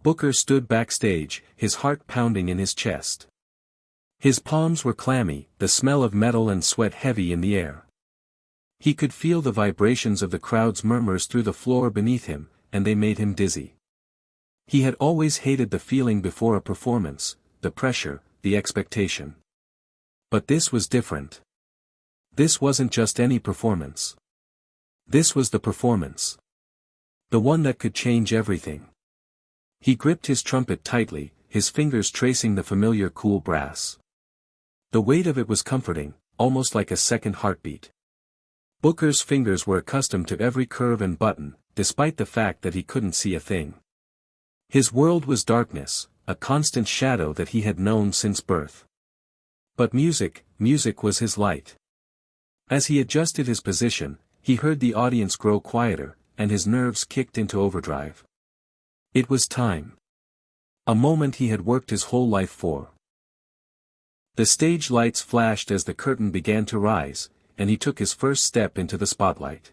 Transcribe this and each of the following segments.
Booker stood backstage, his heart pounding in his chest. His palms were clammy, the smell of metal and sweat heavy in the air. He could feel the vibrations of the crowd's murmurs through the floor beneath him, and they made him dizzy. He had always hated the feeling before a performance, the pressure, the expectation. But this was different. This wasn't just any performance. This was the performance. The one that could change everything. He gripped his trumpet tightly, his fingers tracing the familiar cool brass. The weight of it was comforting, almost like a second heartbeat. Booker's fingers were accustomed to every curve and button, despite the fact that he couldn't see a thing. His world was darkness, a constant shadow that he had known since birth. But music was his light. As he adjusted his position, he heard the audience grow quieter, and his nerves kicked into overdrive. It was time. A moment he had worked his whole life for. The stage lights flashed as the curtain began to rise, and he took his first step into the spotlight.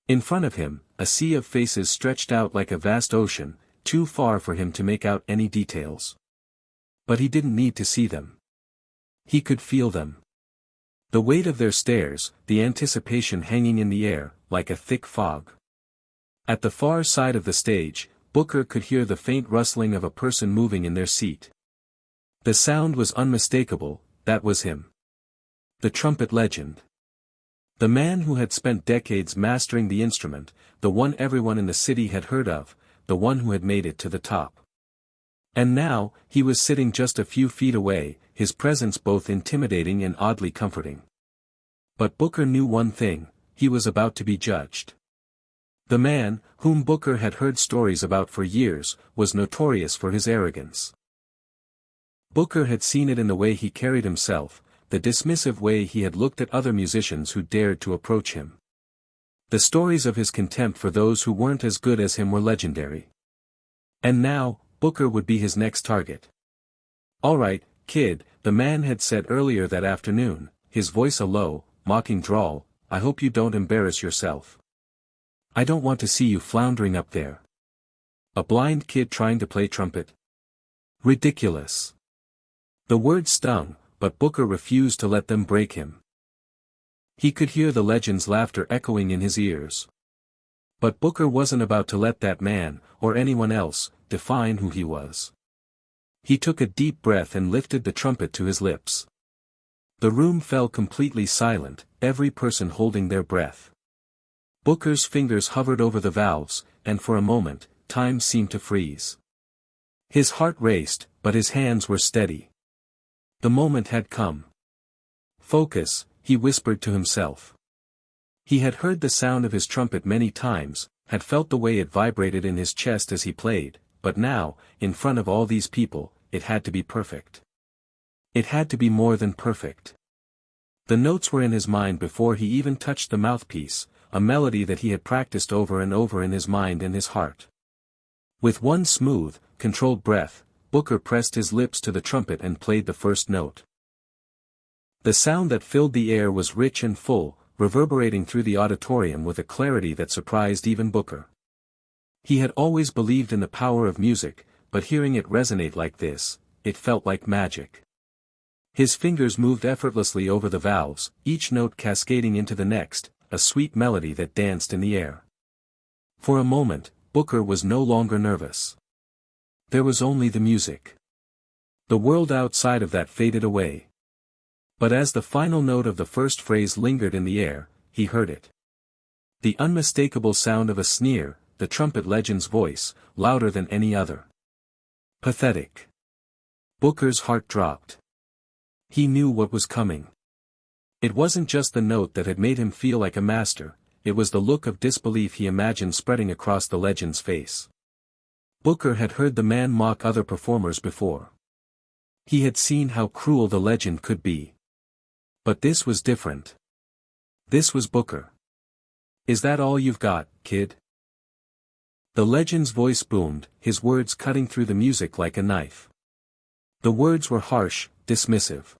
In front of him, a sea of faces stretched out like a vast ocean, too far for him to make out any details. But he didn't need to see them. He could feel them. The weight of their stares, the anticipation hanging in the air, like a thick fog. At the far side of the stage, Booker could hear the faint rustling of a person moving in their seat. The sound was unmistakable, that was him. The trumpet legend. The man who had spent decades mastering the instrument, the one everyone in the city had heard of, the one who had made it to the top. And now, he was sitting just a few feet away, his presence both intimidating and oddly comforting. But Booker knew one thing, he was about to be judged. The man, whom Booker had heard stories about for years, was notorious for his arrogance. Booker had seen it in the way he carried himself, the dismissive way he had looked at other musicians who dared to approach him. The stories of his contempt for those who weren't as good as him were legendary. And now, Booker would be his next target. "All right, kid," the man had said earlier that afternoon, his voice a low, mocking drawl, "I hope you don't embarrass yourself. I don't want to see you floundering up there. A blind kid trying to play trumpet? Ridiculous." The words stung, but Booker refused to let them break him. He could hear the legend's laughter echoing in his ears. But Booker wasn't about to let that man, or anyone else, define who he was. He took a deep breath and lifted the trumpet to his lips. The room fell completely silent, every person holding their breath. Booker's fingers hovered over the valves, and for a moment, time seemed to freeze. His heart raced, but his hands were steady. The moment had come. "Focus," he whispered to himself. He had heard the sound of his trumpet many times, had felt the way it vibrated in his chest as he played, but now, in front of all these people, it had to be perfect. It had to be more than perfect. The notes were in his mind before he even touched the mouthpiece, a melody that he had practiced over and over in his mind and his heart. With one smooth, controlled breath, Booker pressed his lips to the trumpet and played the first note. The sound that filled the air was rich and full, reverberating through the auditorium with a clarity that surprised even Booker. He had always believed in the power of music, but hearing it resonate like this, it felt like magic. His fingers moved effortlessly over the valves, each note cascading into the next, a sweet melody that danced in the air. For a moment, Booker was no longer nervous. There was only the music. The world outside of that faded away. But as the final note of the first phrase lingered in the air, he heard it. The unmistakable sound of a sneer, the trumpet legend's voice, louder than any other. Pathetic. Booker's heart dropped. He knew what was coming. It wasn't just the note that had made him feel like a master, it was the look of disbelief he imagined spreading across the legend's face. Booker had heard the man mock other performers before. He had seen how cruel the legend could be. But this was different. This was Booker. "Is that all you've got, kid?" The legend's voice boomed, his words cutting through the music like a knife. The words were harsh, dismissive.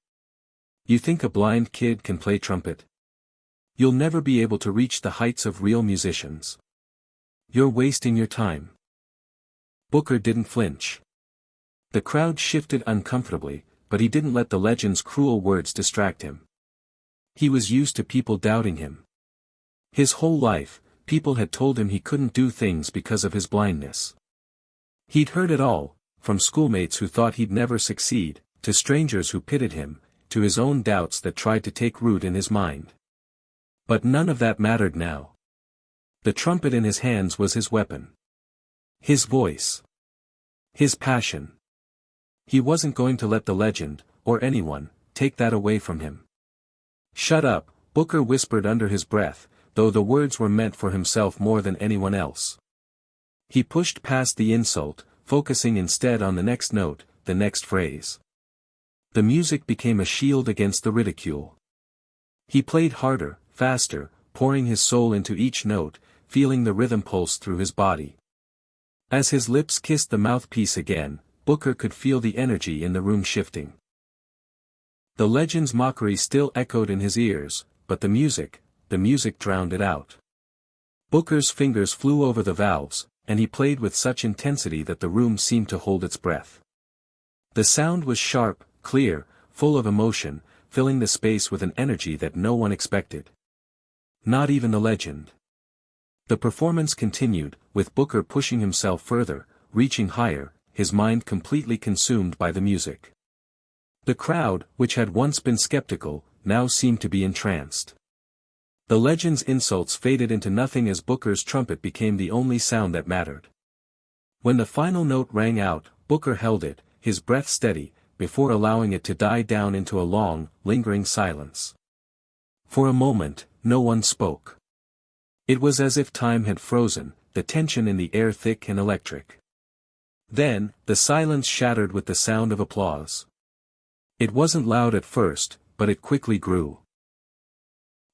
"You think a blind kid can play trumpet? You'll never be able to reach the heights of real musicians. You're wasting your time." Booker didn't flinch. The crowd shifted uncomfortably, but he didn't let the legend's cruel words distract him. He was used to people doubting him. His whole life, people had told him he couldn't do things because of his blindness. He'd heard it all, from schoolmates who thought he'd never succeed, to strangers who pitied him, to his own doubts that tried to take root in his mind. But none of that mattered now. The trumpet in his hands was his weapon. His voice. His passion. He wasn't going to let the legend, or anyone, take that away from him. "Shut up," Booker whispered under his breath, though the words were meant for himself more than anyone else. He pushed past the insult, focusing instead on the next note, the next phrase. The music became a shield against the ridicule. He played harder, faster, pouring his soul into each note, feeling the rhythm pulse through his body. As his lips kissed the mouthpiece again, Booker could feel the energy in the room shifting. The legend's mockery still echoed in his ears, but the music drowned it out. Booker's fingers flew over the valves, and he played with such intensity that the room seemed to hold its breath. The sound was sharp, clear, full of emotion, filling the space with an energy that no one expected. Not even the legend. The performance continued, with Booker pushing himself further, reaching higher, his mind completely consumed by the music. The crowd, which had once been skeptical, now seemed to be entranced. The legend's insults faded into nothing as Booker's trumpet became the only sound that mattered. When the final note rang out, Booker held it, his breath steady, before allowing it to die down into a long, lingering silence. For a moment, no one spoke. It was as if time had frozen, the tension in the air thick and electric. Then, the silence shattered with the sound of applause. It wasn't loud at first, but it quickly grew.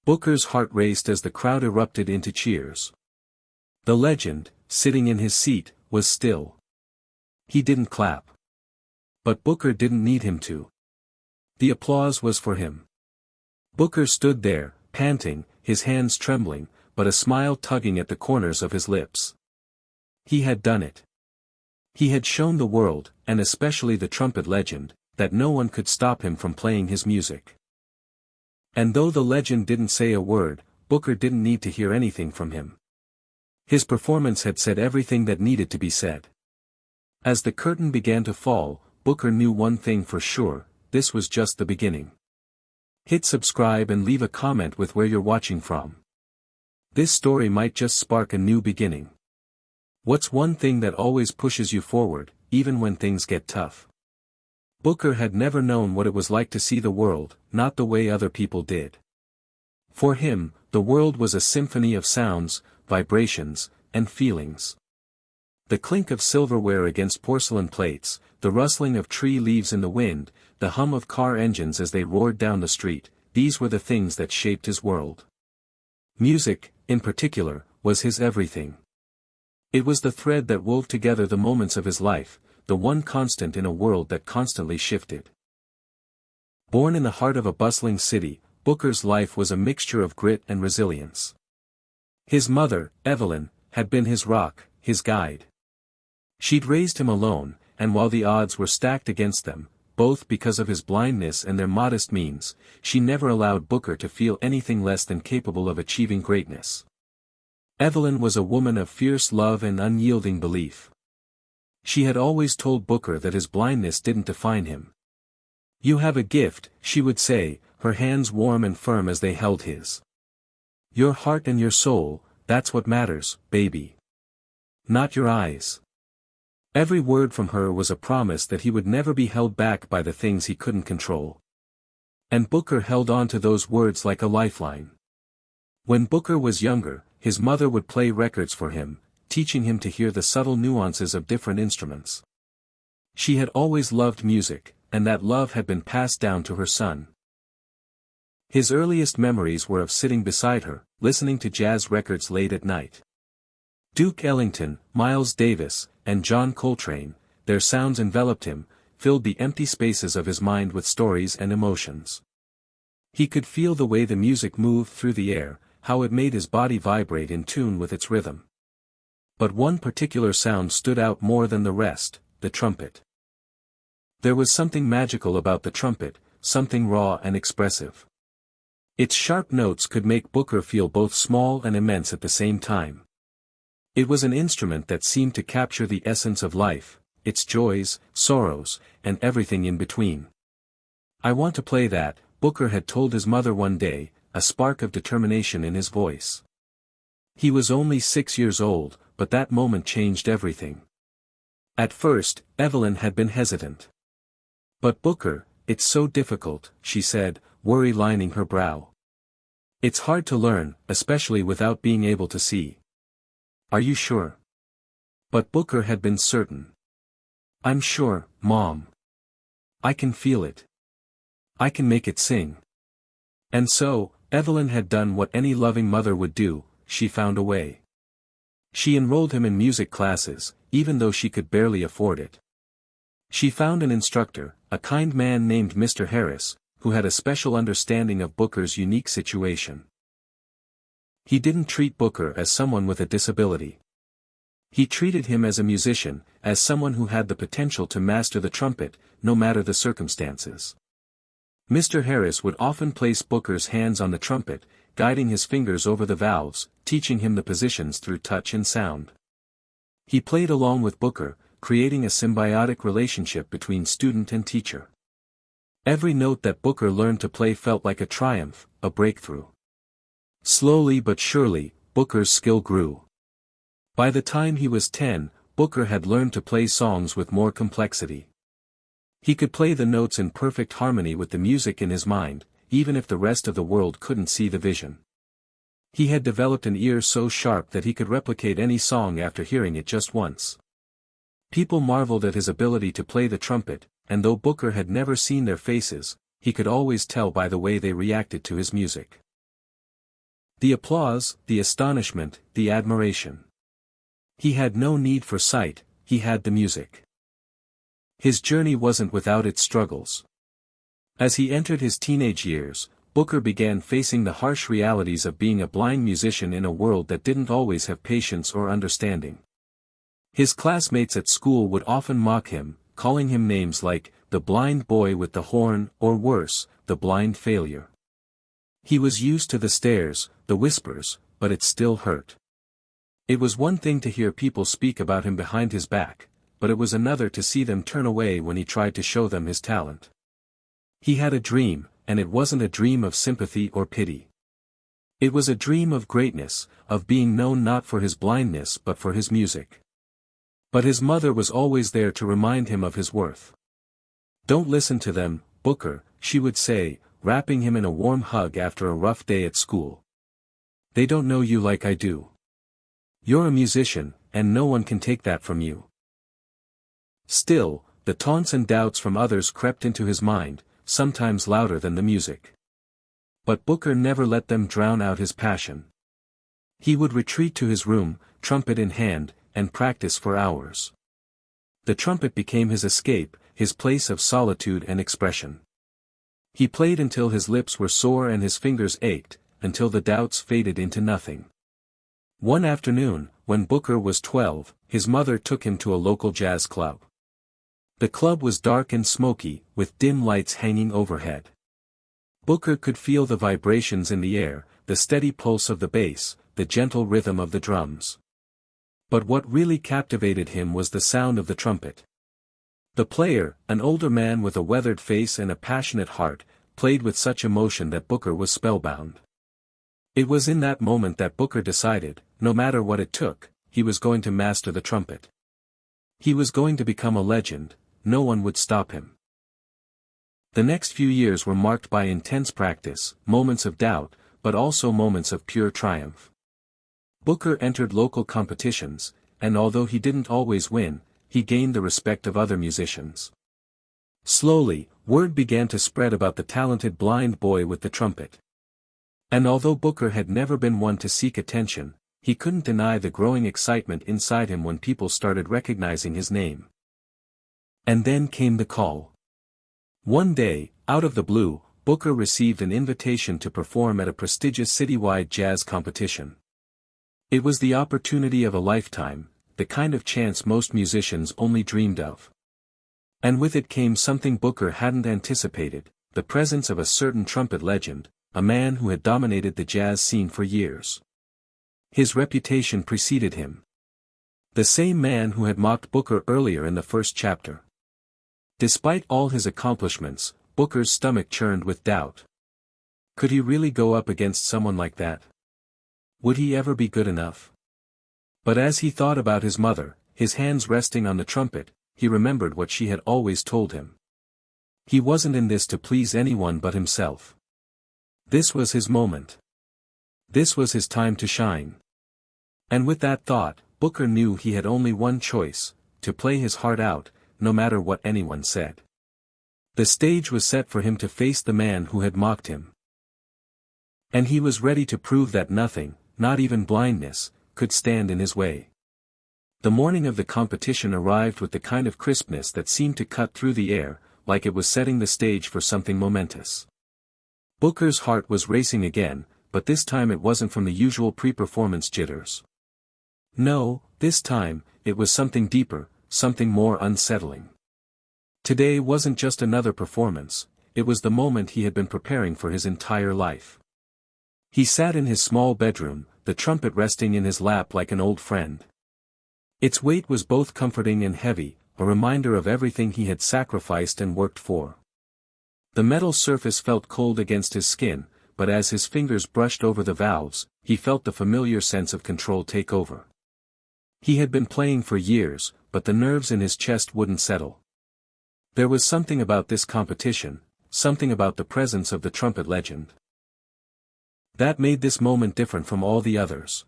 Booker's heart raced as the crowd erupted into cheers. The legend, sitting in his seat, was still. He didn't clap. But Booker didn't need him to. The applause was for him. Booker stood there, panting, his hands trembling, but a smile tugging at the corners of his lips. He had done it. He had shown the world, and especially the trumpet legend, that no one could stop him from playing his music. And though the legend didn't say a word, Booker didn't need to hear anything from him. His performance had said everything that needed to be said. As the curtain began to fall, Booker knew one thing for sure: this was just the beginning. Hit subscribe and leave a comment with where you're watching from. This story might just spark a new beginning. What's one thing that always pushes you forward, even when things get tough? Booker had never known what it was like to see the world, not the way other people did. For him, the world was a symphony of sounds, vibrations, and feelings. The clink of silverware against porcelain plates, the rustling of tree leaves in the wind, the hum of car engines as they roared down the street, these were the things that shaped his world. Music, in particular, was his everything. It was the thread that wove together the moments of his life, the one constant in a world that constantly shifted. Born in the heart of a bustling city, Booker's life was a mixture of grit and resilience. His mother, Evelyn, had been his rock, his guide. She'd raised him alone, and while the odds were stacked against them, both because of his blindness and their modest means, she never allowed Booker to feel anything less than capable of achieving greatness. Evelyn was a woman of fierce love and unyielding belief. She had always told Booker that his blindness didn't define him. "You have a gift," she would say, her hands warm and firm as they held his. "Your heart and your soul, that's what matters, baby. Not your eyes." Every word from her was a promise that he would never be held back by the things he couldn't control. And Booker held on to those words like a lifeline. When Booker was younger, his mother would play records for him, teaching him to hear the subtle nuances of different instruments. She had always loved music, and that love had been passed down to her son. His earliest memories were of sitting beside her, listening to jazz records late at night. Duke Ellington, Miles Davis, and John Coltrane, their sounds enveloped him, filled the empty spaces of his mind with stories and emotions. He could feel the way the music moved through the air, how it made his body vibrate in tune with its rhythm. But one particular sound stood out more than the rest, the trumpet. There was something magical about the trumpet, something raw and expressive. Its sharp notes could make Booker feel both small and immense at the same time. It was an instrument that seemed to capture the essence of life, its joys, sorrows, and everything in between. "I want to play that," Booker had told his mother one day, a spark of determination in his voice. He was only 6 years old, but that moment changed everything. At first, Evelyn had been hesitant. "But Booker, it's so difficult," she said, worry lining her brow. "It's hard to learn, especially without being able to see." "Are you sure?" But Booker had been certain. "I'm sure, Mom. I can feel it. I can make it sing." And so, Evelyn had done what any loving mother would do, she found a way. She enrolled him in music classes, even though she could barely afford it. She found an instructor, a kind man named Mr. Harris, who had a special understanding of Booker's unique situation. He didn't treat Booker as someone with a disability. He treated him as a musician, as someone who had the potential to master the trumpet, no matter the circumstances. Mr. Harris would often place Booker's hands on the trumpet, guiding his fingers over the valves, teaching him the positions through touch and sound. He played along with Booker, creating a symbiotic relationship between student and teacher. Every note that Booker learned to play felt like a triumph, a breakthrough. Slowly but surely, Booker's skill grew. By the time he was 10, Booker had learned to play songs with more complexity. He could play the notes in perfect harmony with the music in his mind, even if the rest of the world couldn't see the vision. He had developed an ear so sharp that he could replicate any song after hearing it just once. People marveled at his ability to play the trumpet, and though Booker had never seen their faces, he could always tell by the way they reacted to his music. The applause, the astonishment, the admiration. He had no need for sight, he had the music. His journey wasn't without its struggles. As he entered his teenage years, Booker began facing the harsh realities of being a blind musician in a world that didn't always have patience or understanding. His classmates at school would often mock him, calling him names like, the blind boy with the horn, or worse, the blind failure. He was used to the stares, the whispers, but it still hurt. It was one thing to hear people speak about him behind his back, but it was another to see them turn away when he tried to show them his talent. He had a dream, and it wasn't a dream of sympathy or pity. It was a dream of greatness, of being known not for his blindness but for his music. But his mother was always there to remind him of his worth. "Don't listen to them, Booker," she would say, wrapping him in a warm hug after a rough day at school. "They don't know you like I do. You're a musician, and no one can take that from you." Still, the taunts and doubts from others crept into his mind, sometimes louder than the music. But Booker never let them drown out his passion. He would retreat to his room, trumpet in hand, and practice for hours. The trumpet became his escape, his place of solitude and expression. He played until his lips were sore and his fingers ached, until the doubts faded into nothing. One afternoon, when Booker was 12, his mother took him to a local jazz club. The club was dark and smoky, with dim lights hanging overhead. Booker could feel the vibrations in the air, the steady pulse of the bass, the gentle rhythm of the drums. But what really captivated him was the sound of the trumpet. The player, an older man with a weathered face and a passionate heart, played with such emotion that Booker was spellbound. It was in that moment that Booker decided, no matter what it took, he was going to master the trumpet. He was going to become a legend, no one would stop him. The next few years were marked by intense practice, moments of doubt, but also moments of pure triumph. Booker entered local competitions, and although he didn't always win, he gained the respect of other musicians. Slowly, word began to spread about the talented blind boy with the trumpet. And although Booker had never been one to seek attention, he couldn't deny the growing excitement inside him when people started recognizing his name. And then came the call. One day, out of the blue, Booker received an invitation to perform at a prestigious citywide jazz competition. It was the opportunity of a lifetime, the kind of chance most musicians only dreamed of. And with it came something Booker hadn't anticipated, the presence of a certain trumpet legend, a man who had dominated the jazz scene for years. His reputation preceded him. The same man who had mocked Booker earlier in the first chapter. Despite all his accomplishments, Booker's stomach churned with doubt. Could he really go up against someone like that? Would he ever be good enough? But as he thought about his mother, his hands resting on the trumpet, he remembered what she had always told him. He wasn't in this to please anyone but himself. This was his moment. This was his time to shine. And with that thought, Booker knew he had only one choice, to play his heart out, no matter what anyone said. The stage was set for him to face the man who had mocked him. And he was ready to prove that nothing, not even blindness, could stand in his way. The morning of the competition arrived with the kind of crispness that seemed to cut through the air, like it was setting the stage for something momentous. Booker's heart was racing again, but this time it wasn't from the usual pre-performance jitters. No, this time, it was something deeper, something more unsettling. Today wasn't just another performance, it was the moment he had been preparing for his entire life. He sat in his small bedroom, the trumpet resting in his lap like an old friend. Its weight was both comforting and heavy, a reminder of everything he had sacrificed and worked for. The metal surface felt cold against his skin, but as his fingers brushed over the valves, he felt the familiar sense of control take over. He had been playing for years, but the nerves in his chest wouldn't settle. There was something about this competition, something about the presence of the trumpet legend, that made this moment different from all the others.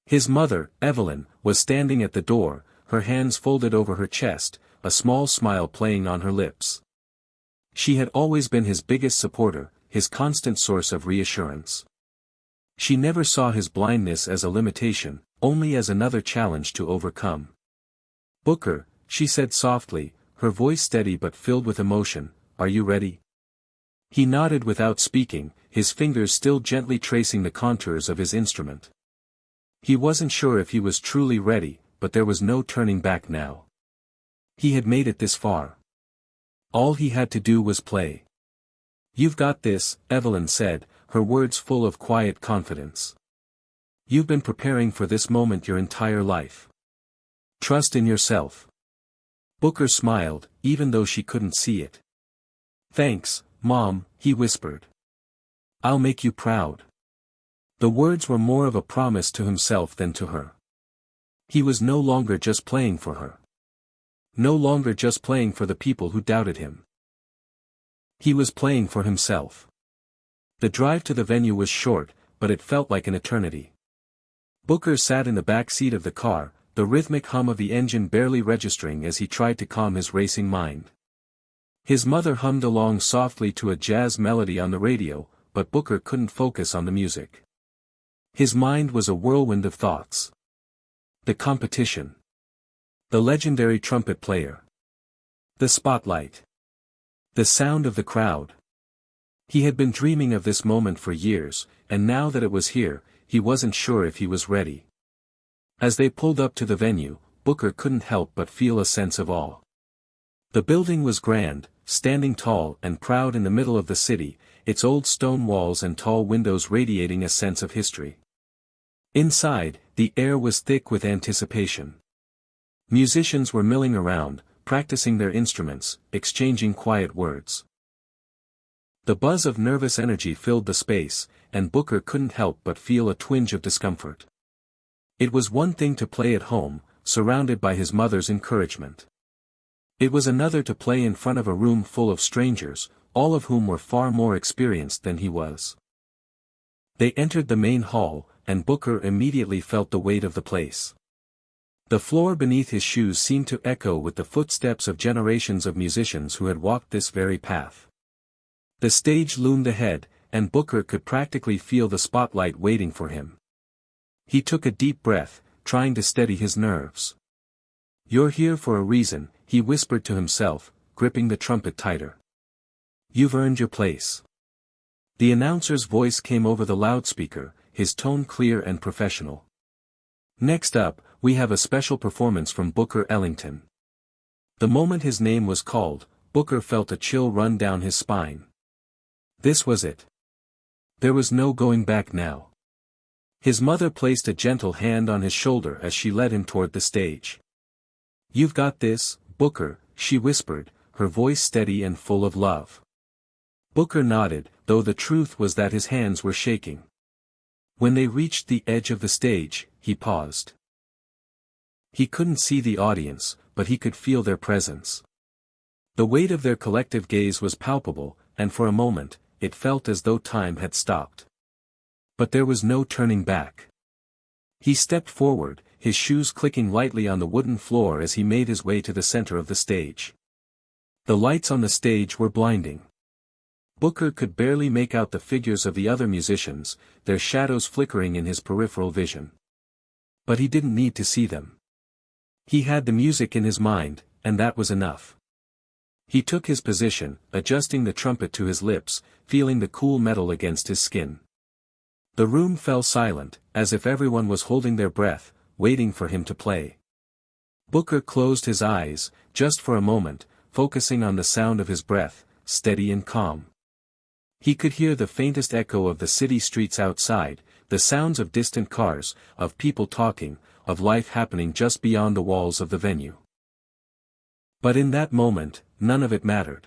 His mother, Evelyn, was standing at the door, her hands folded over her chest, a small smile playing on her lips. She had always been his biggest supporter, his constant source of reassurance. She never saw his blindness as a limitation, only as another challenge to overcome. "Booker," she said softly, her voice steady but filled with emotion, "are you ready?" He nodded without speaking, his fingers still gently tracing the contours of his instrument. He wasn't sure if he was truly ready, but there was no turning back now. He had made it this far. All he had to do was play. "You've got this," Evelyn said, her words full of quiet confidence. "You've been preparing for this moment your entire life. Trust in yourself." Booker smiled, even though she couldn't see it. "Thanks, Mom," he whispered. "I'll make you proud." The words were more of a promise to himself than to her. He was no longer just playing for her. No longer just playing for the people who doubted him. He was playing for himself. The drive to the venue was short, but it felt like an eternity. Booker sat in the back seat of the car, the rhythmic hum of the engine barely registering as he tried to calm his racing mind. His mother hummed along softly to a jazz melody on the radio, but Booker couldn't focus on the music. His mind was a whirlwind of thoughts. The competition. The legendary trumpet player. The spotlight. The sound of the crowd. He had been dreaming of this moment for years, and now that it was here, he wasn't sure if he was ready. As they pulled up to the venue, Booker couldn't help but feel a sense of awe. The building was grand, standing tall and proud in the middle of the city, its old stone walls and tall windows radiating a sense of history. Inside, the air was thick with anticipation. Musicians were milling around, practicing their instruments, exchanging quiet words. The buzz of nervous energy filled the space, and Booker couldn't help but feel a twinge of discomfort. It was one thing to play at home, surrounded by his mother's encouragement. It was another to play in front of a room full of strangers, all of whom were far more experienced than he was. They entered the main hall, and Booker immediately felt the weight of the place. The floor beneath his shoes seemed to echo with the footsteps of generations of musicians who had walked this very path. The stage loomed ahead, and Booker could practically feel the spotlight waiting for him. He took a deep breath, trying to steady his nerves. "You're here for a reason," he whispered to himself, gripping the trumpet tighter. "You've earned your place." The announcer's voice came over the loudspeaker, his tone clear and professional. Next up, we have a special performance from Booker Ellington. The moment his name was called, Booker felt a chill run down his spine. This was it. There was no going back now. His mother placed a gentle hand on his shoulder as she led him toward the stage. "You've got this, Booker," she whispered, her voice steady and full of love. Booker nodded, though the truth was that his hands were shaking. When they reached the edge of the stage, he paused. He couldn't see the audience, but he could feel their presence. The weight of their collective gaze was palpable, and for a moment, it felt as though time had stopped. But there was no turning back. He stepped forward, his shoes clicking lightly on the wooden floor as he made his way to the center of the stage. The lights on the stage were blinding. Booker could barely make out the figures of the other musicians, their shadows flickering in his peripheral vision. But he didn't need to see them. He had the music in his mind, and that was enough. He took his position, adjusting the trumpet to his lips, feeling the cool metal against his skin. The room fell silent, as if everyone was holding their breath, waiting for him to play. Booker closed his eyes, just for a moment, focusing on the sound of his breath, steady and calm. He could hear the faintest echo of the city streets outside, the sounds of distant cars, of people talking, of life happening just beyond the walls of the venue. But in that moment, none of it mattered.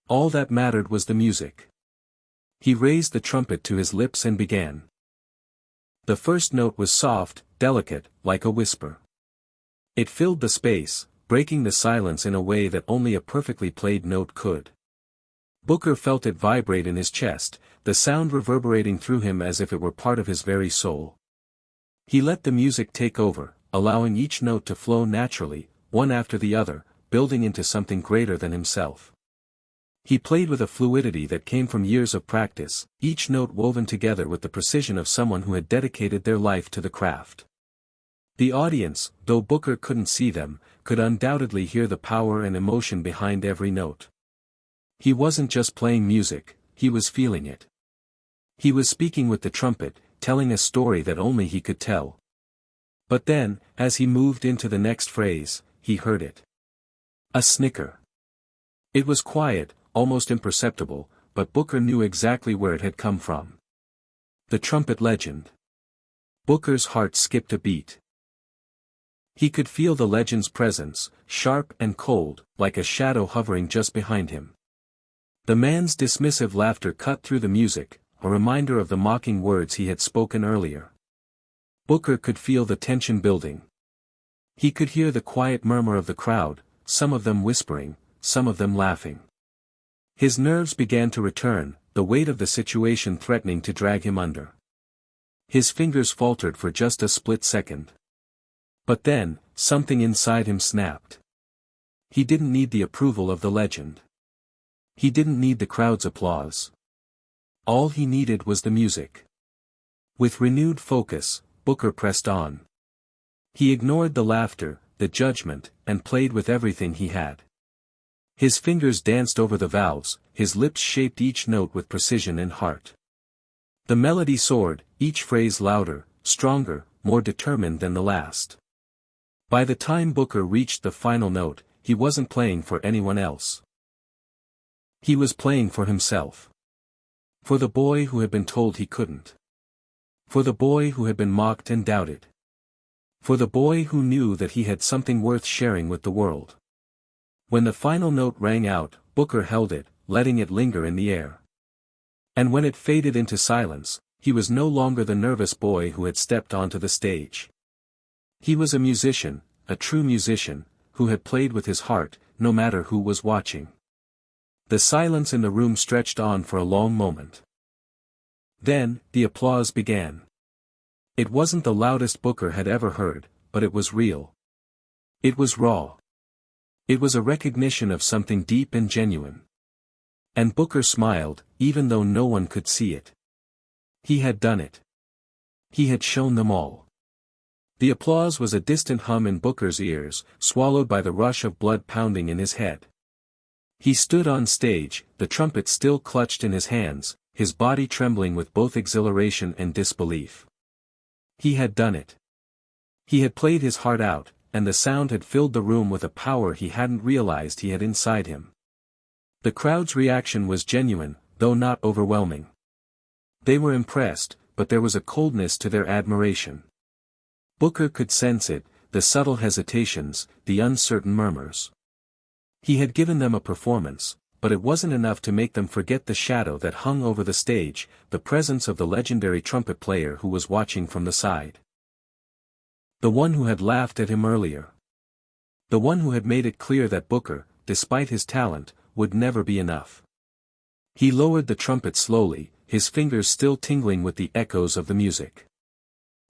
All that mattered was the music. He raised the trumpet to his lips and began. The first note was soft, delicate, like a whisper. It filled the space, breaking the silence in a way that only a perfectly played note could. Booker felt it vibrate in his chest, the sound reverberating through him as if it were part of his very soul. He let the music take over, allowing each note to flow naturally, one after the other, building into something greater than himself. He played with a fluidity that came from years of practice, each note woven together with the precision of someone who had dedicated their life to the craft. The audience, though Booker couldn't see them, could undoubtedly hear the power and emotion behind every note. He wasn't just playing music, he was feeling it. He was speaking with the trumpet, telling a story that only he could tell. But then, as he moved into the next phrase, he heard it. A snicker. It was quiet, almost imperceptible, but Booker knew exactly where it had come from. The trumpet legend. Booker's heart skipped a beat. He could feel the legend's presence, sharp and cold, like a shadow hovering just behind him. The man's dismissive laughter cut through the music, a reminder of the mocking words he had spoken earlier. Booker could feel the tension building. He could hear the quiet murmur of the crowd, some of them whispering, some of them laughing. His nerves began to return, the weight of the situation threatening to drag him under. His fingers faltered for just a split second. But then, something inside him snapped. He didn't need the approval of the legend. He didn't need the crowd's applause. All he needed was the music. With renewed focus, Booker pressed on. He ignored the laughter, the judgment, and played with everything he had. His fingers danced over the valves, his lips shaped each note with precision and heart. The melody soared, each phrase louder, stronger, more determined than the last. By the time Booker reached the final note, he wasn't playing for anyone else. He was playing for himself. For the boy who had been told he couldn't. For the boy who had been mocked and doubted. For the boy who knew that he had something worth sharing with the world. When the final note rang out, Booker held it, letting it linger in the air. And when it faded into silence, he was no longer the nervous boy who had stepped onto the stage. He was a musician, a true musician, who had played with his heart, no matter who was watching. The silence in the room stretched on for a long moment. Then, the applause began. It wasn't the loudest Booker had ever heard, but it was real. It was raw. It was a recognition of something deep and genuine. And Booker smiled, even though no one could see it. He had done it. He had shown them all. The applause was a distant hum in Booker's ears, swallowed by the rush of blood pounding in his head. He stood on stage, the trumpet still clutched in his hands, his body trembling with both exhilaration and disbelief. He had done it. He had played his heart out, and the sound had filled the room with a power he hadn't realized he had inside him. The crowd's reaction was genuine, though not overwhelming. They were impressed, but there was a coldness to their admiration. Booker could sense it, the subtle hesitations, the uncertain murmurs. He had given them a performance, but it wasn't enough to make them forget the shadow that hung over the stage, the presence of the legendary trumpet player who was watching from the side. The one who had laughed at him earlier. The one who had made it clear that Booker, despite his talent, would never be enough. He lowered the trumpet slowly, his fingers still tingling with the echoes of the music.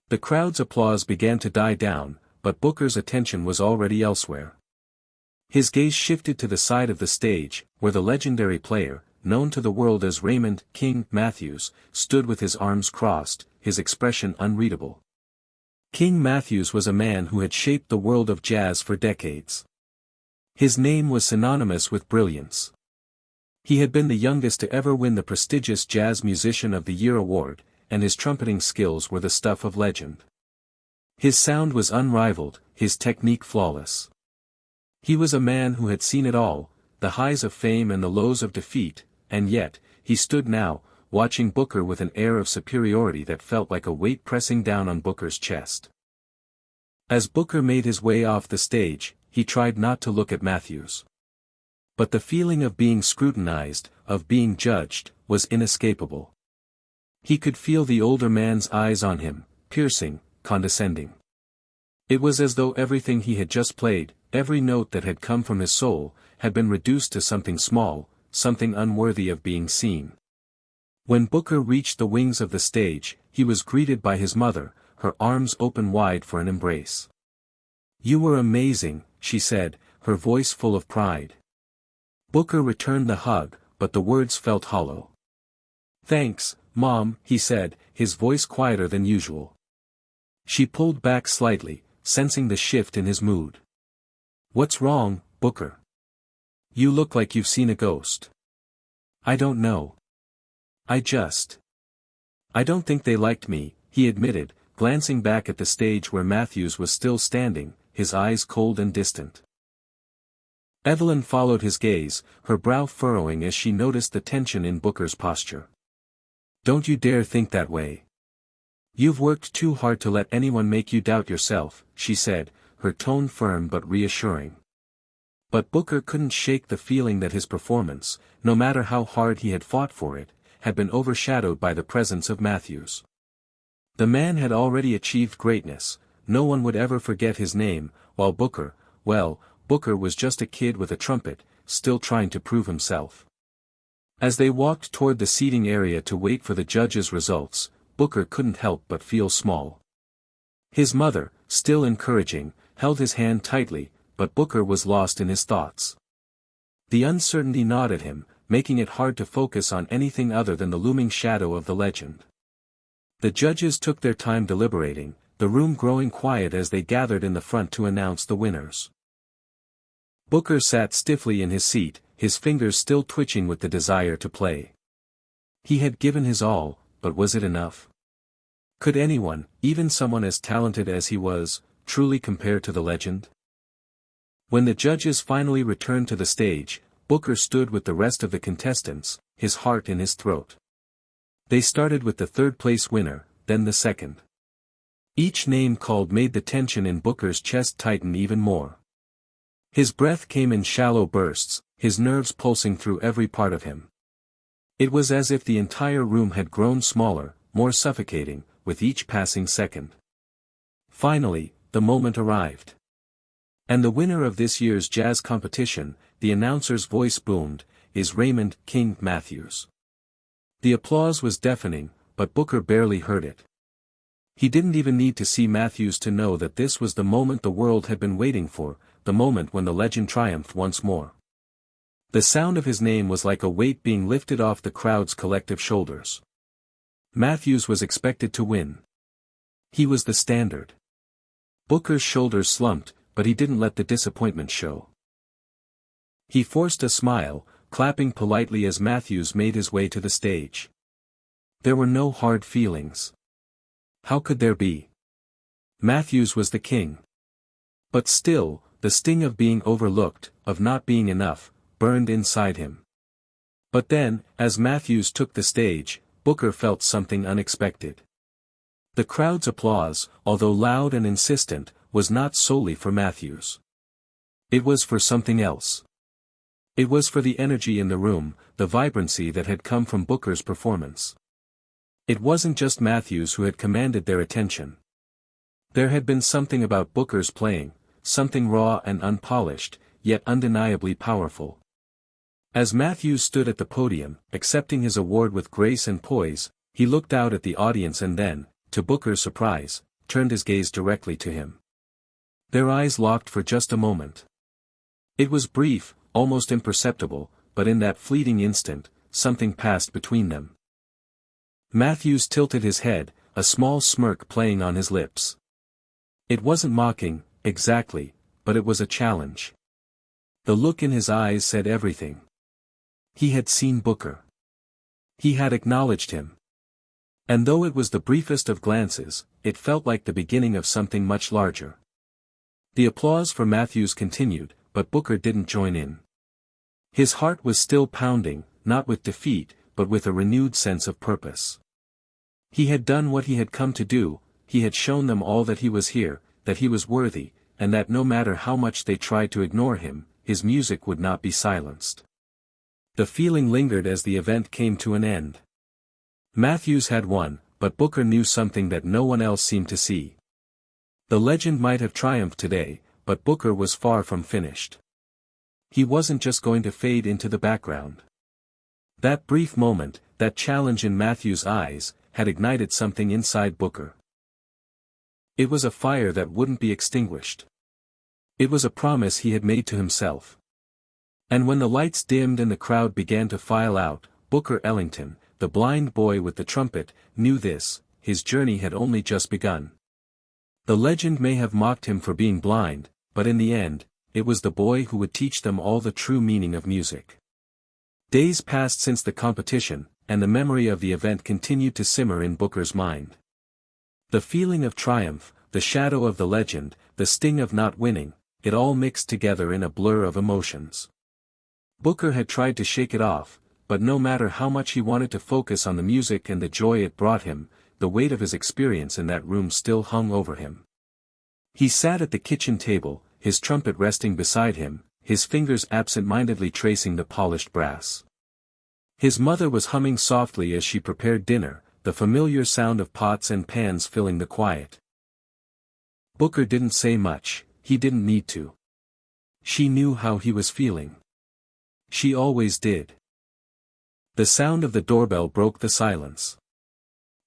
The crowd's applause began to die down, but Booker's attention was already elsewhere. His gaze shifted to the side of the stage, where the legendary player, known to the world as Raymond "King" Matthews, stood with his arms crossed, his expression unreadable. King Matthews was a man who had shaped the world of jazz for decades. His name was synonymous with brilliance. He had been the youngest to ever win the prestigious Jazz Musician of the Year award, and his trumpeting skills were the stuff of legend. His sound was unrivaled, his technique flawless. He was a man who had seen it all, the highs of fame and the lows of defeat, and yet, he stood now, watching Booker with an air of superiority that felt like a weight pressing down on Booker's chest. As Booker made his way off the stage, he tried not to look at Matthews. But the feeling of being scrutinized, of being judged, was inescapable. He could feel the older man's eyes on him, piercing, condescending. It was as though everything he had just played, every note that had come from his soul, had been reduced to something small, something unworthy of being seen. When Booker reached the wings of the stage, he was greeted by his mother, her arms open wide for an embrace. "You were amazing," she said, her voice full of pride. Booker returned the hug, but the words felt hollow. "Thanks, Mom," he said, his voice quieter than usual. She pulled back slightly, sensing the shift in his mood. "What's wrong, Booker? You look like you've seen a ghost." "I don't know. I don't think they liked me," he admitted, glancing back at the stage where Matthews was still standing, his eyes cold and distant. Evelyn followed his gaze, her brow furrowing as she noticed the tension in Booker's posture. "Don't you dare think that way. You've worked too hard to let anyone make you doubt yourself," she said, her tone firm but reassuring. But Booker couldn't shake the feeling that his performance, no matter how hard he had fought for it, had been overshadowed by the presence of Matthews. The man had already achieved greatness, no one would ever forget his name, while Booker, well, Booker was just a kid with a trumpet, still trying to prove himself. As they walked toward the seating area to wait for the judges' results, Booker couldn't help but feel small. His mother, still encouraging, held his hand tightly, but Booker was lost in his thoughts. The uncertainty gnawed at him, making it hard to focus on anything other than the looming shadow of the legend. The judges took their time deliberating, the room growing quiet as they gathered in the front to announce the winners. Booker sat stiffly in his seat, his fingers still twitching with the desire to play. He had given his all, but was it enough? Could anyone, even someone as talented as he was, truly compare to the legend? When the judges finally returned to the stage, Booker stood with the rest of the contestants, his heart in his throat. They started with the third-place winner, then the second. Each name called made the tension in Booker's chest tighten even more. His breath came in shallow bursts, his nerves pulsing through every part of him. It was as if the entire room had grown smaller, more suffocating, with each passing second. Finally, the moment arrived. And the winner of this year's jazz competition, the announcer's voice boomed, is Raymond "King" Matthews. The applause was deafening, but Booker barely heard it. He didn't even need to see Matthews to know that this was the moment the world had been waiting for, the moment when the legend triumphed once more. The sound of his name was like a weight being lifted off the crowd's collective shoulders. Matthews was expected to win. He was the standard. Booker's shoulders slumped, but he didn't let the disappointment show. He forced a smile, clapping politely as Matthews made his way to the stage. There were no hard feelings. How could there be? Matthews was the king. But still, the sting of being overlooked, of not being enough, burned inside him. But then, as Matthews took the stage, Booker felt something unexpected. The crowd's applause, although loud and insistent, was not solely for Matthews. It was for something else. It was for the energy in the room, the vibrancy that had come from Booker's performance. It wasn't just Matthews who had commanded their attention. There had been something about Booker's playing, something raw and unpolished, yet undeniably powerful. As Matthews stood at the podium, accepting his award with grace and poise, he looked out at the audience and then, to Booker's surprise, turned his gaze directly to him. Their eyes locked for just a moment. It was brief, almost imperceptible, but in that fleeting instant, something passed between them. Matthews tilted his head, a small smirk playing on his lips. It wasn't mocking, exactly, but it was a challenge. The look in his eyes said everything. He had seen Booker. He had acknowledged him. And though it was the briefest of glances, it felt like the beginning of something much larger. The applause for Matthews continued, but Booker didn't join in. His heart was still pounding, not with defeat, but with a renewed sense of purpose. He had done what he had come to do, he had shown them all that he was here, that he was worthy, and that no matter how much they tried to ignore him, his music would not be silenced. The feeling lingered as the event came to an end. Matthews had won, but Booker knew something that no one else seemed to see. The legend might have triumphed today, but Booker was far from finished. He wasn't just going to fade into the background. That brief moment, that challenge in Matthews' eyes, had ignited something inside Booker. It was a fire that wouldn't be extinguished. It was a promise he had made to himself. And when the lights dimmed and the crowd began to file out, Booker Ellington, the blind boy with the trumpet, knew this: his journey had only just begun. The legend may have mocked him for being blind, but in the end, it was the boy who would teach them all the true meaning of music. Days passed since the competition, and the memory of the event continued to simmer in Booker's mind. The feeling of triumph, the shadow of the legend, the sting of not winning, it all mixed together in a blur of emotions. Booker had tried to shake it off, but no matter how much he wanted to focus on the music and the joy it brought him, the weight of his experience in that room still hung over him. He sat at the kitchen table, his trumpet resting beside him, his fingers absent-mindedly tracing the polished brass. His mother was humming softly as she prepared dinner, the familiar sound of pots and pans filling the quiet. Booker didn't say much, he didn't need to. She knew how he was feeling. She always did. The sound of the doorbell broke the silence.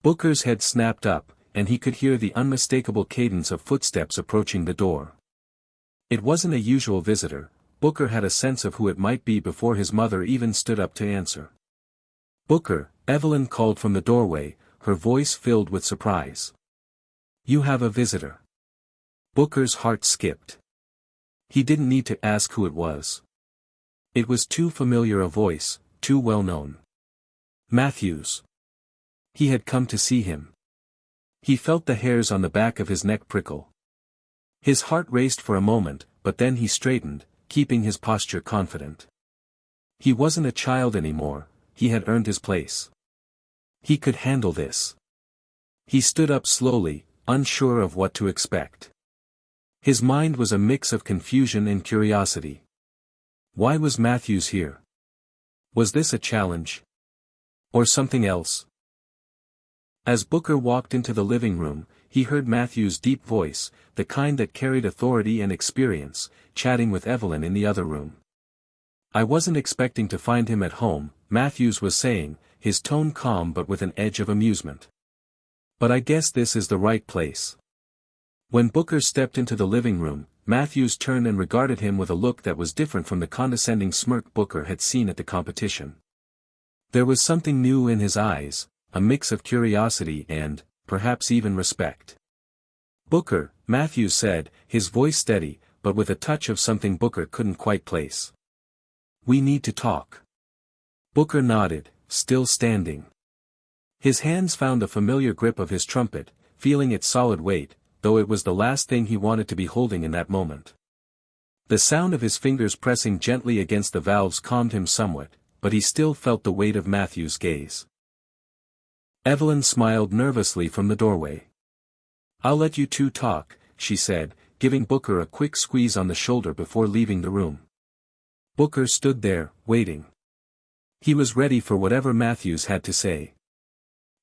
Booker's head snapped up, and he could hear the unmistakable cadence of footsteps approaching the door. It wasn't a usual visitor. Booker had a sense of who it might be before his mother even stood up to answer. "Booker," Evelyn called from the doorway, her voice filled with surprise. "You have a visitor." Booker's heart skipped. He didn't need to ask who it was. It was too familiar a voice, too well known. Matthews. He had come to see him. He felt the hairs on the back of his neck prickle. His heart raced for a moment, but then he straightened, keeping his posture confident. He wasn't a child anymore, he had earned his place. He could handle this. He stood up slowly, unsure of what to expect. His mind was a mix of confusion and curiosity. Why was Matthews here? Was this a challenge? Or something else? As Booker walked into the living room, he heard Matthews' deep voice, the kind that carried authority and experience, chatting with Evelyn in the other room. "I wasn't expecting to find him at home," Matthews was saying, his tone calm but with an edge of amusement. "But I guess this is the right place." When Booker stepped into the living room, Matthews turned and regarded him with a look that was different from the condescending smirk Booker had seen at the competition. There was something new in his eyes, a mix of curiosity and, perhaps even respect. "Booker," Matthews said, his voice steady, but with a touch of something Booker couldn't quite place. "We need to talk." Booker nodded, still standing. His hands found the familiar grip of his trumpet, feeling its solid weight, though it was the last thing he wanted to be holding in that moment. The sound of his fingers pressing gently against the valves calmed him somewhat, but he still felt the weight of Matthew's gaze. Evelyn smiled nervously from the doorway. "I'll let you two talk," she said, giving Booker a quick squeeze on the shoulder before leaving the room. Booker stood there, waiting. He was ready for whatever Matthews had to say.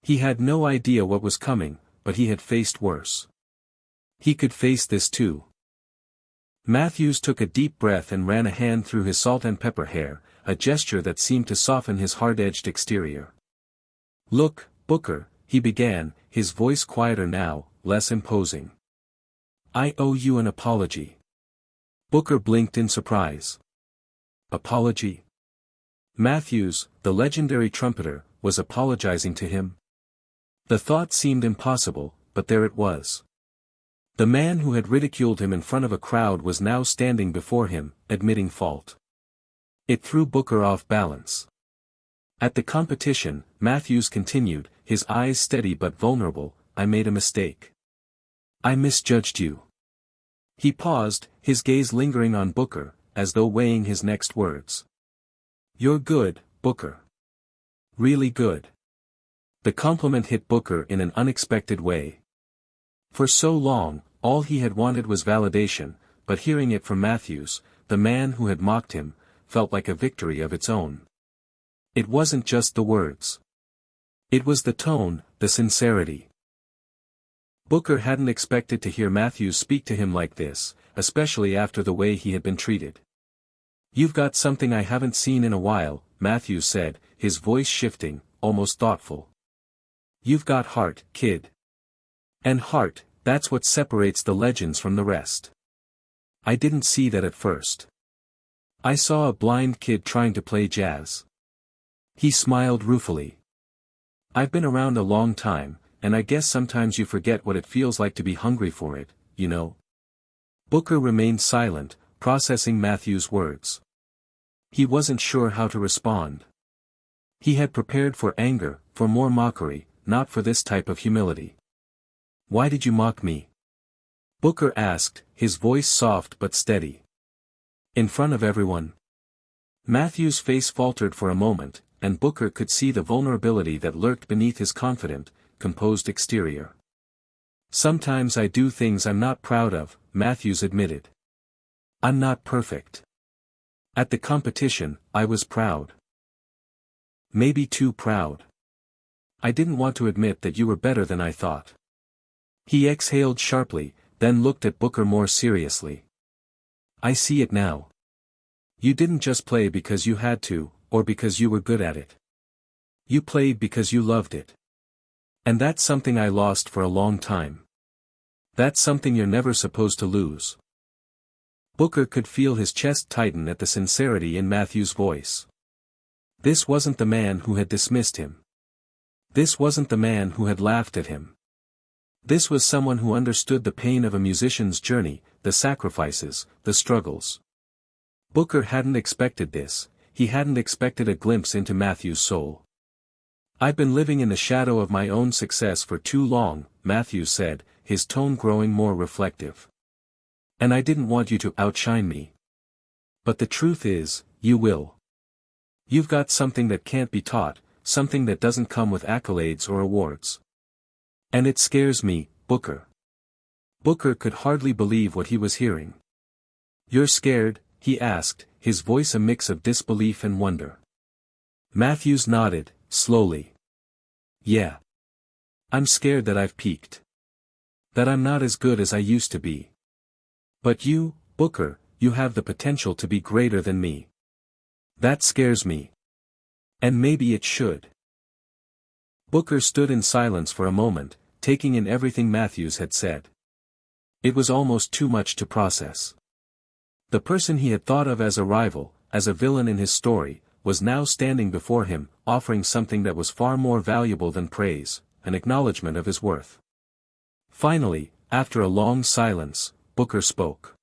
He had no idea what was coming, but he had faced worse. He could face this too. Matthews took a deep breath and ran a hand through his salt and pepper hair, a gesture that seemed to soften his hard-edged exterior. "Look, Booker," he began, his voice quieter now, less imposing. "I owe you an apology." Booker blinked in surprise. Apology? Matthews, the legendary trumpeter, was apologizing to him? The thought seemed impossible, but there it was. The man who had ridiculed him in front of a crowd was now standing before him, admitting fault. It threw Booker off balance. At the competition, Matthews continued, his eyes steady but vulnerable, "I made a mistake. I misjudged you." He paused, his gaze lingering on Booker, as though weighing his next words. "You're good, Booker. Really good." The compliment hit Booker in an unexpected way. For so long, all he had wanted was validation, but hearing it from Matthews, the man who had mocked him, felt like a victory of its own. It wasn't just the words. It was the tone, the sincerity. Booker hadn't expected to hear Matthews speak to him like this, especially after the way he had been treated. "You've got something I haven't seen in a while," Matthews said, his voice shifting, almost thoughtful. "You've got heart, kid. And heart, that's what separates the legends from the rest. I didn't see that at first. I saw a blind kid trying to play jazz." He smiled ruefully. "I've been around a long time, and I guess sometimes you forget what it feels like to be hungry for it, you know." Booker remained silent, processing Matthews' words. He wasn't sure how to respond. He had prepared for anger, for more mockery, not for this type of humility. "Why did you mock me?" Booker asked, his voice soft but steady. "In front of everyone?" Matthews' face faltered for a moment, and Booker could see the vulnerability that lurked beneath his confident, composed exterior. "Sometimes I do things I'm not proud of," Matthews admitted. "I'm not perfect. At the competition, I was proud. Maybe too proud. I didn't want to admit that you were better than I thought." He exhaled sharply, then looked at Booker more seriously. "I see it now. You didn't just play because you had to, or because you were good at it. You played because you loved it. And that's something I lost for a long time. That's something you're never supposed to lose." Booker could feel his chest tighten at the sincerity in Matthews' voice. This wasn't the man who had dismissed him. This wasn't the man who had laughed at him. This was someone who understood the pain of a musician's journey, the sacrifices, the struggles. Booker hadn't expected this, he hadn't expected a glimpse into Matthews' soul. "I've been living in the shadow of my own success for too long," Matthews said, his tone growing more reflective. "And I didn't want you to outshine me. But the truth is, you will. You've got something that can't be taught, something that doesn't come with accolades or awards. And it scares me, Booker." Booker could hardly believe what he was hearing. "You're scared?" he asked, his voice a mix of disbelief and wonder. Matthews nodded, slowly. "Yeah. I'm scared that I've peaked. That I'm not as good as I used to be. But you, Booker, you have the potential to be greater than me. That scares me. And maybe it should." Booker stood in silence for a moment, taking in everything Matthews had said. It was almost too much to process. The person he had thought of as a rival, as a villain in his story, was now standing before him, offering something that was far more valuable than praise, an acknowledgement of his worth. Finally, after a long silence, Booker spoke.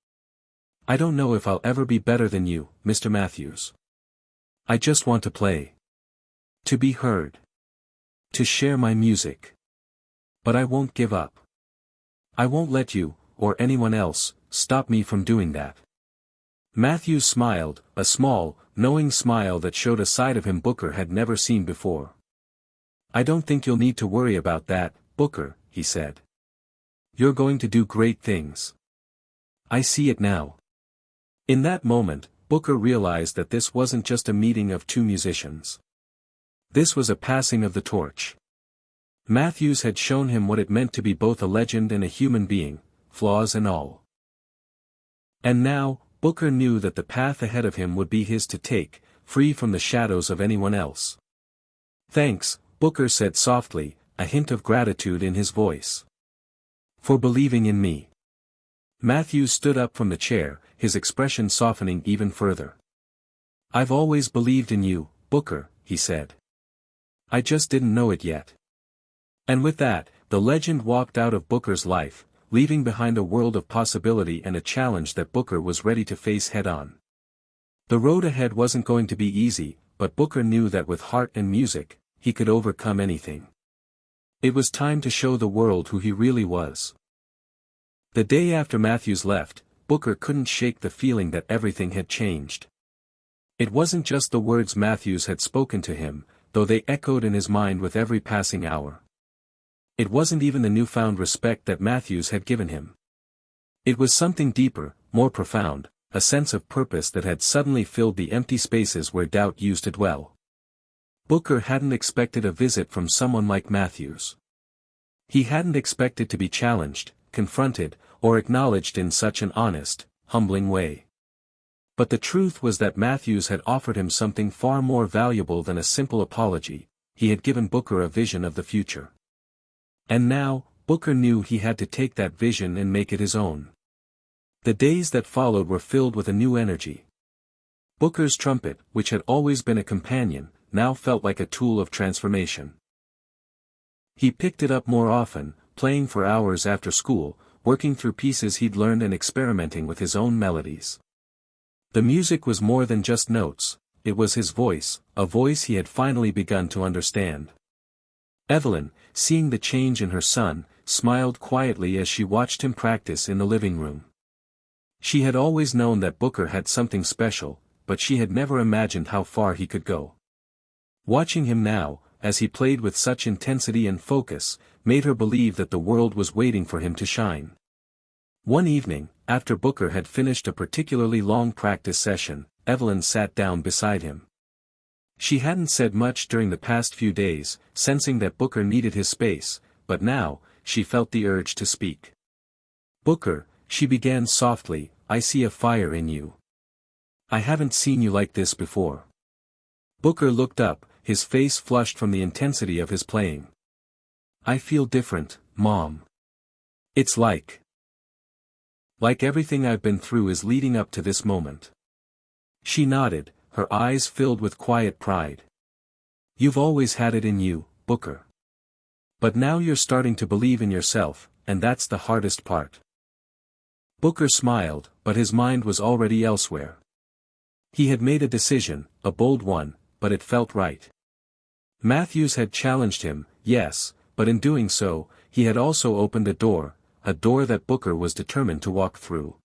"I don't know if I'll ever be better than you, Mr. Matthews. I just want to play. To be heard. To share my music. But I won't give up. I won't let you, or anyone else, stop me from doing that. Matthews smiled, a small, knowing smile that showed a side of him Booker had never seen before. I don't think you'll need to worry about that, Booker, he said. You're going to do great things. I see it now. In that moment, Booker realized that this wasn't just a meeting of two musicians. This was a passing of the torch. Matthews had shown him what it meant to be both a legend and a human being, flaws and all. And now, Booker knew that the path ahead of him would be his to take, free from the shadows of anyone else. Thanks, Booker said softly, a hint of gratitude in his voice. For believing in me. Matthews stood up from the chair, his expression softening even further. I've always believed in you, Booker, he said. I just didn't know it yet. And with that, the legend walked out of Booker's life, leaving behind a world of possibility and a challenge that Booker was ready to face head-on. The road ahead wasn't going to be easy, but Booker knew that with heart and music, he could overcome anything. It was time to show the world who he really was. The day after Matthews left, Booker couldn't shake the feeling that everything had changed. It wasn't just the words Matthews had spoken to him, though they echoed in his mind with every passing hour. It wasn't even the newfound respect that Matthews had given him. It was something deeper, more profound, a sense of purpose that had suddenly filled the empty spaces where doubt used to dwell. Booker hadn't expected a visit from someone like Matthews. He hadn't expected to be challenged, confronted, or acknowledged in such an honest, humbling way. But the truth was that Matthews had offered him something far more valuable than a simple apology. He had given Booker a vision of the future. And now, Booker knew he had to take that vision and make it his own. The days that followed were filled with a new energy. Booker's trumpet, which had always been a companion, now felt like a tool of transformation. He picked it up more often, playing for hours after school, working through pieces he'd learned and experimenting with his own melodies. The music was more than just notes, it was his voice, a voice he had finally begun to understand. Evelyn, seeing the change in her son, smiled quietly as she watched him practice in the living room. She had always known that Booker had something special, but she had never imagined how far he could go. Watching him now, as he played with such intensity and focus, made her believe that the world was waiting for him to shine. One evening, after Booker had finished a particularly long practice session, Evelyn sat down beside him. She hadn't said much during the past few days, sensing that Booker needed his space, but now, she felt the urge to speak. Booker, she began softly, I see a fire in you. I haven't seen you like this before. Booker looked up, his face flushed from the intensity of his playing. I feel different, Mom. It's like everything I've been through is leading up to this moment. She nodded, her eyes filled with quiet pride. You've always had it in you, Booker. But now you're starting to believe in yourself, and that's the hardest part. Booker smiled, but his mind was already elsewhere. He had made a decision, a bold one, but it felt right. Matthews had challenged him, yes, but in doing so, he had also opened a door that Booker was determined to walk through.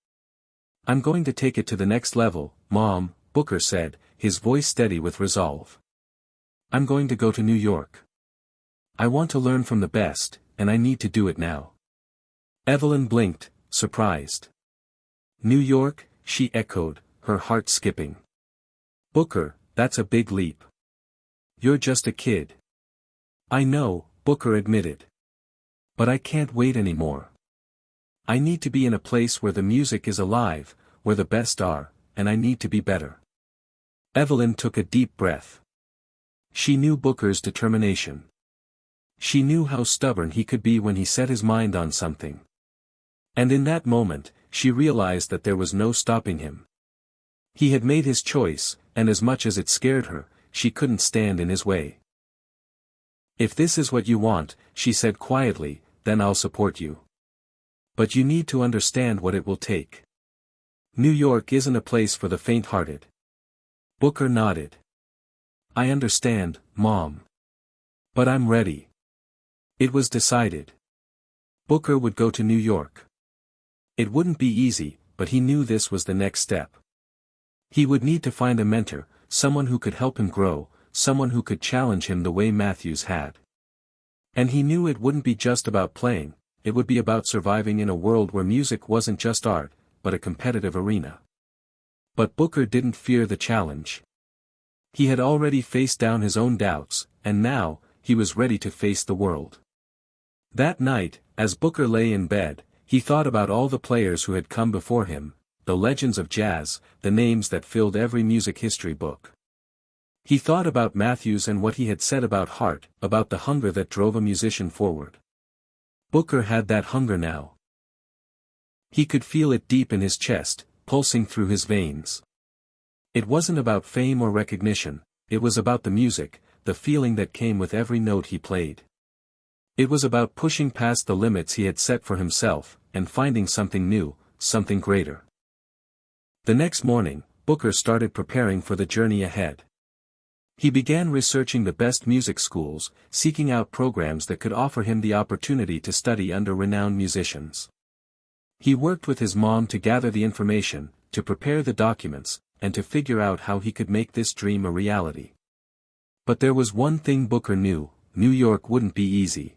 I'm going to take it to the next level, Mom, Booker said, his voice steady with resolve. I'm going to go to New York. I want to learn from the best, and I need to do it now. Evelyn blinked, surprised. New York, she echoed, her heart skipping. Booker, that's a big leap. You're just a kid. I know, Booker admitted. But I can't wait anymore. I need to be in a place where the music is alive, where the best are, and I need to be better. Evelyn took a deep breath. She knew Booker's determination. She knew how stubborn he could be when he set his mind on something. And in that moment, she realized that there was no stopping him. He had made his choice, and as much as it scared her, she couldn't stand in his way. If this is what you want, she said quietly, then I'll support you. But you need to understand what it will take. New York isn't a place for the faint-hearted. Booker nodded. I understand, Mom. But I'm ready. It was decided. Booker would go to New York. It wouldn't be easy, but he knew this was the next step. He would need to find a mentor, someone who could help him grow, someone who could challenge him the way Matthews had. And he knew it wouldn't be just about playing, it would be about surviving in a world where music wasn't just art, but a competitive arena. But Booker didn't fear the challenge. He had already faced down his own doubts, and now, he was ready to face the world. That night, as Booker lay in bed, he thought about all the players who had come before him, the legends of jazz, the names that filled every music history book. He thought about Matthews and what he had said about heart, about the hunger that drove a musician forward. Booker had that hunger now. He could feel it deep in his chest, pulsing through his veins. It wasn't about fame or recognition, it was about the music, the feeling that came with every note he played. It was about pushing past the limits he had set for himself, and finding something new, something greater. The next morning, Booker started preparing for the journey ahead. He began researching the best music schools, seeking out programs that could offer him the opportunity to study under renowned musicians. He worked with his mom to gather the information, to prepare the documents, and to figure out how he could make this dream a reality. But there was one thing Booker knew: New York wouldn't be easy.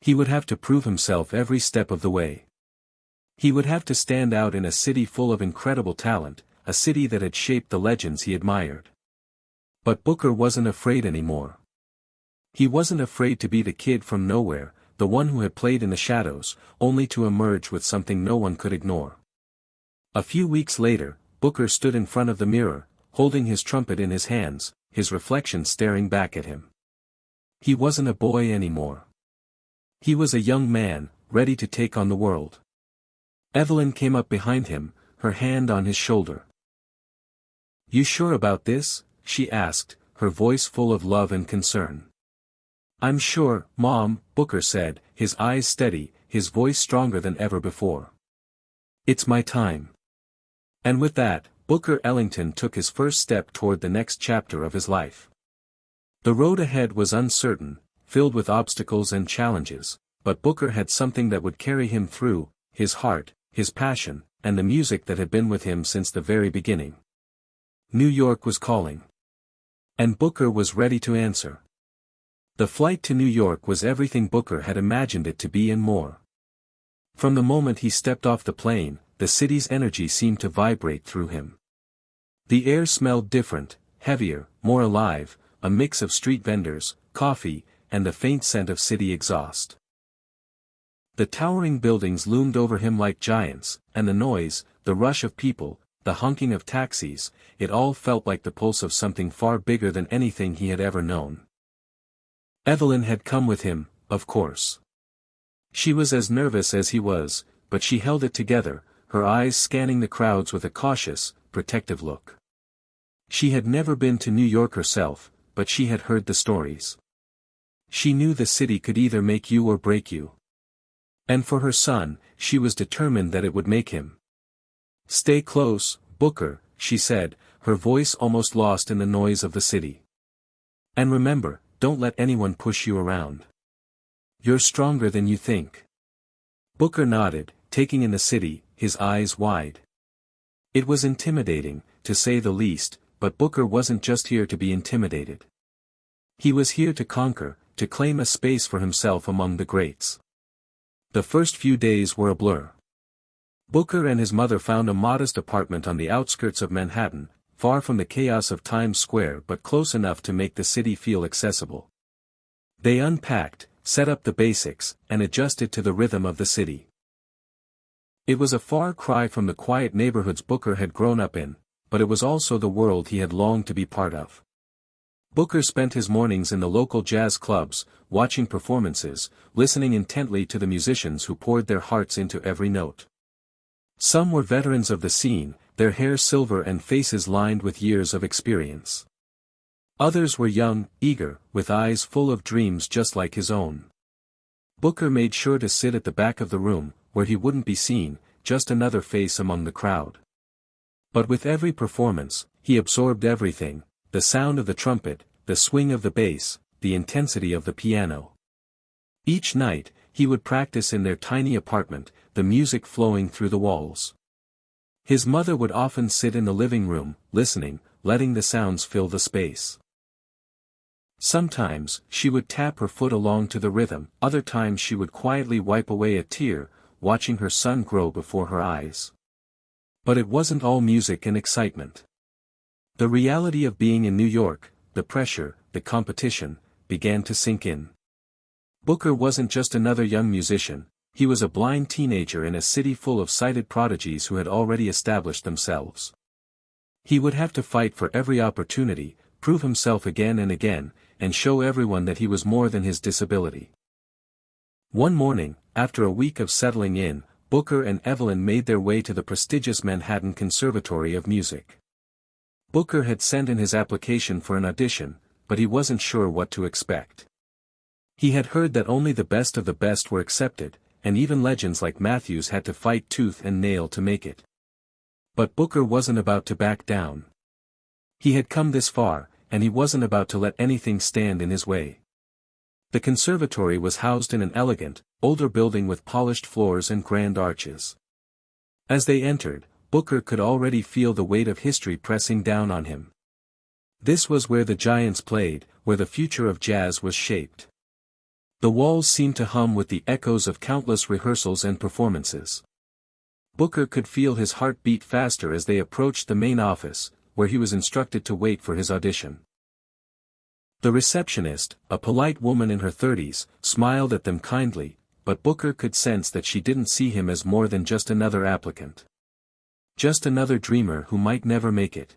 He would have to prove himself every step of the way. He would have to stand out in a city full of incredible talent, a city that had shaped the legends he admired. But Booker wasn't afraid anymore. He wasn't afraid to be the kid from nowhere, the one who had played in the shadows, only to emerge with something no one could ignore. A few weeks later, Booker stood in front of the mirror, holding his trumpet in his hands, his reflection staring back at him. He wasn't a boy anymore. He was a young man, ready to take on the world. Evelyn came up behind him, her hand on his shoulder. "You sure about this?" she asked, her voice full of love and concern. "I'm sure, Mom," Booker said, his eyes steady, his voice stronger than ever before. "It's my time." And with that, Booker Ellington took his first step toward the next chapter of his life. The road ahead was uncertain, filled with obstacles and challenges, but Booker had something that would carry him through: his heart, his passion, and the music that had been with him since the very beginning. New York was calling. And Booker was ready to answer. The flight to New York was everything Booker had imagined it to be and more. From the moment he stepped off the plane, the city's energy seemed to vibrate through him. The air smelled different, heavier, more alive, a mix of street vendors, coffee, and the faint scent of city exhaust. The towering buildings loomed over him like giants, and the noise, the rush of people, the honking of taxis, it all felt like the pulse of something far bigger than anything he had ever known. Evelyn had come with him, of course. She was as nervous as he was, but she held it together, her eyes scanning the crowds with a cautious, protective look. She had never been to New York herself, but she had heard the stories. She knew the city could either make you or break you. And for her son, she was determined that it would make him. "Stay close, Booker," she said, her voice almost lost in the noise of the city. "And remember, don't let anyone push you around. You're stronger than you think." Booker nodded, taking in the city, his eyes wide. It was intimidating, to say the least, but Booker wasn't just here to be intimidated. He was here to conquer, to claim a space for himself among the greats. The first few days were a blur. Booker and his mother found a modest apartment on the outskirts of Manhattan, far from the chaos of Times Square but close enough to make the city feel accessible. They unpacked, set up the basics, and adjusted to the rhythm of the city. It was a far cry from the quiet neighborhoods Booker had grown up in, but it was also the world he had longed to be part of. Booker spent his mornings in the local jazz clubs, watching performances, listening intently to the musicians who poured their hearts into every note. Some were veterans of the scene, their hair silver and faces lined with years of experience. Others were young, eager, with eyes full of dreams just like his own. Booker made sure to sit at the back of the room, where he wouldn't be seen, just another face among the crowd. But with every performance, he absorbed everything: the sound of the trumpet, the swing of the bass, the intensity of the piano. Each night, He would practice in their tiny apartment, the music flowing through the walls. His mother would often sit in the living room, listening, letting the sounds fill the space. Sometimes, she would tap her foot along to the rhythm, other times she would quietly wipe away a tear, watching her son grow before her eyes. But it wasn't all music and excitement. The reality of being in New York, the pressure, the competition, began to sink in. Booker wasn't just another young musician, he was a blind teenager in a city full of sighted prodigies who had already established themselves. He would have to fight for every opportunity, prove himself again and again, and show everyone that he was more than his disability. One morning, after a week of settling in, Booker and Evelyn made their way to the prestigious Manhattan Conservatory of Music. Booker had sent in his application for an audition, but he wasn't sure what to expect. He had heard that only the best of the best were accepted, and even legends like Matthews had to fight tooth and nail to make it. But Booker wasn't about to back down. He had come this far, and he wasn't about to let anything stand in his way. The conservatory was housed in an elegant, older building with polished floors and grand arches. As they entered, Booker could already feel the weight of history pressing down on him. This was where the giants played, where the future of jazz was shaped. The walls seemed to hum with the echoes of countless rehearsals and performances. Booker could feel his heart beat faster as they approached the main office, where he was instructed to wait for his audition. The receptionist, a polite woman in her 30s, smiled at them kindly, but Booker could sense that she didn't see him as more than just another applicant. Just another dreamer who might never make it.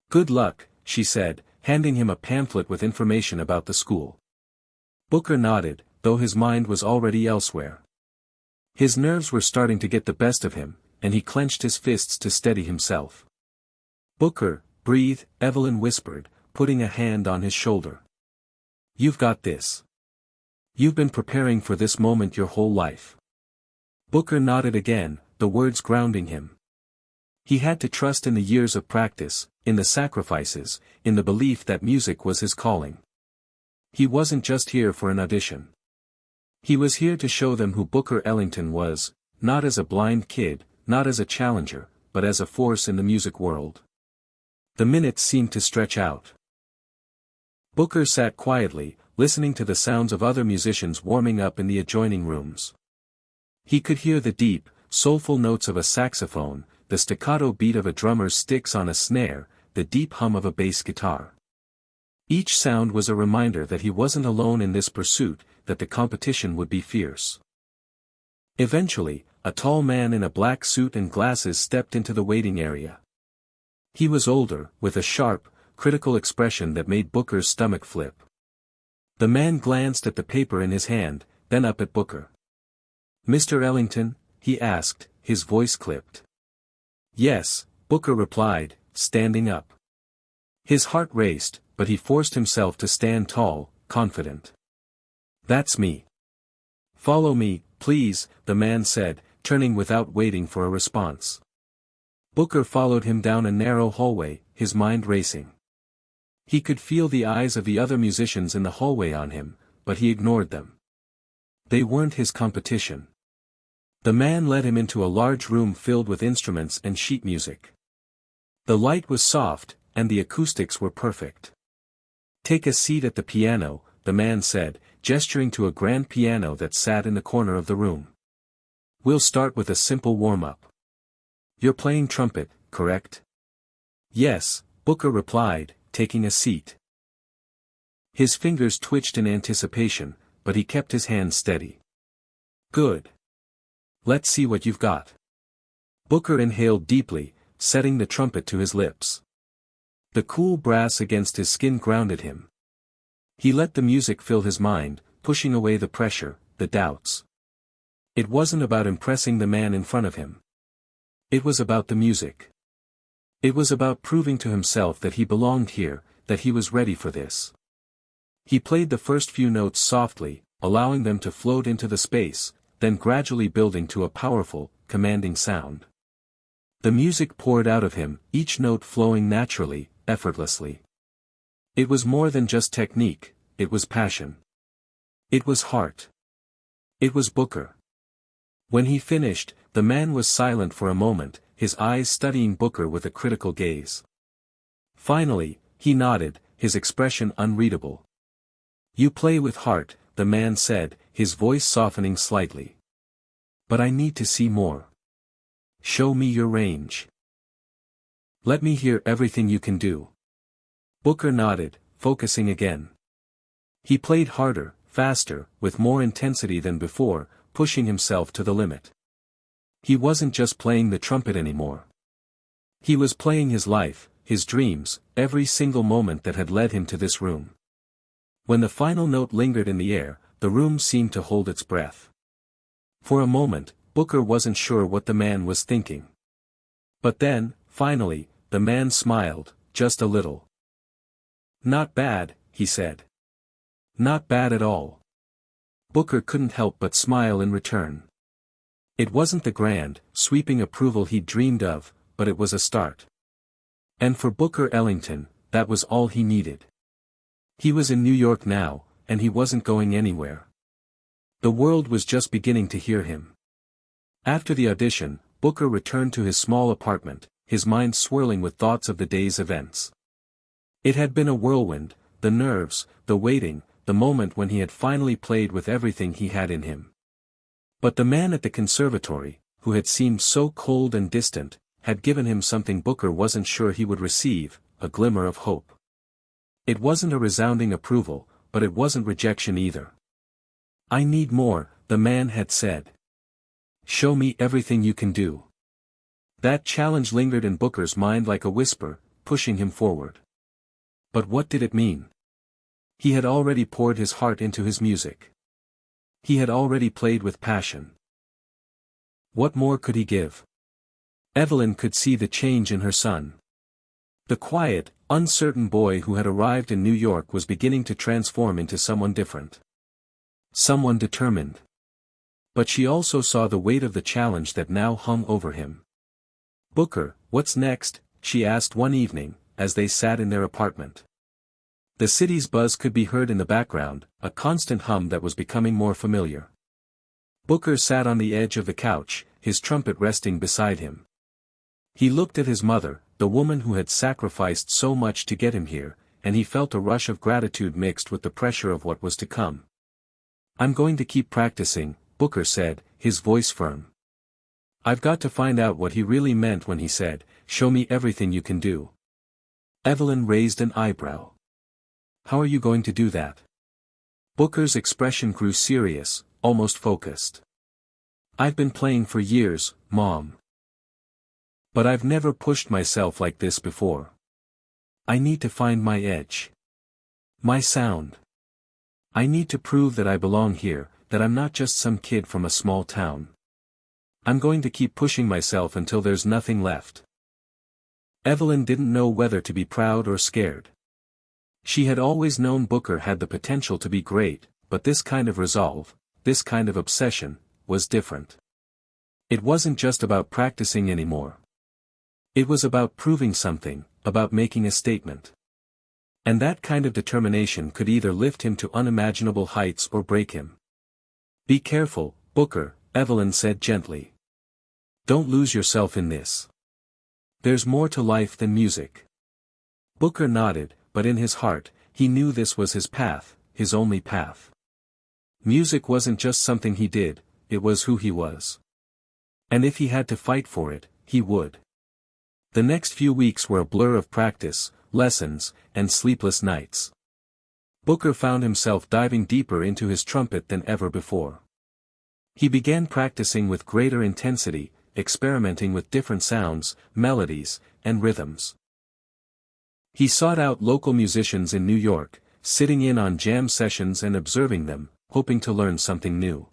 "Good luck," she said, handing him a pamphlet with information about the school. Booker nodded, though his mind was already elsewhere. His nerves were starting to get the best of him, and he clenched his fists to steady himself. "Booker, breathe," Evelyn whispered, putting a hand on his shoulder. "You've got this. You've been preparing for this moment your whole life." Booker nodded again, the words grounding him. He had to trust in the years of practice, in the sacrifices, in the belief that music was his calling. He wasn't just here for an audition. He was here to show them who Booker Ellington was, not as a blind kid, not as a challenger, but as a force in the music world. The minutes seemed to stretch out. Booker sat quietly, listening to the sounds of other musicians warming up in the adjoining rooms. He could hear the deep, soulful notes of a saxophone, the staccato beat of a drummer's sticks on a snare, the deep hum of a bass guitar. Each sound was a reminder that he wasn't alone in this pursuit, that the competition would be fierce. Eventually, a tall man in a black suit and glasses stepped into the waiting area. He was older, with a sharp, critical expression that made Booker's stomach flip. The man glanced at the paper in his hand, then up at Booker. "Mr. Ellington?" he asked, his voice clipped. "Yes," Booker replied, standing up. His heart raced, but he forced himself to stand tall, confident. "That's me." "Follow me, please," the man said, turning without waiting for a response. Booker followed him down a narrow hallway, his mind racing. He could feel the eyes of the other musicians in the hallway on him, but he ignored them. They weren't his competition. The man led him into a large room filled with instruments and sheet music. The light was soft, and the acoustics were perfect. "Take a seat at the piano," the man said, gesturing to a grand piano that sat in the corner of the room. "We'll start with a simple warm-up. You're playing trumpet, correct?" "Yes," Booker replied, taking a seat. His fingers twitched in anticipation, but he kept his hands steady. "Good. Let's see what you've got." Booker inhaled deeply, setting the trumpet to his lips. The cool brass against his skin grounded him. He let the music fill his mind, pushing away the pressure, the doubts. It wasn't about impressing the man in front of him. It was about the music. It was about proving to himself that he belonged here, that he was ready for this. He played the first few notes softly, allowing them to float into the space, then gradually building to a powerful, commanding sound. The music poured out of him, each note flowing naturally, effortlessly. It was more than just technique, it was passion. It was heart. It was Booker. When he finished, the man was silent for a moment, his eyes studying Booker with a critical gaze. Finally, he nodded, his expression unreadable. "You play with heart," the man said, his voice softening slightly. "But I need to see more. Show me your range. Let me hear everything you can do." Booker nodded, focusing again. He played harder, faster, with more intensity than before, pushing himself to the limit. He wasn't just playing the trumpet anymore. He was playing his life, his dreams, every single moment that had led him to this room. When the final note lingered in the air, the room seemed to hold its breath. For a moment, Booker wasn't sure what the man was thinking. But then, finally, the man smiled, just a little. "Not bad," he said. "Not bad at all." Booker couldn't help but smile in return. It wasn't the grand, sweeping approval he'd dreamed of, but it was a start. And for Booker Ellington, that was all he needed. He was in New York now, and he wasn't going anywhere. The world was just beginning to hear him. After the audition, Booker returned to his small apartment, his mind swirling with thoughts of the day's events. It had been a whirlwind, the nerves, the waiting, the moment when he had finally played with everything he had in him. But the man at the conservatory, who had seemed so cold and distant, had given him something Booker wasn't sure he would receive, a glimmer of hope. It wasn't a resounding approval, but it wasn't rejection either. "I need more," the man had said. "Show me everything you can do." That challenge lingered in Booker's mind like a whisper, pushing him forward. But what did it mean? He had already poured his heart into his music. He had already played with passion. What more could he give? Evelyn could see the change in her son. The quiet, uncertain boy who had arrived in New York was beginning to transform into someone different. Someone determined. But she also saw the weight of the challenge that now hung over him. "Booker, what's next?" she asked one evening, as they sat in their apartment. The city's buzz could be heard in the background, a constant hum that was becoming more familiar. Booker sat on the edge of the couch, his trumpet resting beside him. He looked at his mother, the woman who had sacrificed so much to get him here, and he felt a rush of gratitude mixed with the pressure of what was to come. "I'm going to keep practicing," Booker said, his voice firm. "I've got to find out what he really meant when he said, 'Show me everything you can do.'" Evelyn raised an eyebrow. "How are you going to do that?" Booker's expression grew serious, almost focused. "I've been playing for years, Mom. But I've never pushed myself like this before. I need to find my edge. My sound. I need to prove that I belong here, that I'm not just some kid from a small town. I'm going to keep pushing myself until there's nothing left." Evelyn didn't know whether to be proud or scared. She had always known Booker had the potential to be great, but this kind of resolve, this kind of obsession, was different. It wasn't just about practicing anymore. It was about proving something, about making a statement. And that kind of determination could either lift him to unimaginable heights or break him. "Be careful, Booker," Evelyn said gently. "Don't lose yourself in this. There's more to life than music." Booker nodded, but in his heart, he knew this was his path, his only path. Music wasn't just something he did, it was who he was. And if he had to fight for it, he would. The next few weeks were a blur of practice, lessons, and sleepless nights. Booker found himself diving deeper into his trumpet than ever before. He began practicing with greater intensity, experimenting with different sounds, melodies, and rhythms. He sought out local musicians in New York, sitting in on jam sessions and observing them, hoping to learn something new.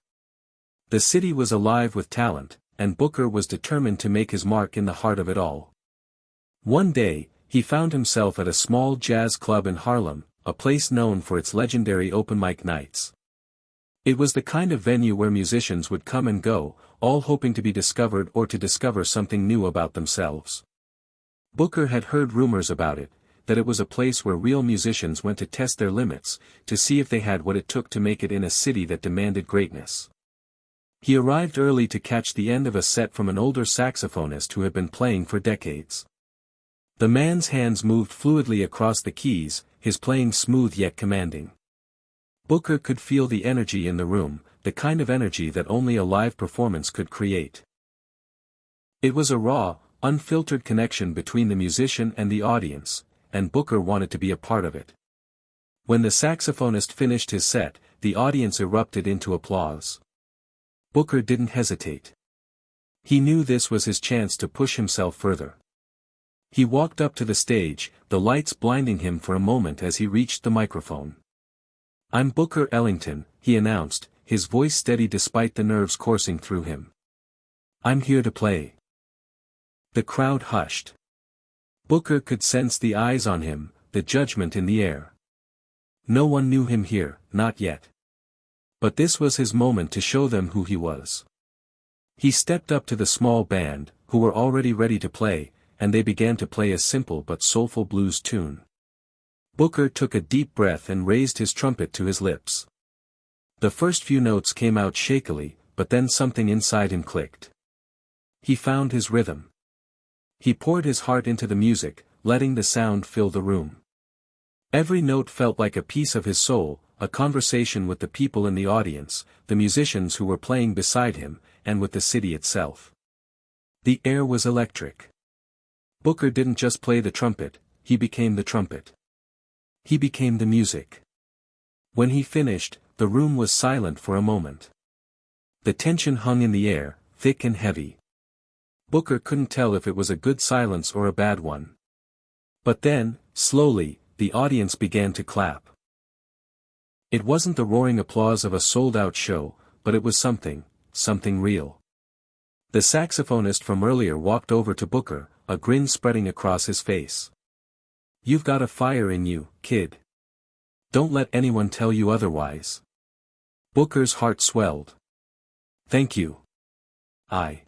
The city was alive with talent, and Booker was determined to make his mark in the heart of it all. One day, he found himself at a small jazz club in Harlem, a place known for its legendary open mic nights. It was the kind of venue where musicians would come and go, all hoping to be discovered or to discover something new about themselves. Booker had heard rumors about it, that it was a place where real musicians went to test their limits, to see if they had what it took to make it in a city that demanded greatness. He arrived early to catch the end of a set from an older saxophonist who had been playing for decades. The man's hands moved fluidly across the keys, his playing smooth yet commanding. Booker could feel the energy in the room, the kind of energy that only a live performance could create. It was a raw, unfiltered connection between the musician and the audience, and Booker wanted to be a part of it. When the saxophonist finished his set, the audience erupted into applause. Booker didn't hesitate. He knew this was his chance to push himself further. He walked up to the stage, the lights blinding him for a moment as he reached the microphone. "I'm Booker Ellington," he announced, his voice steady despite the nerves coursing through him. "I'm here to play." The crowd hushed. Booker could sense the eyes on him, the judgment in the air. No one knew him here, not yet. But this was his moment to show them who he was. He stepped up to the small band, who were already ready to play, and they began to play a simple but soulful blues tune. Booker took a deep breath and raised his trumpet to his lips. The first few notes came out shakily, but then something inside him clicked. He found his rhythm. He poured his heart into the music, letting the sound fill the room. Every note felt like a piece of his soul, a conversation with the people in the audience, the musicians who were playing beside him, and with the city itself. The air was electric. Booker didn't just play the trumpet, he became the trumpet. He became the music. When he finished, the room was silent for a moment. The tension hung in the air, thick and heavy. Booker couldn't tell if it was a good silence or a bad one. But then, slowly, the audience began to clap. It wasn't the roaring applause of a sold-out show, but it was something real. The saxophonist from earlier walked over to Booker, a grin spreading across his face. "You've got a fire in you, kid. Don't let anyone tell you otherwise." Booker's heart swelled. "Thank you. I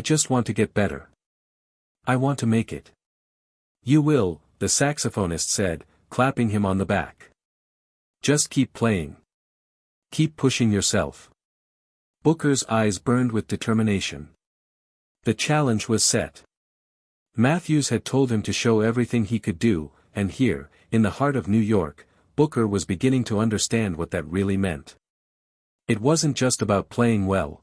just want to get better. I want to make it." "You will," the saxophonist said, clapping him on the back. "Just keep playing. Keep pushing yourself." Booker's eyes burned with determination. The challenge was set. Matthews had told him to show everything he could do, and here, in the heart of New York, Booker was beginning to understand what that really meant. It wasn't just about playing well.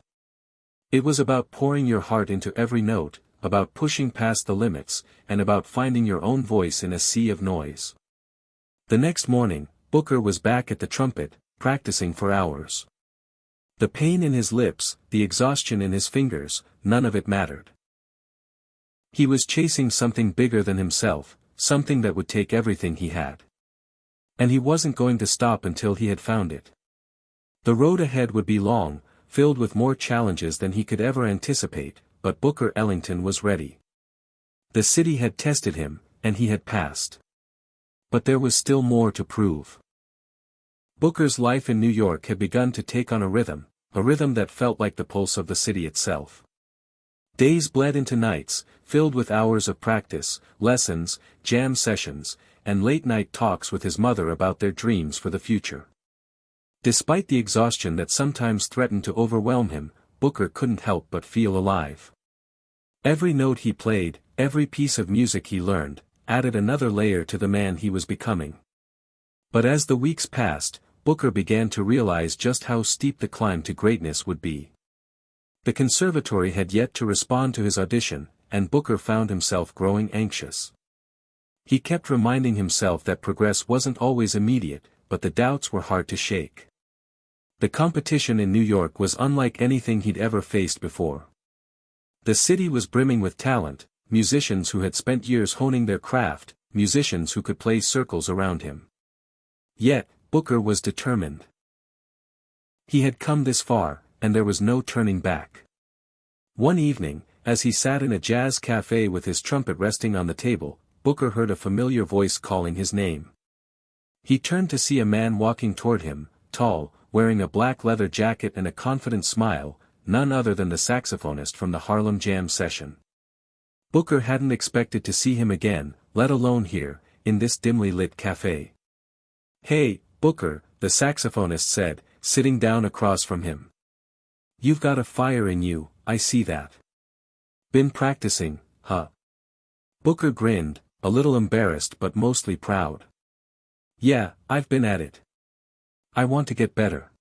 It was about pouring your heart into every note, about pushing past the limits, and about finding your own voice in a sea of noise. The next morning, Booker was back at the trumpet, practicing for hours. The pain in his lips, the exhaustion in his fingers, none of it mattered. He was chasing something bigger than himself, something that would take everything he had. And he wasn't going to stop until he had found it. The road ahead would be long, filled with more challenges than he could ever anticipate, but Booker Ellington was ready. The city had tested him, and he had passed. But there was still more to prove. Booker's life in New York had begun to take on a rhythm that felt like the pulse of the city itself. Days bled into nights, filled with hours of practice, lessons, jam sessions, and late-night talks with his mother about their dreams for the future. Despite the exhaustion that sometimes threatened to overwhelm him, Booker couldn't help but feel alive. Every note he played, every piece of music he learned, added another layer to the man he was becoming. But as the weeks passed, Booker began to realize just how steep the climb to greatness would be. The conservatory had yet to respond to his audition, and Booker found himself growing anxious. He kept reminding himself that progress wasn't always immediate, but the doubts were hard to shake. The competition in New York was unlike anything he'd ever faced before. The city was brimming with talent, musicians who had spent years honing their craft, musicians who could play circles around him. Yet, Booker was determined. He had come this far, and there was no turning back. One evening, as he sat in a jazz cafe with his trumpet resting on the table, Booker heard a familiar voice calling his name. He turned to see a man walking toward him, tall, wearing a black leather jacket and a confident smile, none other than the saxophonist from the Harlem Jam session. Booker hadn't expected to see him again, let alone here, in this dimly lit cafe. "Hey, Booker," the saxophonist said, sitting down across from him. You've got a fire in you, I see that. Been practicing, huh? Booker grinned, a little embarrassed but mostly proud. Yeah, I've been at it. I want to get better.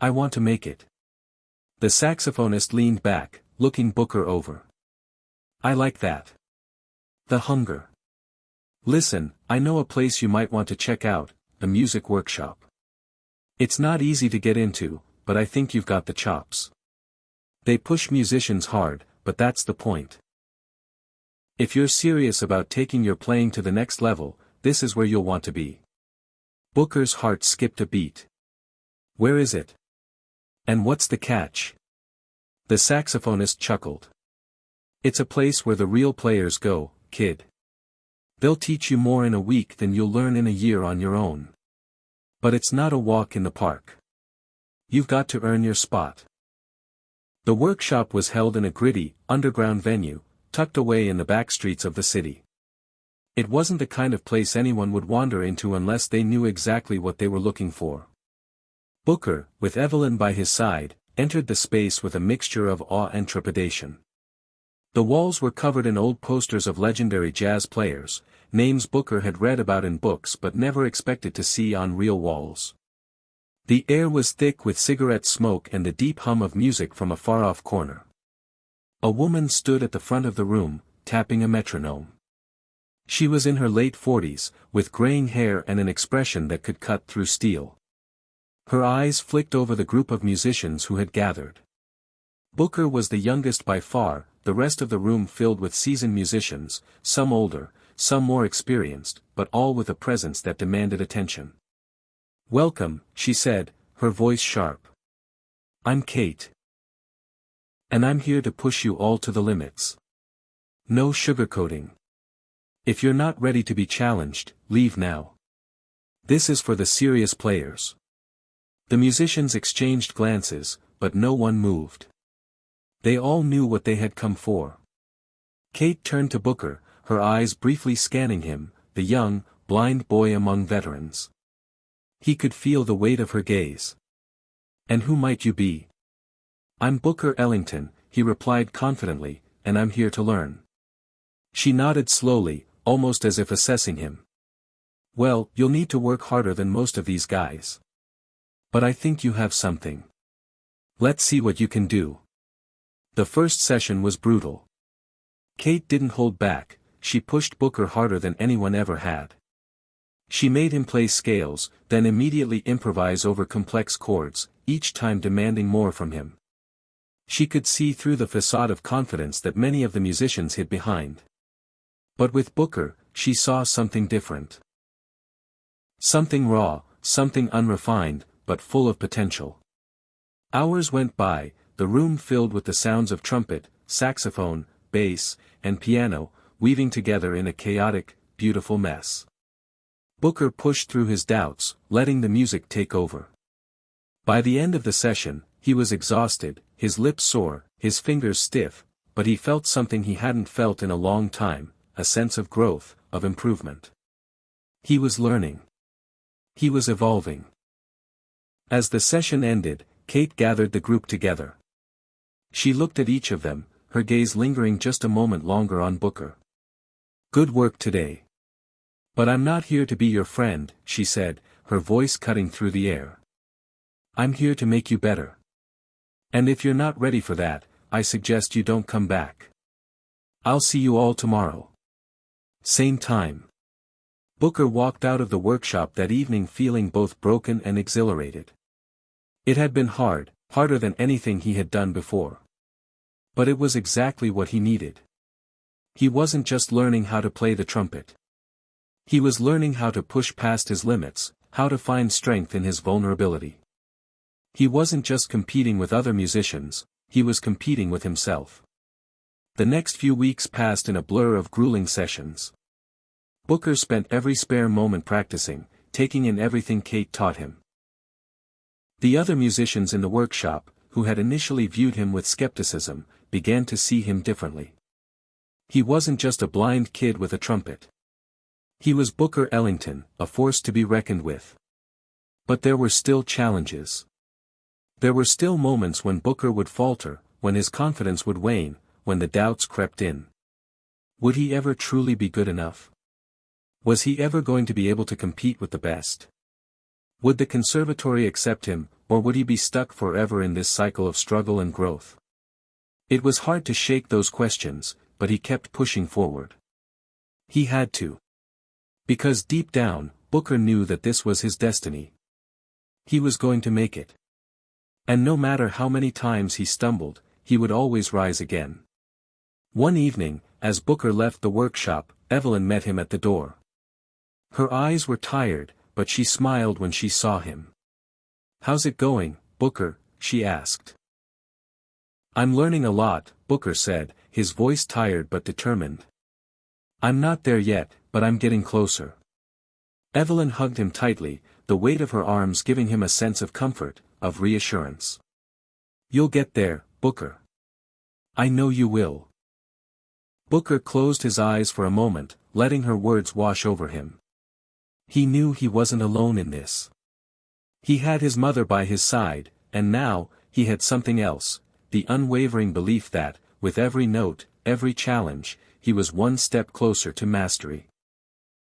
I want to make it. The saxophonist leaned back, looking Booker over. I like that. The hunger. Listen, I know a place you might want to check out, a music workshop. It's not easy to get into, but I think you've got the chops. They push musicians hard, but that's the point. If you're serious about taking your playing to the next level, this is where you'll want to be. Booker's heart skipped a beat. Where is it? And what's the catch? The saxophonist chuckled. It's a place where the real players go, kid. They'll teach you more in a week than you'll learn in a year on your own. But it's not a walk in the park. You've got to earn your spot. The workshop was held in a gritty, underground venue, tucked away in the back streets of the city. It wasn't the kind of place anyone would wander into unless they knew exactly what they were looking for. Booker, with Evelyn by his side, entered the space with a mixture of awe and trepidation. The walls were covered in old posters of legendary jazz players, names Booker had read about in books but never expected to see on real walls. The air was thick with cigarette smoke and the deep hum of music from a far-off corner. A woman stood at the front of the room, tapping a metronome. She was in her late 40s, with graying hair and an expression that could cut through steel. Her eyes flicked over the group of musicians who had gathered. Booker was the youngest by far, the rest of the room filled with seasoned musicians, some older, some more experienced, but all with a presence that demanded attention. Welcome, she said, her voice sharp. I'm Kate. And I'm here to push you all to the limits. No sugarcoating. If you're not ready to be challenged, leave now. This is for the serious players. The musicians exchanged glances, but no one moved. They all knew what they had come for. Kate turned to Booker, her eyes briefly scanning him, the young, blind boy among veterans. He could feel the weight of her gaze. And who might you be? I'm Booker Ellington, he replied confidently, and I'm here to learn. She nodded slowly, almost as if assessing him. Well, you'll need to work harder than most of these guys. But I think you have something. Let's see what you can do. The first session was brutal. Kate didn't hold back, she pushed Booker harder than anyone ever had. She made him play scales, then immediately improvise over complex chords, each time demanding more from him. She could see through the facade of confidence that many of the musicians hid behind. But with Booker, she saw something different. Something raw, something unrefined, but full of potential. Hours went by, the room filled with the sounds of trumpet, saxophone, bass, and piano, weaving together in a chaotic, beautiful mess. Booker pushed through his doubts, letting the music take over. By the end of the session, he was exhausted, his lips sore, his fingers stiff, but he felt something he hadn't felt in a long time, a sense of growth, of improvement. He was learning. He was evolving. As the session ended, Kate gathered the group together. She looked at each of them, her gaze lingering just a moment longer on Booker. Good work today. But I'm not here to be your friend, she said, her voice cutting through the air. I'm here to make you better. And if you're not ready for that, I suggest you don't come back. I'll see you all tomorrow. Same time. Booker walked out of the workshop that evening feeling both broken and exhilarated. It had been hard, harder than anything he had done before. But it was exactly what he needed. He wasn't just learning how to play the trumpet. He was learning how to push past his limits, how to find strength in his vulnerability. He wasn't just competing with other musicians, he was competing with himself. The next few weeks passed in a blur of grueling sessions. Booker spent every spare moment practicing, taking in everything Kate taught him. The other musicians in the workshop, who had initially viewed him with skepticism, began to see him differently. He wasn't just a blind kid with a trumpet. He was Booker Ellington, a force to be reckoned with. But there were still challenges. There were still moments when Booker would falter, when his confidence would wane, when the doubts crept in. Would he ever truly be good enough? Was he ever going to be able to compete with the best? Would the conservatory accept him, or would he be stuck forever in this cycle of struggle and growth? It was hard to shake those questions, but he kept pushing forward. He had to. Because deep down, Booker knew that this was his destiny. He was going to make it. And no matter how many times he stumbled, he would always rise again. One evening, as Booker left the workshop, Evelyn met him at the door. Her eyes were tired, but she smiled when she saw him. "How's it going, Booker?" she asked. "I'm learning a lot," Booker said, his voice tired but determined. "I'm not there yet, but I'm getting closer." Evelyn hugged him tightly, the weight of her arms giving him a sense of comfort, of reassurance. "You'll get there, Booker. I know you will." Booker closed his eyes for a moment, letting her words wash over him. He knew he wasn't alone in this. He had his mother by his side, and now, he had something else, the unwavering belief that, with every note, every challenge, he was one step closer to mastery.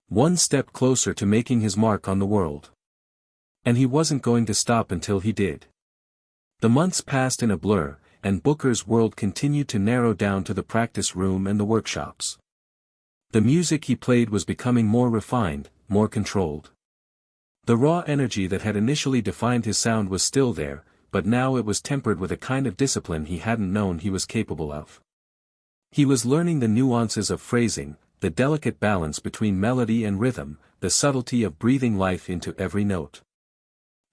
One step closer to making his mark on the world. And he wasn't going to stop until he did. The months passed in a blur, and Booker's world continued to narrow down to the practice room and the workshops. The music he played was becoming more refined, more controlled. The raw energy that had initially defined his sound was still there, but now it was tempered with a kind of discipline he hadn't known he was capable of. He was learning the nuances of phrasing, the delicate balance between melody and rhythm, the subtlety of breathing life into every note.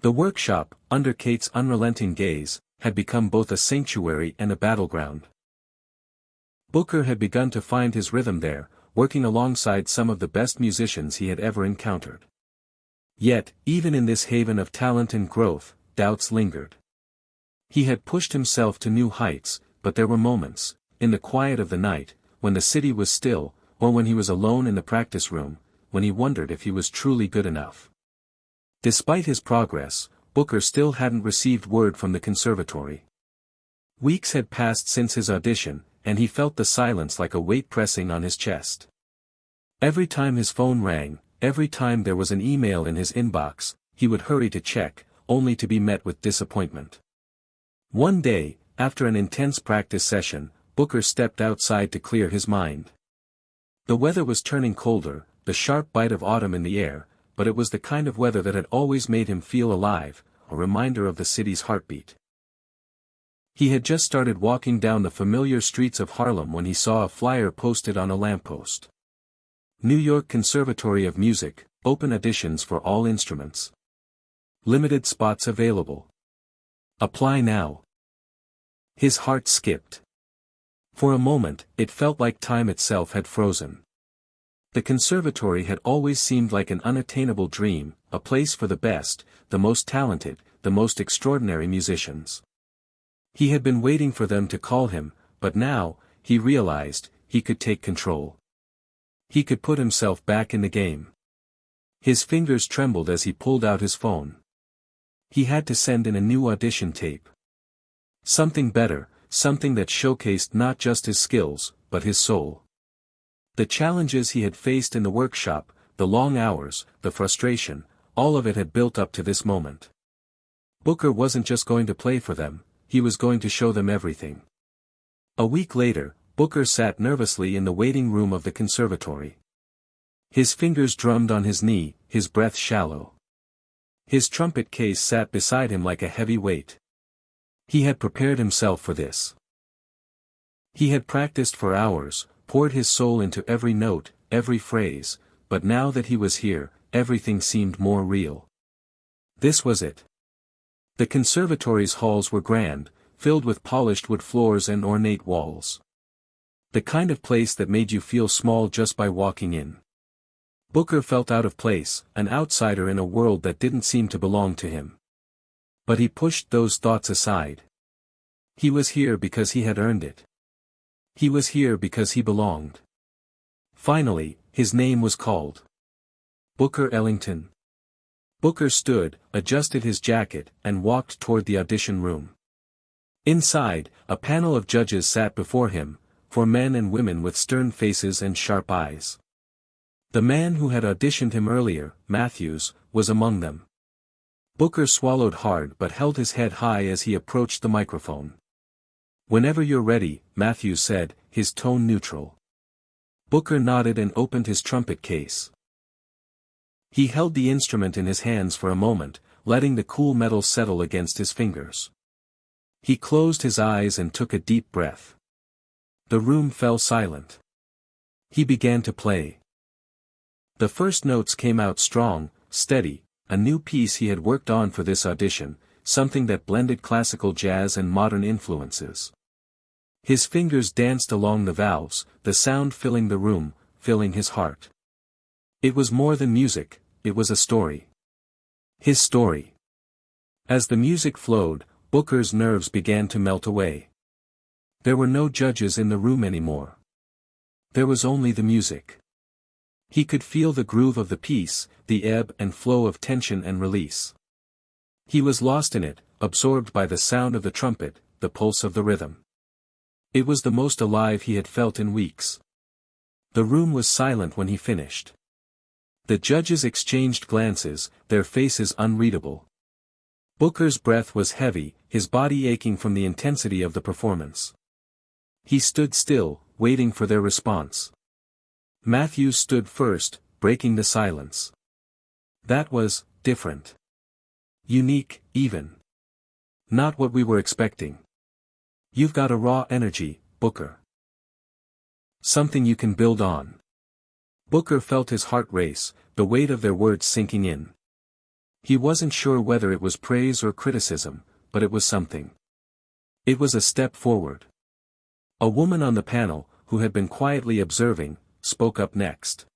The workshop, under Kate's unrelenting gaze, had become both a sanctuary and a battleground. Booker had begun to find his rhythm there, working alongside some of the best musicians he had ever encountered. Yet, even in this haven of talent and growth, doubts lingered. He had pushed himself to new heights, but there were moments, in the quiet of the night, when the city was still, or when he was alone in the practice room, when he wondered if he was truly good enough. Despite his progress, Booker still hadn't received word from the conservatory. Weeks had passed since his audition, and he felt the silence like a weight pressing on his chest. Every time his phone rang, every time there was an email in his inbox, he would hurry to check, only to be met with disappointment. One day, after an intense practice session, Booker stepped outside to clear his mind. The weather was turning colder, the sharp bite of autumn in the air, but it was the kind of weather that had always made him feel alive, a reminder of the city's heartbeat. He had just started walking down the familiar streets of Harlem when he saw a flyer posted on a lamppost. New York Conservatory of Music, open auditions for all instruments. Limited spots available. Apply now. His heart skipped. For a moment, it felt like time itself had frozen. The conservatory had always seemed like an unattainable dream, a place for the best, the most talented, the most extraordinary musicians. He had been waiting for them to call him, but now, he realized, he could take control. He could put himself back in the game. His fingers trembled as he pulled out his phone. He had to send in a new audition tape. Something better, something that showcased not just his skills, but his soul. The challenges he had faced in the workshop, the long hours, the frustration, all of it had built up to this moment. Booker wasn't just going to play for them, he was going to show them everything. A week later, Booker sat nervously in the waiting room of the conservatory. His fingers drummed on his knee, his breath shallow. His trumpet case sat beside him like a heavy weight. He had prepared himself for this. He had practiced for hours, poured his soul into every note, every phrase, but now that he was here, everything seemed more real. This was it. The conservatory's halls were grand, filled with polished wood floors and ornate walls. The kind of place that made you feel small just by walking in. Booker felt out of place, an outsider in a world that didn't seem to belong to him. But he pushed those thoughts aside. He was here because he had earned it. He was here because he belonged. Finally, his name was called. Booker Ellington. Booker stood, adjusted his jacket, and walked toward the audition room. Inside, a panel of judges sat before him, for men and women with stern faces and sharp eyes. The man who had auditioned him earlier, Matthews, was among them. Booker swallowed hard but held his head high as he approached the microphone. "Whenever you're ready," Matthews said, his tone neutral. Booker nodded and opened his trumpet case. He held the instrument in his hands for a moment, letting the cool metal settle against his fingers. He closed his eyes and took a deep breath. The room fell silent. He began to play. The first notes came out strong, steady, a new piece he had worked on for this audition, something that blended classical jazz and modern influences. His fingers danced along the valves, the sound filling the room, filling his heart. It was more than music, it was a story. His story. As the music flowed, Booker's nerves began to melt away. There were no judges in the room anymore. There was only the music. He could feel the groove of the piece, the ebb and flow of tension and release. He was lost in it, absorbed by the sound of the trumpet, the pulse of the rhythm. It was the most alive he had felt in weeks. The room was silent when he finished. The judges exchanged glances, their faces unreadable. Booker's breath was heavy, his body aching from the intensity of the performance. He stood still, waiting for their response. Matthews stood first, breaking the silence. That was different. Unique, even. Not what we were expecting. You've got a raw energy, Booker. Something you can build on. Booker felt his heart race, the weight of their words sinking in. He wasn't sure whether it was praise or criticism, but it was something. It was a step forward. A woman on the panel, who had been quietly observing, spoke up next.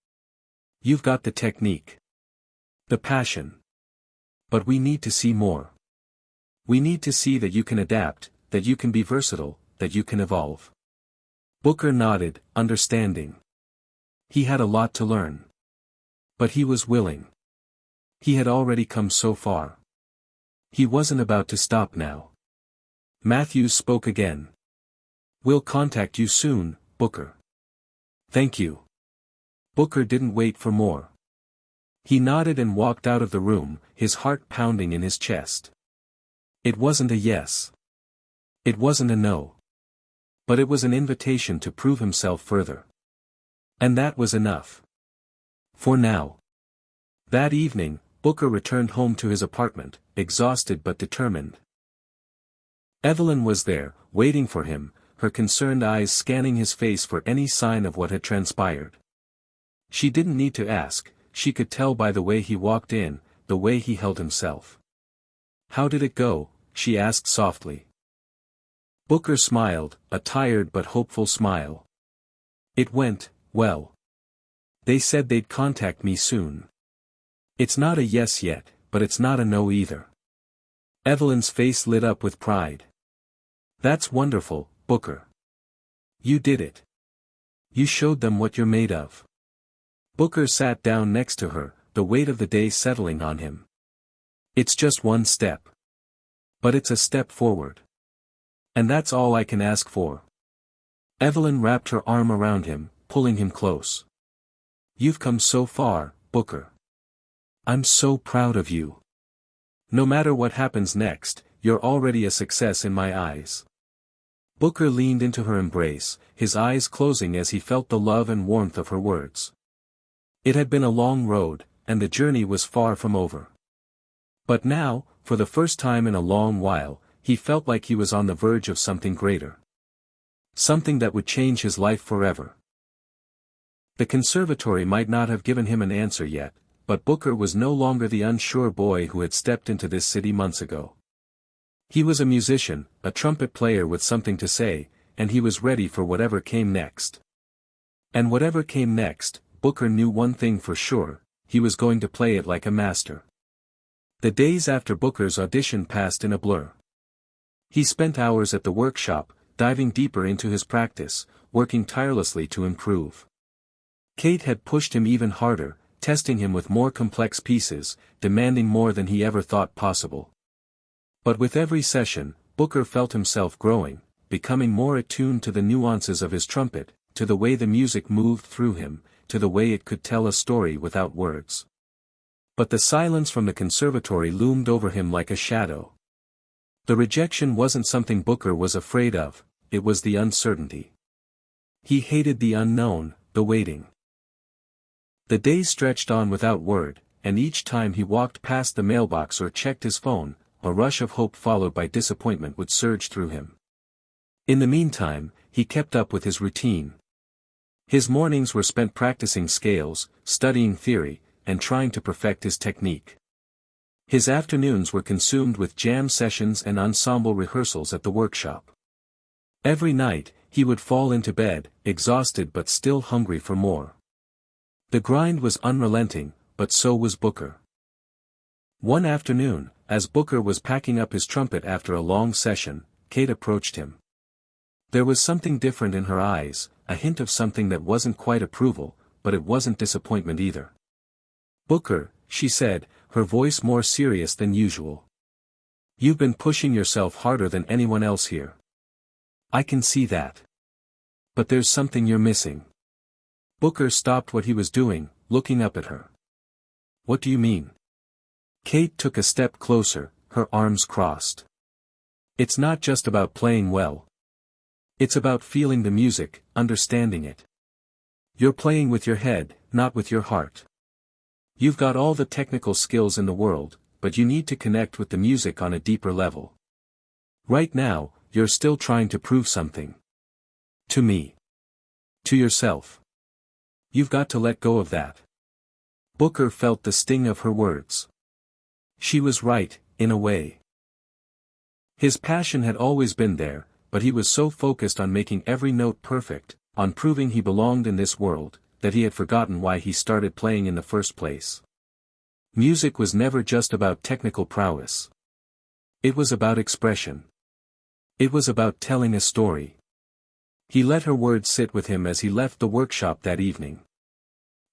"You've got the technique. The passion. But we need to see more. We need to see that you can adapt, that you can be versatile, that you can evolve." Booker nodded, understanding. He had a lot to learn. But he was willing. He had already come so far. He wasn't about to stop now. Matthews spoke again. "We'll contact you soon, Booker." "Thank you." Booker didn't wait for more. He nodded and walked out of the room, his heart pounding in his chest. It wasn't a yes. It wasn't a no. But it was an invitation to prove himself further. And that was enough. For now. That evening, Booker returned home to his apartment, exhausted but determined. Evelyn was there, waiting for him, her concerned eyes scanning his face for any sign of what had transpired. She didn't need to ask, she could tell by the way he walked in, the way he held himself. "How did it go?" she asked softly. Booker smiled, a tired but hopeful smile. "It went well. They said they'd contact me soon. It's not a yes yet, but it's not a no either." Evelyn's face lit up with pride. "That's wonderful, Booker. You did it. You showed them what you're made of." Booker sat down next to her, the weight of the day settling on him. "It's just one step. But it's a step forward. And that's all I can ask for." Evelyn wrapped her arm around him, pulling him close. "You've come so far, Booker. I'm so proud of you. No matter what happens next, you're already a success in my eyes." Booker leaned into her embrace, his eyes closing as he felt the love and warmth of her words. It had been a long road, and the journey was far from over. But now, for the first time in a long while, he felt like he was on the verge of something greater. Something that would change his life forever. The conservatory might not have given him an answer yet, but Booker was no longer the unsure boy who had stepped into this city months ago. He was a musician, a trumpet player with something to say, and he was ready for whatever came next. And whatever came next, Booker knew one thing for sure, he was going to play it like a master. The days after Booker's audition passed in a blur. He spent hours at the workshop, diving deeper into his practice, working tirelessly to improve. Kate had pushed him even harder, testing him with more complex pieces, demanding more than he ever thought possible. But with every session, Booker felt himself growing, becoming more attuned to the nuances of his trumpet, to the way the music moved through him, to the way it could tell a story without words. But the silence from the conservatory loomed over him like a shadow. The rejection wasn't something Booker was afraid of, it was the uncertainty. He hated the unknown, the waiting. The days stretched on without word, and each time he walked past the mailbox or checked his phone, a rush of hope followed by disappointment would surge through him. In the meantime, he kept up with his routine. His mornings were spent practicing scales, studying theory, and trying to perfect his technique. His afternoons were consumed with jam sessions and ensemble rehearsals at the workshop. Every night, he would fall into bed, exhausted but still hungry for more. The grind was unrelenting, but so was Booker. One afternoon, as Booker was packing up his trumpet after a long session, Kate approached him. There was something different in her eyes, a hint of something that wasn't quite approval, but it wasn't disappointment either. "Booker," she said, her voice more serious than usual. "You've been pushing yourself harder than anyone else here. I can see that. But there's something you're missing." Booker stopped what he was doing, looking up at her. "What do you mean?" Kate took a step closer, her arms crossed. "It's not just about playing well. It's about feeling the music, understanding it. You're playing with your head, not with your heart. You've got all the technical skills in the world, but you need to connect with the music on a deeper level. Right now, you're still trying to prove something. To me. To yourself. You've got to let go of that." Booker felt the sting of her words. She was right, in a way. His passion had always been there, but he was so focused on making every note perfect, on proving he belonged in this world, that he had forgotten why he started playing in the first place. Music was never just about technical prowess. It was about expression. It was about telling a story. He let her words sit with him as he left the workshop that evening.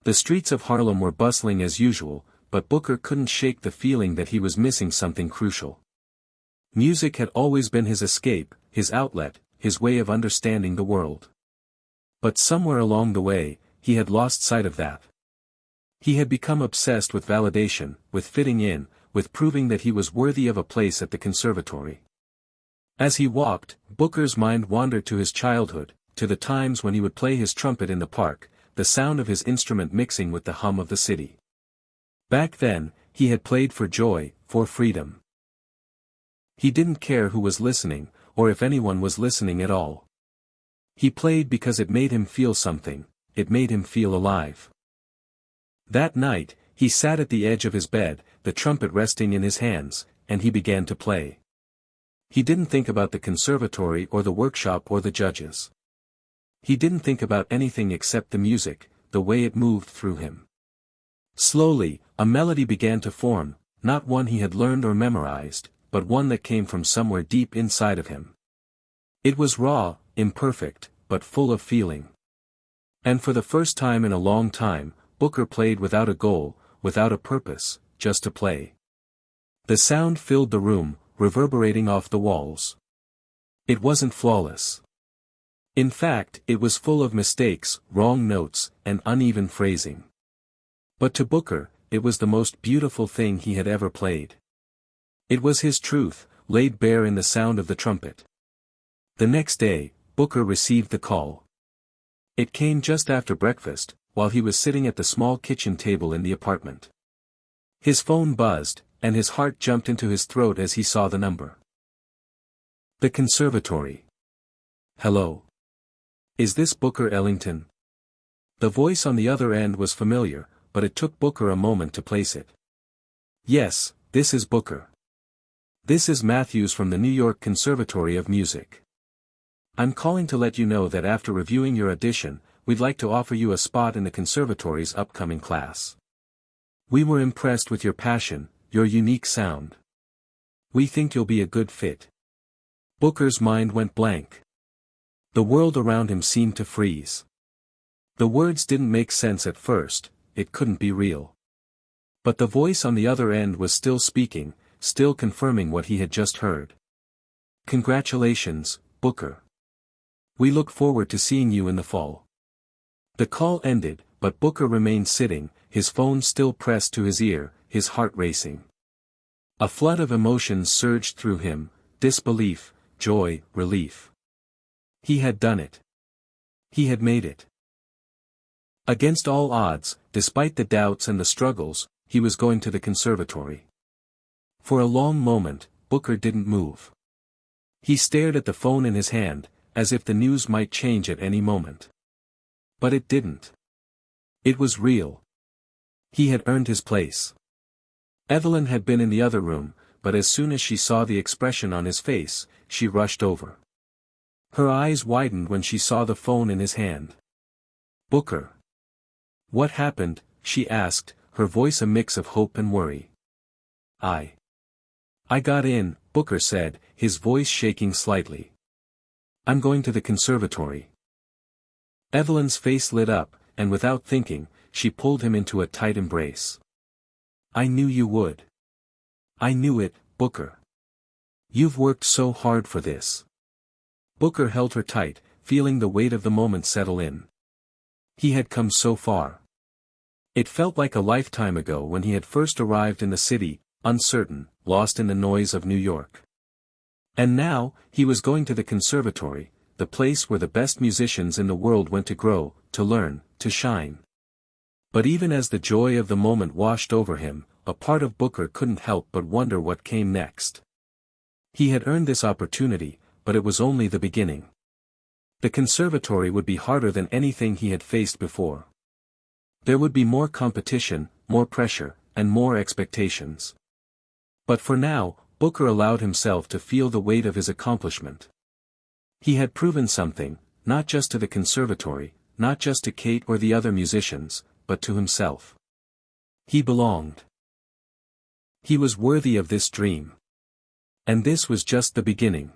The streets of Harlem were bustling as usual, but Booker couldn't shake the feeling that he was missing something crucial. Music had always been his escape, his outlet, his way of understanding the world. But somewhere along the way, he had lost sight of that. He had become obsessed with validation, with fitting in, with proving that he was worthy of a place at the conservatory. As he walked, Booker's mind wandered to his childhood, to the times when he would play his trumpet in the park, the sound of his instrument mixing with the hum of the city. Back then, he had played for joy, for freedom. He didn't care who was listening, or if anyone was listening at all. He played because it made him feel something, it made him feel alive. That night, he sat at the edge of his bed, the trumpet resting in his hands, and he began to play. He didn't think about the conservatory or the workshop or the judges. He didn't think about anything except the music, the way it moved through him. Slowly, a melody began to form, not one he had learned or memorized, but one that came from somewhere deep inside of him. It was raw, imperfect, but full of feeling. And for the first time in a long time, Booker played without a goal, without a purpose, just to play. The sound filled the room, reverberating off the walls. It wasn't flawless. In fact, it was full of mistakes, wrong notes, and uneven phrasing. But to Booker, it was the most beautiful thing he had ever played. It was his truth, laid bare in the sound of the trumpet. The next day, Booker received the call. It came just after breakfast, while he was sitting at the small kitchen table in the apartment. His phone buzzed, and his heart jumped into his throat as he saw the number. The conservatory. "Hello. Is this Booker Ellington?" The voice on the other end was familiar, but it took Booker a moment to place it. "Yes, this is Booker. This is Matthews from the New York Conservatory of Music. I'm calling to let you know that after reviewing your audition, we'd like to offer you a spot in the conservatory's upcoming class. We were impressed with your passion, your unique sound. We think you'll be a good fit." Booker's mind went blank. The world around him seemed to freeze. The words didn't make sense at first, it couldn't be real. But the voice on the other end was still speaking, still confirming what he had just heard. "Congratulations, Booker. We look forward to seeing you in the fall." The call ended, but Booker remained sitting, his phone still pressed to his ear, his heart racing. A flood of emotions surged through him: disbelief, joy, relief. He had done it. He had made it. Against all odds, despite the doubts and the struggles, he was going to the conservatory. For a long moment, Booker didn't move. He stared at the phone in his hand, as if the news might change at any moment. But it didn't. It was real. He had earned his place. Evelyn had been in the other room, but as soon as she saw the expression on his face, she rushed over. Her eyes widened when she saw the phone in his hand. "Booker. What happened?" she asked, her voice a mix of hope and worry. I got in," Booker said, his voice shaking slightly. "I'm going to the conservatory." Evelyn's face lit up, and without thinking, she pulled him into a tight embrace. "I knew you would. I knew it, Booker. You've worked so hard for this." Booker held her tight, feeling the weight of the moment settle in. He had come so far. It felt like a lifetime ago when he had first arrived in the city, uncertain, lost in the noise of New York. And now, he was going to the conservatory, the place where the best musicians in the world went to grow, to learn, to shine. But even as the joy of the moment washed over him, a part of Booker couldn't help but wonder what came next. He had earned this opportunity, but it was only the beginning. The conservatory would be harder than anything he had faced before. There would be more competition, more pressure, and more expectations. But for now, Booker allowed himself to feel the weight of his accomplishment. He had proven something, not just to the conservatory, not just to Kate or the other musicians, but to himself. He belonged. He was worthy of this dream. And this was just the beginning.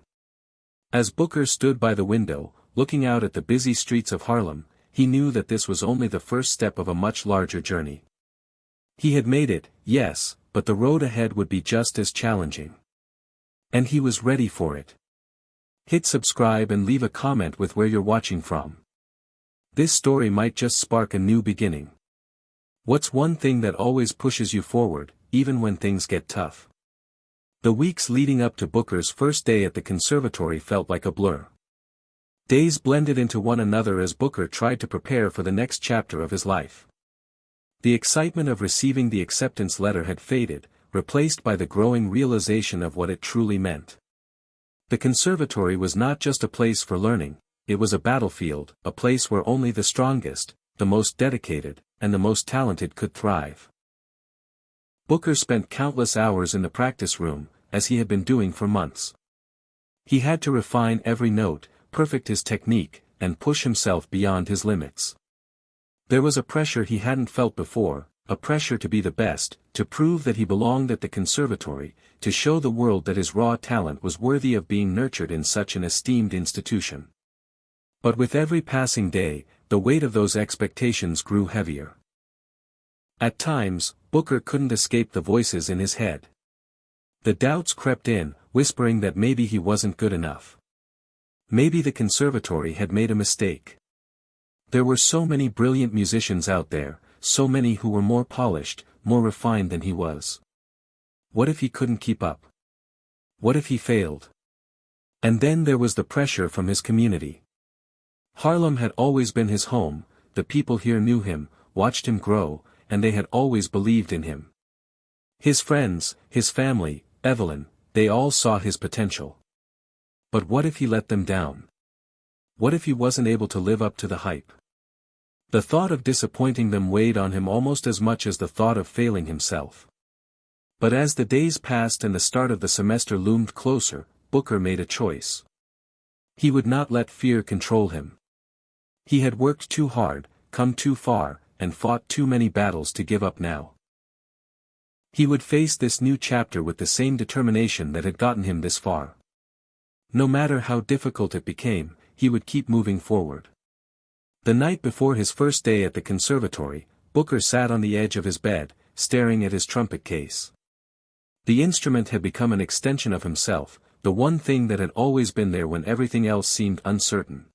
As Booker stood by the window, looking out at the busy streets of Harlem, he knew that this was only the first step of a much larger journey. He had made it, yes, but the road ahead would be just as challenging. And he was ready for it. Hit subscribe and leave a comment with where you're watching from. This story might just spark a new beginning. What's one thing that always pushes you forward, even when things get tough? The weeks leading up to Booker's first day at the conservatory felt like a blur. Days blended into one another as Booker tried to prepare for the next chapter of his life. The excitement of receiving the acceptance letter had faded, replaced by the growing realization of what it truly meant. The conservatory was not just a place for learning, it was a battlefield, a place where only the strongest, the most dedicated, and the most talented could thrive. Booker spent countless hours in the practice room, as he had been doing for months. He had to refine every note, perfect his technique, and push himself beyond his limits. There was a pressure he hadn't felt before, a pressure to be the best, to prove that he belonged at the conservatory, to show the world that his raw talent was worthy of being nurtured in such an esteemed institution. But with every passing day, the weight of those expectations grew heavier. At times, Booker couldn't escape the voices in his head. The doubts crept in, whispering that maybe he wasn't good enough. Maybe the conservatory had made a mistake. There were so many brilliant musicians out there, so many who were more polished, more refined than he was. What if he couldn't keep up? What if he failed? And then there was the pressure from his community. Harlem had always been his home, the people here knew him, watched him grow, and they had always believed in him. His friends, his family, Evelyn, they all saw his potential. But what if he let them down? What if he wasn't able to live up to the hype? The thought of disappointing them weighed on him almost as much as the thought of failing himself. But as the days passed and the start of the semester loomed closer, Booker made a choice. He would not let fear control him. He had worked too hard, come too far, and fought too many battles to give up now. He would face this new chapter with the same determination that had gotten him this far. No matter how difficult it became, he would keep moving forward. The night before his first day at the conservatory, Booker sat on the edge of his bed, staring at his trumpet case. The instrument had become an extension of himself, the one thing that had always been there when everything else seemed uncertain.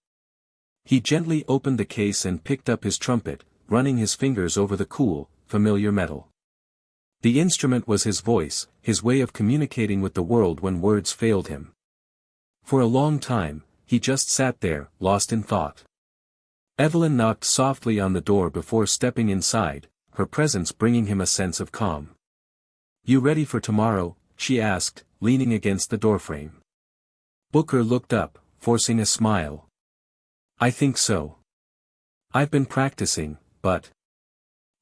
He gently opened the case and picked up his trumpet, running his fingers over the cool, familiar metal. The instrument was his voice, his way of communicating with the world when words failed him. For a long time, he just sat there, lost in thought. Evelyn knocked softly on the door before stepping inside, her presence bringing him a sense of calm. "You ready for tomorrow?" she asked, leaning against the doorframe. Booker looked up, forcing a smile. "I think so. I've been practicing, but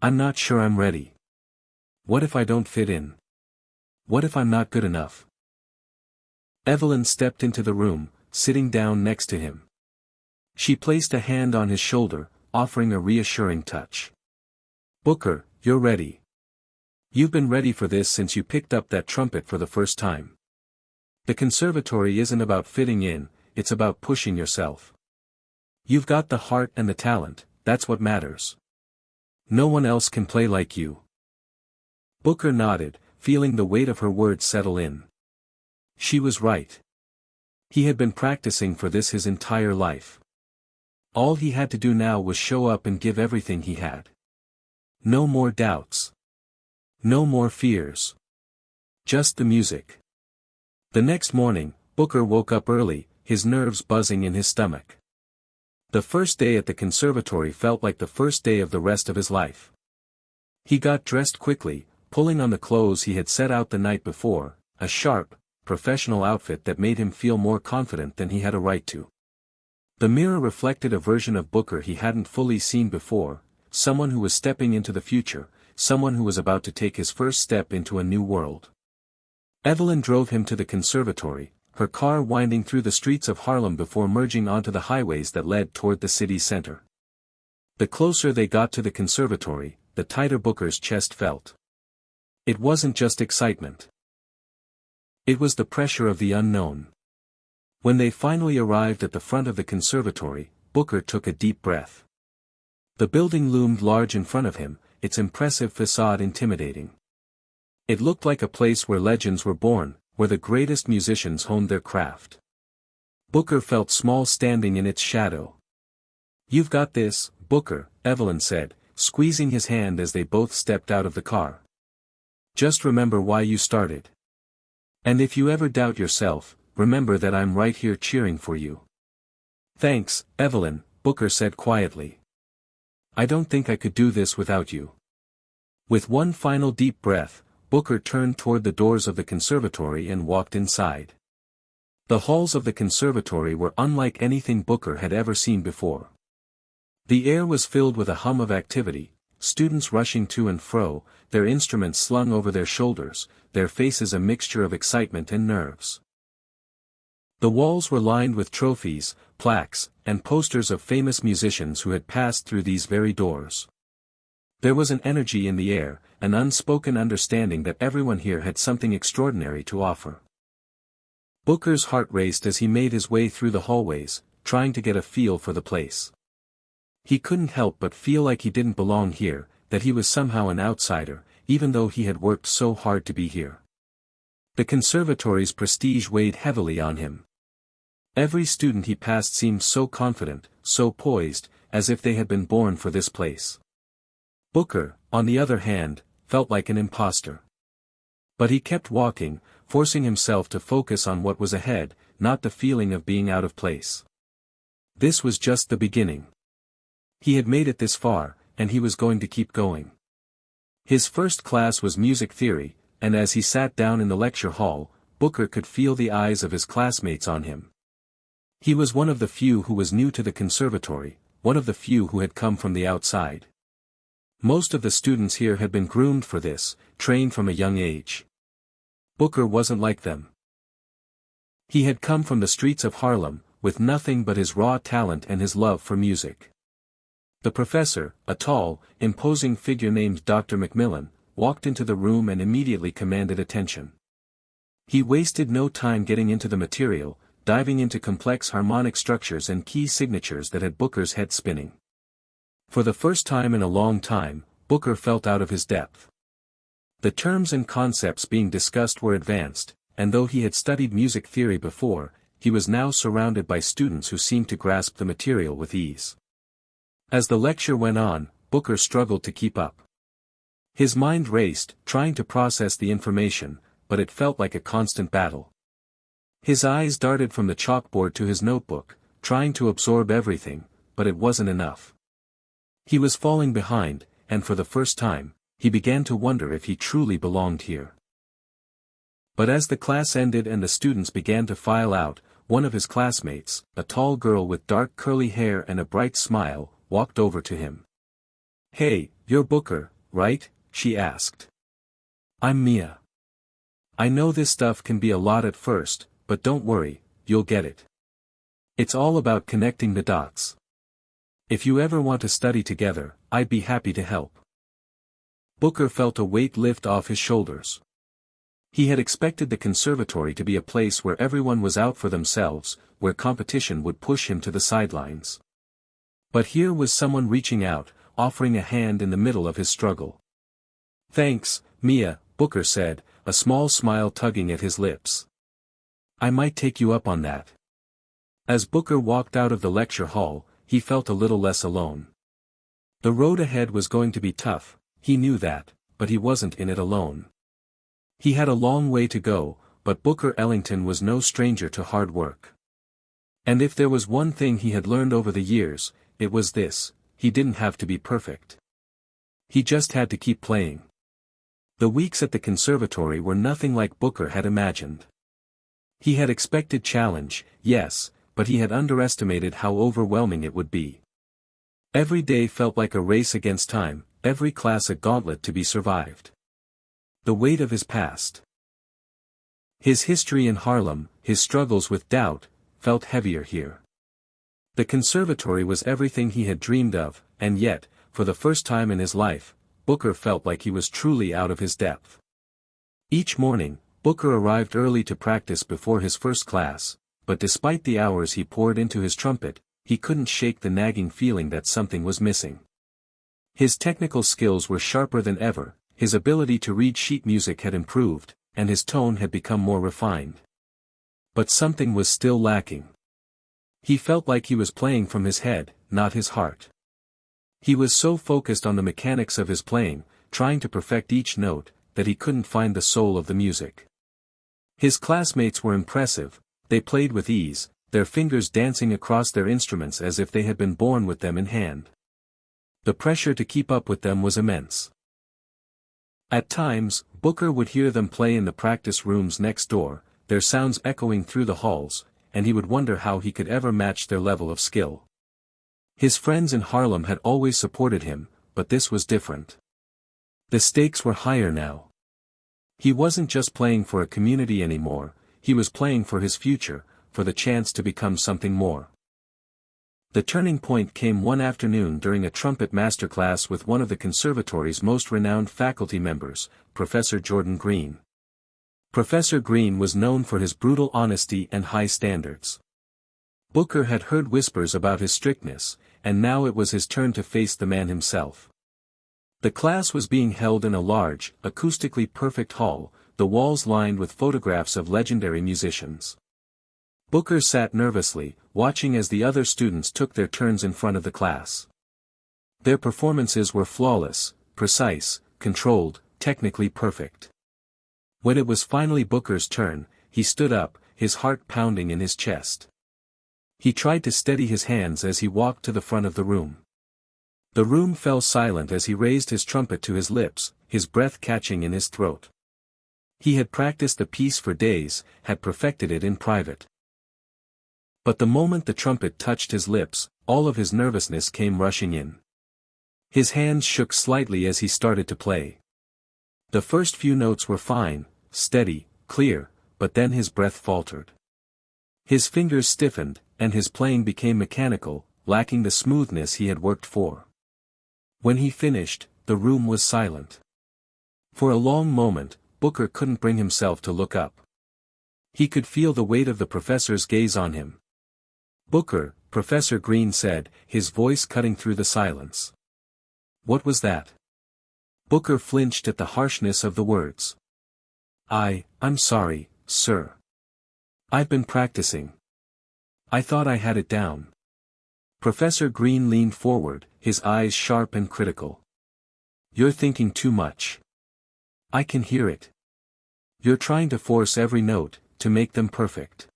I'm not sure I'm ready. What if I don't fit in? What if I'm not good enough?" Evelyn stepped into the room, sitting down next to him. She placed a hand on his shoulder, offering a reassuring touch. "Booker, you're ready. You've been ready for this since you picked up that trumpet for the first time. The conservatory isn't about fitting in, it's about pushing yourself. You've got the heart and the talent, that's what matters. No one else can play like you." Booker nodded, feeling the weight of her words settle in. She was right. He had been practicing for this his entire life. All he had to do now was show up and give everything he had. No more doubts. No more fears. Just the music. The next morning, Booker woke up early, his nerves buzzing in his stomach. The first day at the conservatory felt like the first day of the rest of his life. He got dressed quickly, pulling on the clothes he had set out the night before, a sharp, professional outfit that made him feel more confident than he had a right to. The mirror reflected a version of Booker he hadn't fully seen before, someone who was stepping into the future, someone who was about to take his first step into a new world. Evelyn drove him to the conservatory, her car winding through the streets of Harlem before merging onto the highways that led toward the city center. The closer they got to the conservatory, the tighter Booker's chest felt. It wasn't just excitement. It was the pressure of the unknown. When they finally arrived at the front of the conservatory, Booker took a deep breath. The building loomed large in front of him, its impressive facade intimidating. It looked like a place where legends were born, where the greatest musicians honed their craft. Booker felt small standing in its shadow. "You've got this, Booker," Evelyn said, squeezing his hand as they both stepped out of the car. "Just remember why you started. And if you ever doubt yourself, remember that I'm right here cheering for you." "Thanks, Evelyn," Booker said quietly. "I don't think I could do this without you." With one final deep breath, Booker turned toward the doors of the conservatory and walked inside. The halls of the conservatory were unlike anything Booker had ever seen before. The air was filled with a hum of activity, students rushing to and fro, their instruments slung over their shoulders, their faces a mixture of excitement and nerves. The walls were lined with trophies, plaques, and posters of famous musicians who had passed through these very doors. There was an energy in the air, an unspoken understanding that everyone here had something extraordinary to offer. Booker's heart raced as he made his way through the hallways, trying to get a feel for the place. He couldn't help but feel like he didn't belong here, that he was somehow an outsider, even though he had worked so hard to be here. The conservatory's prestige weighed heavily on him. Every student he passed seemed so confident, so poised, as if they had been born for this place. Booker, on the other hand, felt like an imposter. But he kept walking, forcing himself to focus on what was ahead, not the feeling of being out of place. This was just the beginning. He had made it this far, and he was going to keep going. His first class was music theory, and as he sat down in the lecture hall, Booker could feel the eyes of his classmates on him. He was one of the few who was new to the conservatory, one of the few who had come from the outside. Most of the students here had been groomed for this, trained from a young age. Booker wasn't like them. He had come from the streets of Harlem, with nothing but his raw talent and his love for music. The professor, a tall, imposing figure named Dr. Macmillan, walked into the room and immediately commanded attention. He wasted no time getting into the material, diving into complex harmonic structures and key signatures that had Booker's head spinning. For the first time in a long time, Booker felt out of his depth. The terms and concepts being discussed were advanced, and though he had studied music theory before, he was now surrounded by students who seemed to grasp the material with ease. As the lecture went on, Booker struggled to keep up. His mind raced, trying to process the information, but it felt like a constant battle. His eyes darted from the chalkboard to his notebook, trying to absorb everything, but it wasn't enough. He was falling behind, and for the first time, he began to wonder if he truly belonged here. But as the class ended and the students began to file out, one of his classmates, a tall girl with dark curly hair and a bright smile, walked over to him. "Hey, you're Booker, right?" she asked. "I'm Mia. I know this stuff can be a lot at first, but don't worry, you'll get it. It's all about connecting the dots. If you ever want to study together, I'd be happy to help." Booker felt a weight lift off his shoulders. He had expected the conservatory to be a place where everyone was out for themselves, where competition would push him to the sidelines. But here was someone reaching out, offering a hand in the middle of his struggle. "Thanks, Mia," Booker said, a small smile tugging at his lips. "I might take you up on that." As Booker walked out of the lecture hall, he felt a little less alone. The road ahead was going to be tough, he knew that, but he wasn't in it alone. He had a long way to go, but Booker Ellington was no stranger to hard work. And if there was one thing he had learned over the years, it was this: he didn't have to be perfect. He just had to keep playing. The weeks at the conservatory were nothing like Booker had imagined. He had expected challenge, yes, but he had underestimated how overwhelming it would be. Every day felt like a race against time, every class a gauntlet to be survived. The weight of his past, his history in Harlem, his struggles with doubt, felt heavier here. The conservatory was everything he had dreamed of, and yet, for the first time in his life, Booker felt like he was truly out of his depth. Each morning, Booker arrived early to practice before his first class, but despite the hours he poured into his trumpet, he couldn't shake the nagging feeling that something was missing. His technical skills were sharper than ever, his ability to read sheet music had improved, and his tone had become more refined. But something was still lacking. He felt like he was playing from his head, not his heart. He was so focused on the mechanics of his playing, trying to perfect each note, that he couldn't find the soul of the music. His classmates were impressive, they played with ease, their fingers dancing across their instruments as if they had been born with them in hand. The pressure to keep up with them was immense. At times, Booker would hear them play in the practice rooms next door, their sounds echoing through the halls, and he would wonder how he could ever match their level of skill. His friends in Harlem had always supported him, but this was different. The stakes were higher now. He wasn't just playing for a community anymore, he was playing for his future, for the chance to become something more. The turning point came one afternoon during a trumpet masterclass with one of the conservatory's most renowned faculty members, Professor Jordan Green. Professor Green was known for his brutal honesty and high standards. Booker had heard whispers about his strictness, and now it was his turn to face the man himself. The class was being held in a large, acoustically perfect hall, the walls lined with photographs of legendary musicians. Booker sat nervously, watching as the other students took their turns in front of the class. Their performances were flawless, precise, controlled, technically perfect. When it was finally Booker's turn, he stood up, his heart pounding in his chest. He tried to steady his hands as he walked to the front of the room. The room fell silent as he raised his trumpet to his lips, his breath catching in his throat. He had practiced the piece for days, had perfected it in private. But the moment the trumpet touched his lips, all of his nervousness came rushing in. His hands shook slightly as he started to play. The first few notes were fine, steady, clear, but then his breath faltered. His fingers stiffened, and his playing became mechanical, lacking the smoothness he had worked for. When he finished, the room was silent. For a long moment, Booker couldn't bring himself to look up. He could feel the weight of the professor's gaze on him. "Booker," Professor Green said, his voice cutting through the silence. "What was that?" Booker flinched at the harshness of the words. I'm sorry, sir. I've been practicing. I thought I had it down. Professor Green leaned forward, his eyes sharp and critical. You're thinking too much. I can hear it. You're trying to force every note, to make them perfect.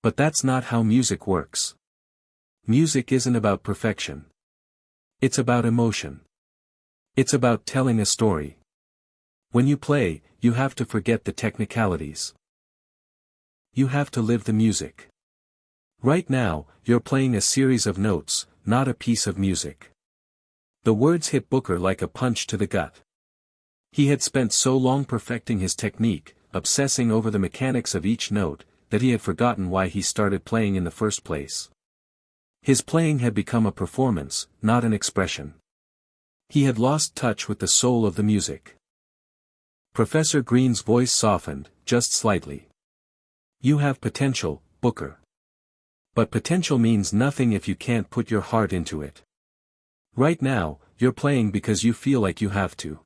But that's not how music works. Music isn't about perfection. It's about emotion. It's about telling a story. When you play, you have to forget the technicalities. You have to live the music. Right now, you're playing a series of notes, not a piece of music. The words hit Booker like a punch to the gut. He had spent so long perfecting his technique, obsessing over the mechanics of each note, that he had forgotten why he started playing in the first place. His playing had become a performance, not an expression. He had lost touch with the soul of the music. Professor Green's voice softened, just slightly. You have potential, Booker. But potential means nothing if you can't put your heart into it. Right now, you're playing because you feel like you have to.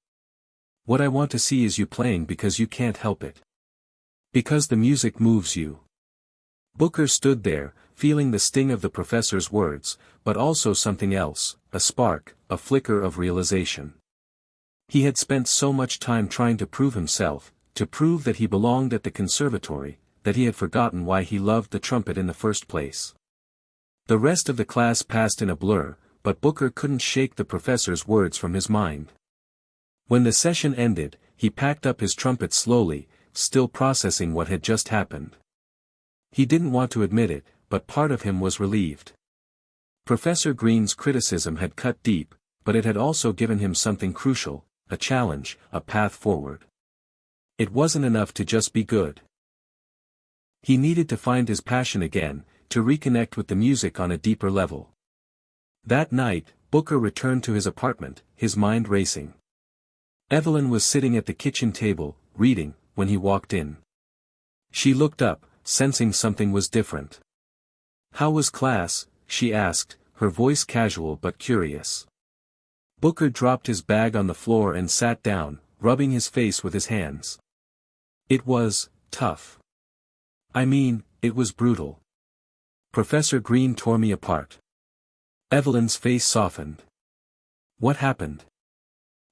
What I want to see is you playing because you can't help it. Because the music moves you. Booker stood there, feeling the sting of the professor's words, but also something else, a spark, a flicker of realization. He had spent so much time trying to prove himself, to prove that he belonged at the conservatory, that he had forgotten why he loved the trumpet in the first place. The rest of the class passed in a blur, but Booker couldn't shake the professor's words from his mind. When the session ended, he packed up his trumpet slowly, still processing what had just happened. He didn't want to admit it, but part of him was relieved. Professor Green's criticism had cut deep, but it had also given him something crucial, a challenge, a path forward. It wasn't enough to just be good. He needed to find his passion again, to reconnect with the music on a deeper level. That night, Booker returned to his apartment, his mind racing. Evelyn was sitting at the kitchen table, reading, when he walked in. She looked up, sensing something was different. How was class? She asked, her voice casual but curious. Booker dropped his bag on the floor and sat down, rubbing his face with his hands. It was tough. I mean, it was brutal. Professor Green tore me apart. Evelyn's face softened. What happened?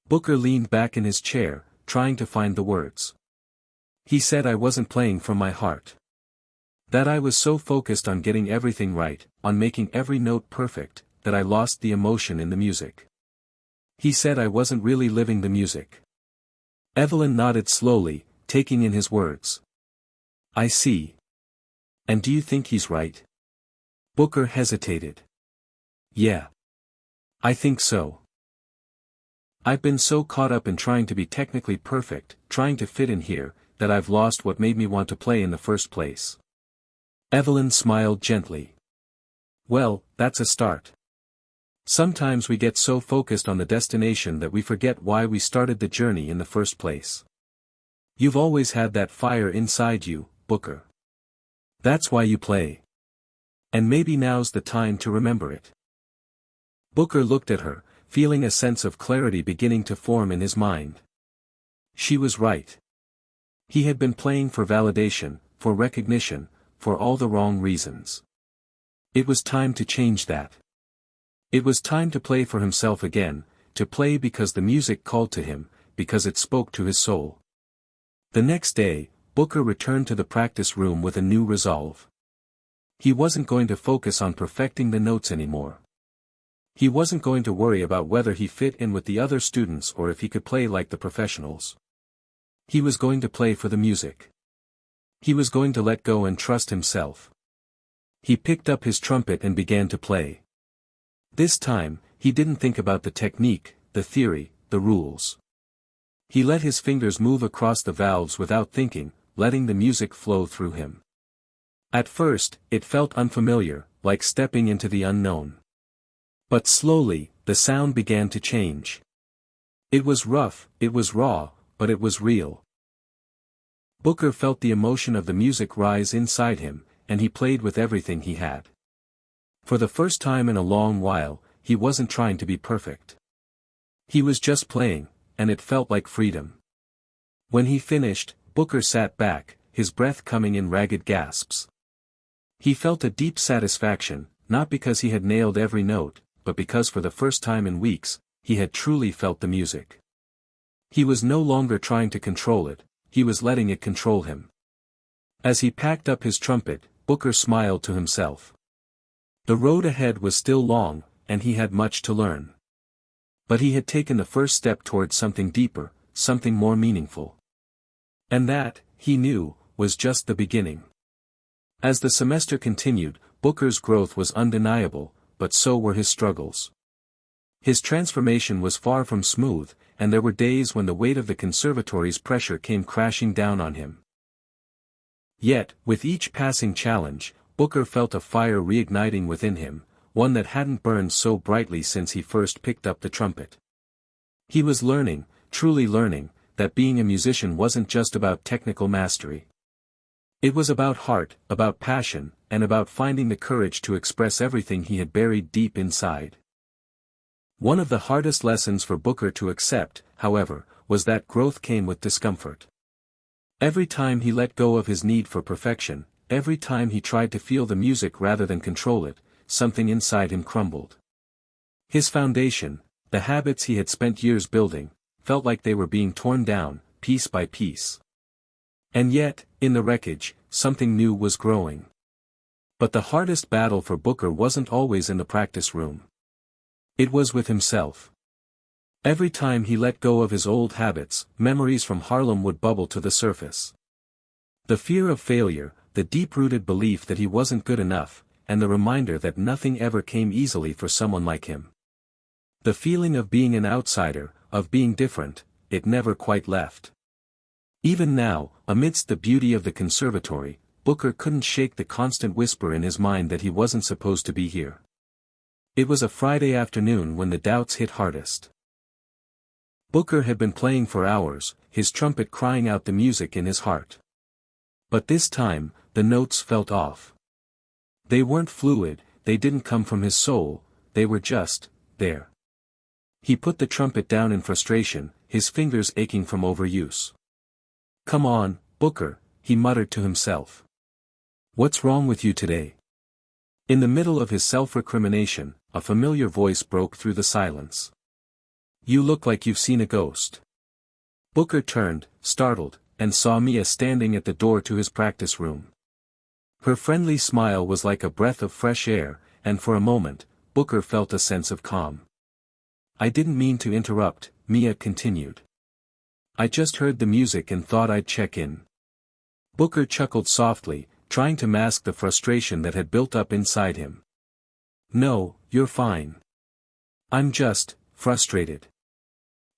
Booker leaned back in his chair, trying to find the words. He said I wasn't playing from my heart. That I was so focused on getting everything right, on making every note perfect, that I lost the emotion in the music. He said I wasn't really living the music. Evelyn nodded slowly, taking in his words. I see. And do you think he's right? Booker hesitated. Yeah. I think so. I've been so caught up in trying to be technically perfect, trying to fit in here, that I've lost what made me want to play in the first place. Evelyn smiled gently. Well, that's a start. Sometimes we get so focused on the destination that we forget why we started the journey in the first place. You've always had that fire inside you, Booker. That's why you play. And maybe now's the time to remember it. Booker looked at her, feeling a sense of clarity beginning to form in his mind. She was right. He had been playing for validation, for recognition, for all the wrong reasons. It was time to change that. It was time to play for himself again, to play because the music called to him, because it spoke to his soul. The next day, Booker returned to the practice room with a new resolve. He wasn't going to focus on perfecting the notes anymore. He wasn't going to worry about whether he fit in with the other students or if he could play like the professionals. He was going to play for the music. He was going to let go and trust himself. He picked up his trumpet and began to play. This time, he didn't think about the technique, the theory, the rules. He let his fingers move across the valves without thinking, letting the music flow through him. At first, it felt unfamiliar, like stepping into the unknown. But slowly, the sound began to change. It was rough, it was raw, but it was real. Booker felt the emotion of the music rise inside him, and he played with everything he had. For the first time in a long while, he wasn't trying to be perfect. He was just playing, and it felt like freedom. When he finished, Booker sat back, his breath coming in ragged gasps. He felt a deep satisfaction, not because he had nailed every note, but because for the first time in weeks, he had truly felt the music. He was no longer trying to control it, he was letting it control him. As he packed up his trumpet, Booker smiled to himself. The road ahead was still long, and he had much to learn. But he had taken the first step towards something deeper, something more meaningful. And that, he knew, was just the beginning. As the semester continued, Booker's growth was undeniable, but so were his struggles. His transformation was far from smooth, and there were days when the weight of the conservatory's pressure came crashing down on him. Yet, with each passing challenge, Booker felt a fire reigniting within him, one that hadn't burned so brightly since he first picked up the trumpet. He was learning, truly learning, that being a musician wasn't just about technical mastery. It was about heart, about passion, and about finding the courage to express everything he had buried deep inside. One of the hardest lessons for Booker to accept, however, was that growth came with discomfort. Every time he let go of his need for perfection, every time he tried to feel the music rather than control it, something inside him crumbled. His foundation, the habits he had spent years building, felt like they were being torn down, piece by piece. And yet, in the wreckage, something new was growing. But the hardest battle for Booker wasn't always in the practice room. It was with himself. Every time he let go of his old habits, memories from Harlem would bubble to the surface. The fear of failure, the deep-rooted belief that he wasn't good enough, and the reminder that nothing ever came easily for someone like him. The feeling of being an outsider, of being different, it never quite left. Even now, amidst the beauty of the conservatory, Booker couldn't shake the constant whisper in his mind that he wasn't supposed to be here. It was a Friday afternoon when the doubts hit hardest. Booker had been playing for hours, his trumpet crying out the music in his heart. But this time, the notes felt off. They weren't fluid, they didn't come from his soul, they were just there. He put the trumpet down in frustration, his fingers aching from overuse. "Come on, Booker," he muttered to himself. "What's wrong with you today?" In the middle of his self-recrimination, a familiar voice broke through the silence. "You look like you've seen a ghost." Booker turned, startled, and saw Mia standing at the door to his practice room. Her friendly smile was like a breath of fresh air, and for a moment, Booker felt a sense of calm. "I didn't mean to interrupt," Mia continued. "I just heard the music and thought I'd check in." Booker chuckled softly, trying to mask the frustration that had built up inside him. "No, you're fine. I'm just frustrated.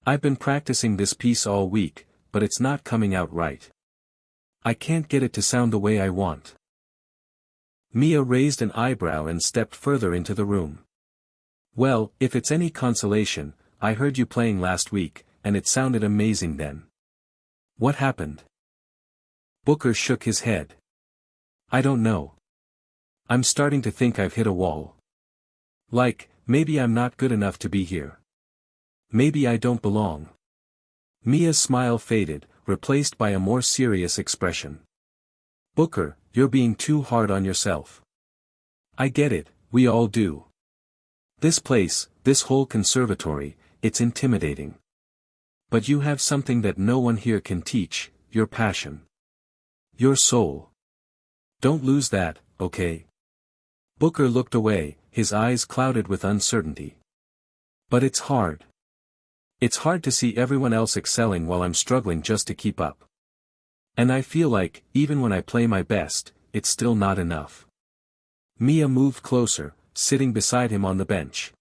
I've been practicing this piece all week, but it's not coming out right. I can't get it to sound the way I want." Mia raised an eyebrow and stepped further into the room. "Well, if it's any consolation, I heard you playing last week, and it sounded amazing then. What happened?" Booker shook his head. "I don't know. I'm starting to think I've hit a wall. Like, maybe I'm not good enough to be here. Maybe I don't belong." Mia's smile faded, replaced by a more serious expression. "Booker, you're being too hard on yourself. I get it, we all do. This place, this whole conservatory, it's intimidating. But you have something that no one here can teach, your passion. Your soul. Don't lose that, okay?" Booker looked away, his eyes clouded with uncertainty. "But it's hard. It's hard to see everyone else excelling while I'm struggling just to keep up. And I feel like, even when I play my best, it's still not enough." Mia moved closer, sitting beside him on the bench.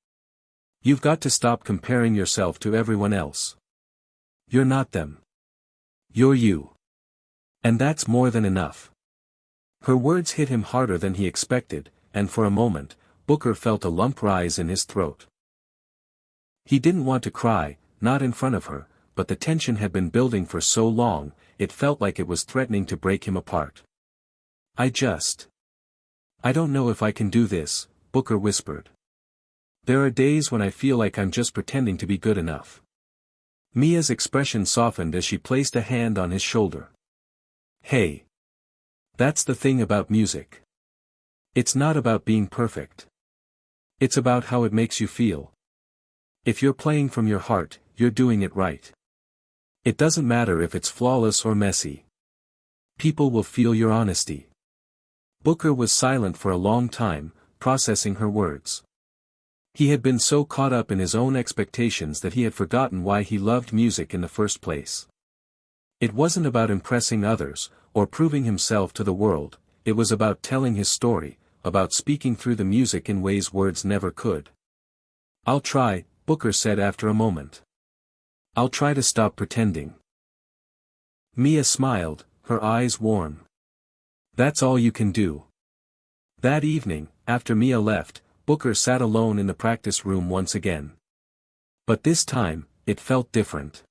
"You've got to stop comparing yourself to everyone else. You're not them. You're you. And that's more than enough." Her words hit him harder than he expected, and for a moment, Booker felt a lump rise in his throat. He didn't want to cry, not in front of her, but the tension had been building for so long, it felt like it was threatening to break him apart. I don't know if I can do this," Booker whispered. "There are days when I feel like I'm just pretending to be good enough. Mia's expression softened as she placed a hand on his shoulder. Hey. That's the thing about music. It's not about being perfect. It's about how it makes you feel. If you're playing from your heart, you're doing it right. It doesn't matter if it's flawless or messy. People will feel your honesty. Booker was silent for a long time, processing her words. He had been so caught up in his own expectations that he had forgotten why he loved music in the first place. It wasn't about impressing others, or proving himself to the world, it was about telling his story, about speaking through the music in ways words never could. "I'll try," Booker said after a moment. "I'll try to stop pretending." Mia smiled, her eyes warm. "That's all you can do." That evening, after Mia left, Booker sat alone in the practice room once again. But this time, it felt different.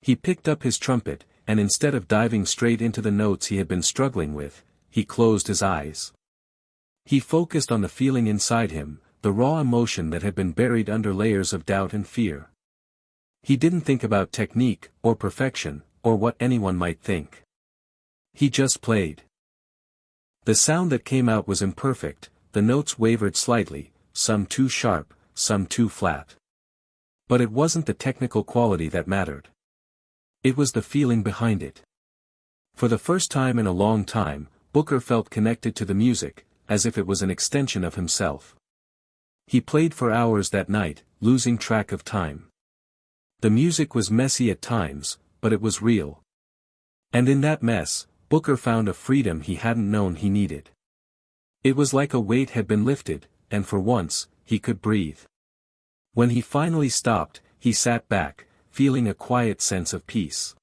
He picked up his trumpet, and instead of diving straight into the notes he had been struggling with, he closed his eyes. He focused on the feeling inside him, the raw emotion that had been buried under layers of doubt and fear. He didn't think about technique, or perfection, or what anyone might think. He just played. The sound that came out was imperfect, the notes wavered slightly, some too sharp, some too flat. But it wasn't the technical quality that mattered. It was the feeling behind it. For the first time in a long time, Booker felt connected to the music, as if it was an extension of himself. He played for hours that night, losing track of time. The music was messy at times, but it was real. And in that mess, Booker found a freedom he hadn't known he needed. It was like a weight had been lifted, and for once, he could breathe. When he finally stopped, he sat back, feeling a quiet sense of peace.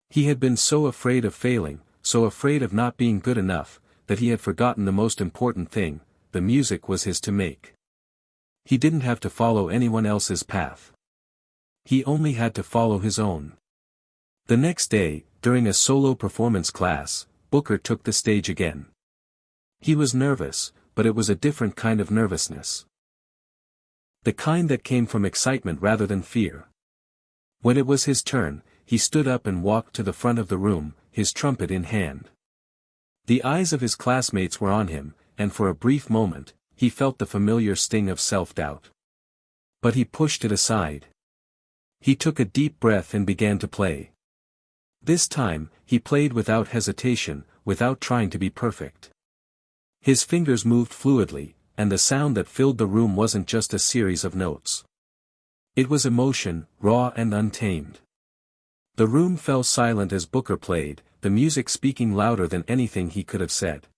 He had been so afraid of failing, so afraid of not being good enough, that he had forgotten the most important thing: the music was his to make. He didn't have to follow anyone else's path. He only had to follow his own. The next day, during a solo performance class, Booker took the stage again. He was nervous, but it was a different kind of nervousness. The kind that came from excitement rather than fear. When it was his turn, he stood up and walked to the front of the room, his trumpet in hand. The eyes of his classmates were on him, and for a brief moment, he felt the familiar sting of self-doubt. But he pushed it aside. He took a deep breath and began to play. This time, he played without hesitation, without trying to be perfect. His fingers moved fluidly, and the sound that filled the room wasn't just a series of notes. It was emotion, raw and untamed. The room fell silent as Booker played, the music speaking louder than anything he could have said.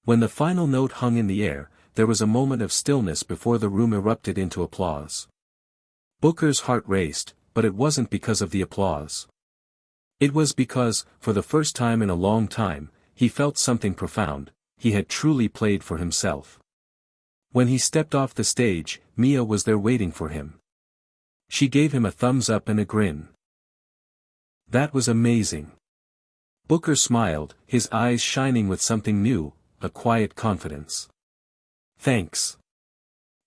When the final note hung in the air, there was a moment of stillness before the room erupted into applause. Booker's heart raced, but it wasn't because of the applause. It was because, for the first time in a long time, he felt something profound: he had truly played for himself. When he stepped off the stage, Mia was there waiting for him. She gave him a thumbs up and a grin. That was amazing. Booker smiled, his eyes shining with something new, a quiet confidence. Thanks.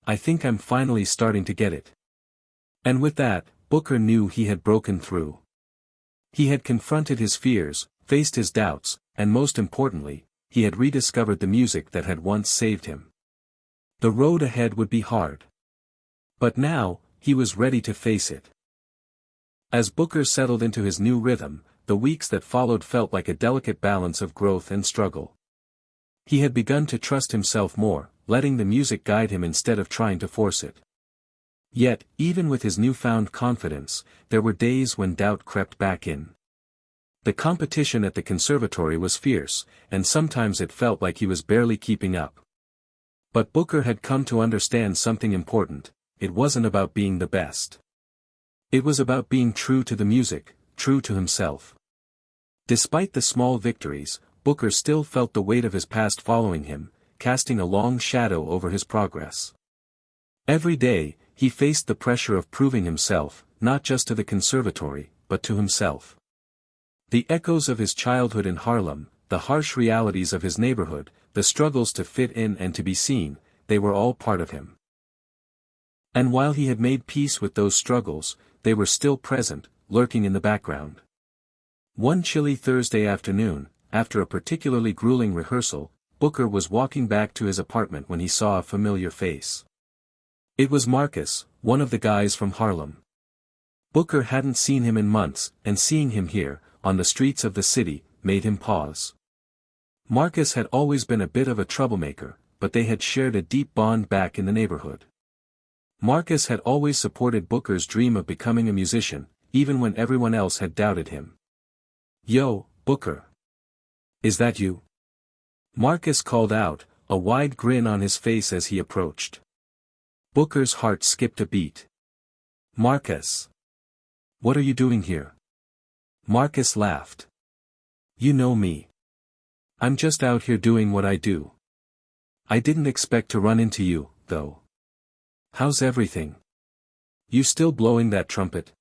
I think I'm finally starting to get it. And with that, Booker knew he had broken through. He had confronted his fears, faced his doubts, and most importantly, he had rediscovered the music that had once saved him. The road ahead would be hard. But now, he was ready to face it. As Booker settled into his new rhythm, the weeks that followed felt like a delicate balance of growth and struggle. He had begun to trust himself more, letting the music guide him instead of trying to force it. Yet, even with his newfound confidence, there were days when doubt crept back in. The competition at the conservatory was fierce, and sometimes it felt like he was barely keeping up. But Booker had come to understand something important: it wasn't about being the best. It was about being true to the music, true to himself. Despite the small victories, Booker still felt the weight of his past following him, casting a long shadow over his progress. Every day, he faced the pressure of proving himself, not just to the conservatory, but to himself. The echoes of his childhood in Harlem, the harsh realities of his neighborhood, the struggles to fit in and to be seen, they were all part of him. And while he had made peace with those struggles, they were still present, lurking in the background. One chilly Thursday afternoon, after a particularly grueling rehearsal, Booker was walking back to his apartment when he saw a familiar face. It was Marcus, one of the guys from Harlem. Booker hadn't seen him in months, and seeing him here, on the streets of the city, made him pause. Marcus had always been a bit of a troublemaker, but they had shared a deep bond back in the neighborhood. Marcus had always supported Booker's dream of becoming a musician, even when everyone else had doubted him. "Yo, Booker. Is that you?" Marcus called out, a wide grin on his face as he approached. Booker's heart skipped a beat. "Marcus. What are you doing here?" Marcus laughed. "You know me. I'm just out here doing what I do. I didn't expect to run into you, though. How's everything? You still blowing that trumpet?"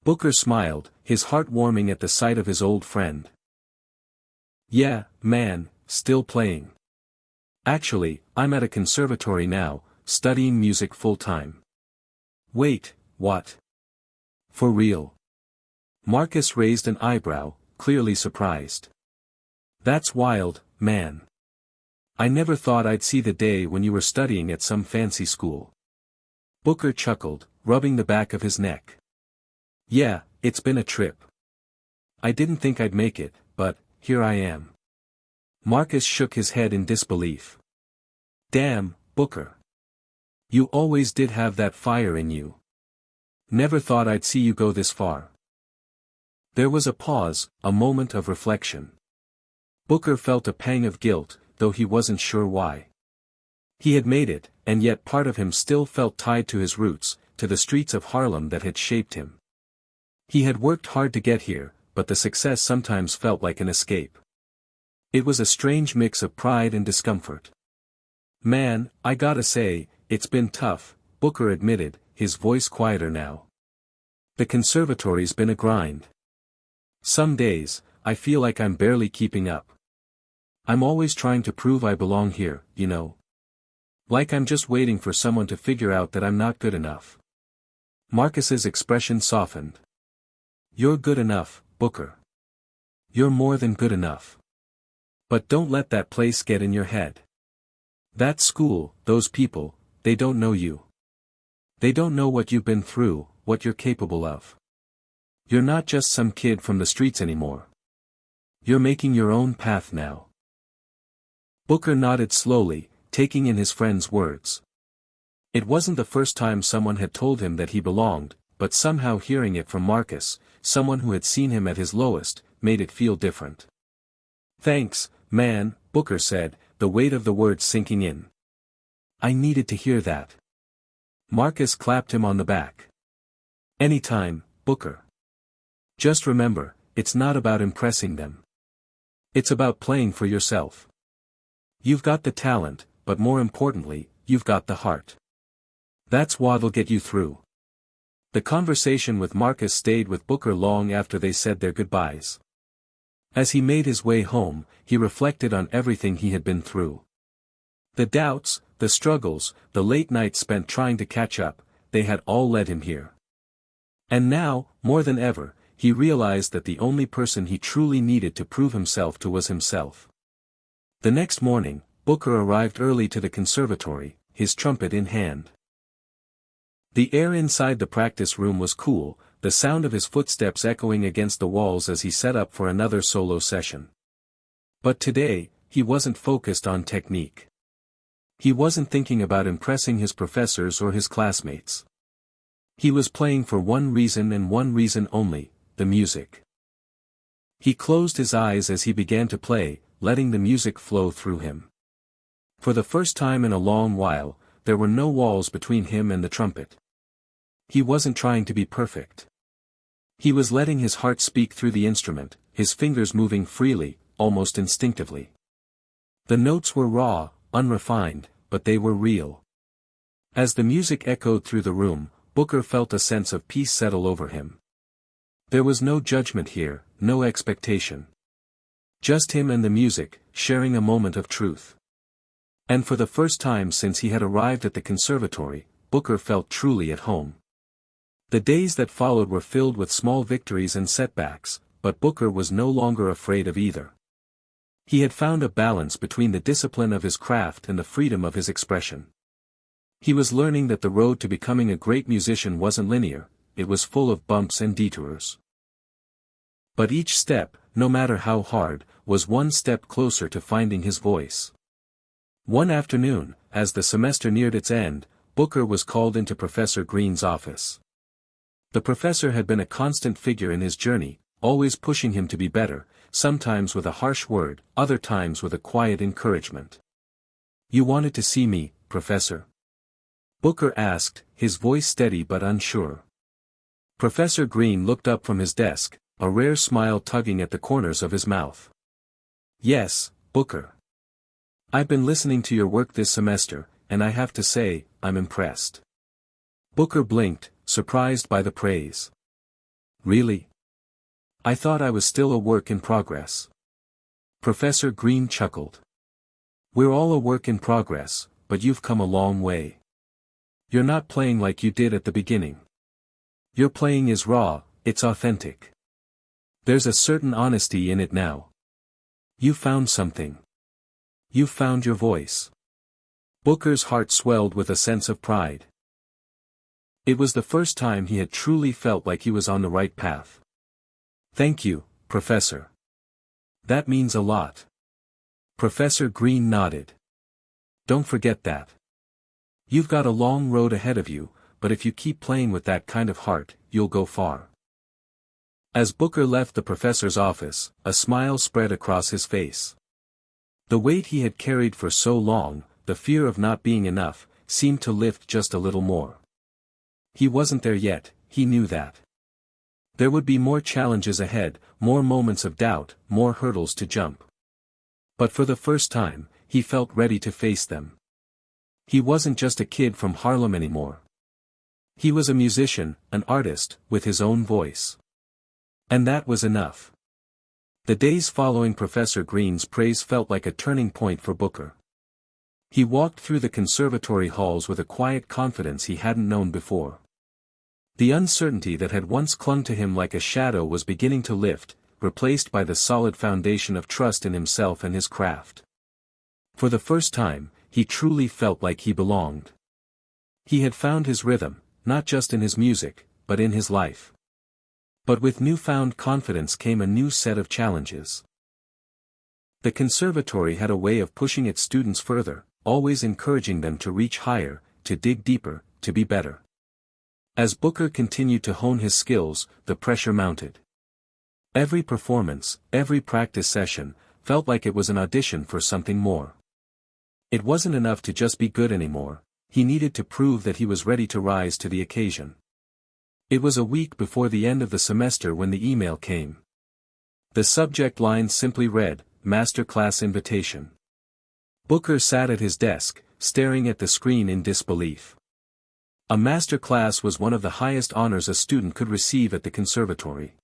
Booker smiled, his heart warming at the sight of his old friend. "Yeah, man, still playing. Actually, I'm at a conservatory now, studying music full-time." "Wait, what? For real?" Marcus raised an eyebrow, clearly surprised. "That's wild, man. I never thought I'd see the day when you were studying at some fancy school." Booker chuckled, rubbing the back of his neck. "Yeah, it's been a trip. I didn't think I'd make it, but here I am." Marcus shook his head in disbelief. "Damn, Booker. You always did have that fire in you. Never thought I'd see you go this far." There was a pause, a moment of reflection. Booker felt a pang of guilt, though he wasn't sure why. He had made it, and yet part of him still felt tied to his roots, to the streets of Harlem that had shaped him. He had worked hard to get here, but the success sometimes felt like an escape. It was a strange mix of pride and discomfort. "Man, I gotta say, it's been tough," Booker admitted, his voice quieter now. "The conservatory's been a grind. Some days, I feel like I'm barely keeping up. I'm always trying to prove I belong here, you know. Like I'm just waiting for someone to figure out that I'm not good enough." Marcus's expression softened. "You're good enough, Booker. You're more than good enough. But don't let that place get in your head. That school, those people, they don't know you. They don't know what you've been through, what you're capable of. You're not just some kid from the streets anymore. You're making your own path now." Booker nodded slowly, taking in his friend's words. It wasn't the first time someone had told him that he belonged, but somehow hearing it from Marcus, someone who had seen him at his lowest, made it feel different. "Thanks, man," Booker said, the weight of the words sinking in. "I needed to hear that." Marcus clapped him on the back. "Anytime, Booker. Just remember, it's not about impressing them. It's about playing for yourself. You've got the talent, but more importantly, you've got the heart. That's what'll get you through." The conversation with Marcus stayed with Booker long after they said their goodbyes. As he made his way home, he reflected on everything he had been through. The doubts, the struggles, the late nights spent trying to catch up, they had all led him here. And now, more than ever, he realized that the only person he truly needed to prove himself to was himself. The next morning, Booker arrived early to the conservatory, his trumpet in hand. The air inside the practice room was cool, the sound of his footsteps echoing against the walls as he set up for another solo session. But today, he wasn't focused on technique. He wasn't thinking about impressing his professors or his classmates. He was playing for one reason and one reason only, the music. He closed his eyes as he began to play, letting the music flow through him. For the first time in a long while, there were no walls between him and the trumpet. He wasn't trying to be perfect. He was letting his heart speak through the instrument, his fingers moving freely, almost instinctively. The notes were raw, unrefined, but they were real. As the music echoed through the room, Booker felt a sense of peace settle over him. There was no judgment here, no expectation. Just him and the music, sharing a moment of truth. And for the first time since he had arrived at the conservatory, Booker felt truly at home. The days that followed were filled with small victories and setbacks, but Booker was no longer afraid of either. He had found a balance between the discipline of his craft and the freedom of his expression. He was learning that the road to becoming a great musician wasn't linear, it was full of bumps and detours. But each step, no matter how hard, was one step closer to finding his voice. One afternoon, as the semester neared its end, Booker was called into Professor Green's office. The professor had been a constant figure in his journey, always pushing him to be better, sometimes with a harsh word, other times with a quiet encouragement. "You wanted to see me, Professor?" Booker asked, his voice steady but unsure. Professor Green looked up from his desk, a rare smile tugging at the corners of his mouth. "Yes, Booker. I've been listening to your work this semester, and I have to say, I'm impressed." Booker blinked, surprised by the praise. "Really? I thought I was still a work in progress." Professor Green chuckled. "We're all a work in progress, but you've come a long way. You're not playing like you did at the beginning. Your playing is raw, it's authentic. There's a certain honesty in it now. You found something. You found your voice." Booker's heart swelled with a sense of pride. It was the first time he had truly felt like he was on the right path. "Thank you, Professor. That means a lot." Professor Green nodded. "Don't forget that. You've got a long road ahead of you, but if you keep playing with that kind of heart, you'll go far." As Booker left the professor's office, a smile spread across his face. The weight he had carried for so long, the fear of not being enough, seemed to lift just a little more. He wasn't there yet, he knew that. There would be more challenges ahead, more moments of doubt, more hurdles to jump. But for the first time, he felt ready to face them. He wasn't just a kid from Harlem anymore. He was a musician, an artist, with his own voice. And that was enough. The days following Professor Green's praise felt like a turning point for Booker. He walked through the conservatory halls with a quiet confidence he hadn't known before. The uncertainty that had once clung to him like a shadow was beginning to lift, replaced by the solid foundation of trust in himself and his craft. For the first time, he truly felt like he belonged. He had found his rhythm, not just in his music, but in his life. But with newfound confidence came a new set of challenges. The conservatory had a way of pushing its students further, always encouraging them to reach higher, to dig deeper, to be better. As Booker continued to hone his skills, the pressure mounted. Every performance, every practice session, felt like it was an audition for something more. It wasn't enough to just be good anymore, he needed to prove that he was ready to rise to the occasion. It was a week before the end of the semester when the email came. The subject line simply read, "Masterclass Invitation." Booker sat at his desk, staring at the screen in disbelief. A master class was one of the highest honors a student could receive at the conservatory.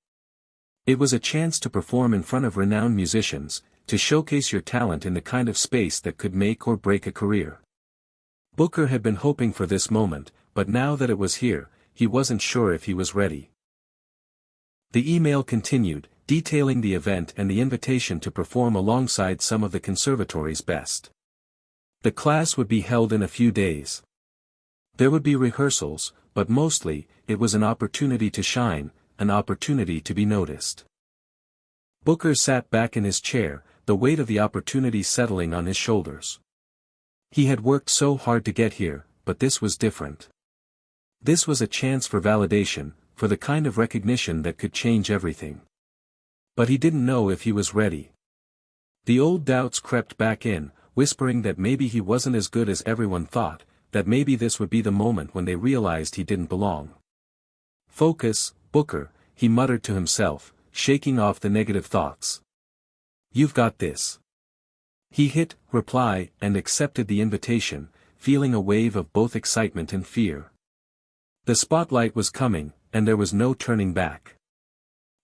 It was a chance to perform in front of renowned musicians, to showcase your talent in the kind of space that could make or break a career. Booker had been hoping for this moment, but now that it was here, he wasn't sure if he was ready. The email continued, detailing the event and the invitation to perform alongside some of the conservatory's best. The class would be held in a few days. There would be rehearsals, but mostly, it was an opportunity to shine, an opportunity to be noticed. Booker sat back in his chair, the weight of the opportunity settling on his shoulders. He had worked so hard to get here, but this was different. This was a chance for validation, for the kind of recognition that could change everything. But he didn't know if he was ready. The old doubts crept back in, whispering that maybe he wasn't as good as everyone thought, that maybe this would be the moment when they realized he didn't belong. "Focus, Booker," he muttered to himself, shaking off the negative thoughts. "You've got this." He hit reply and accepted the invitation, feeling a wave of both excitement and fear. The spotlight was coming, and there was no turning back.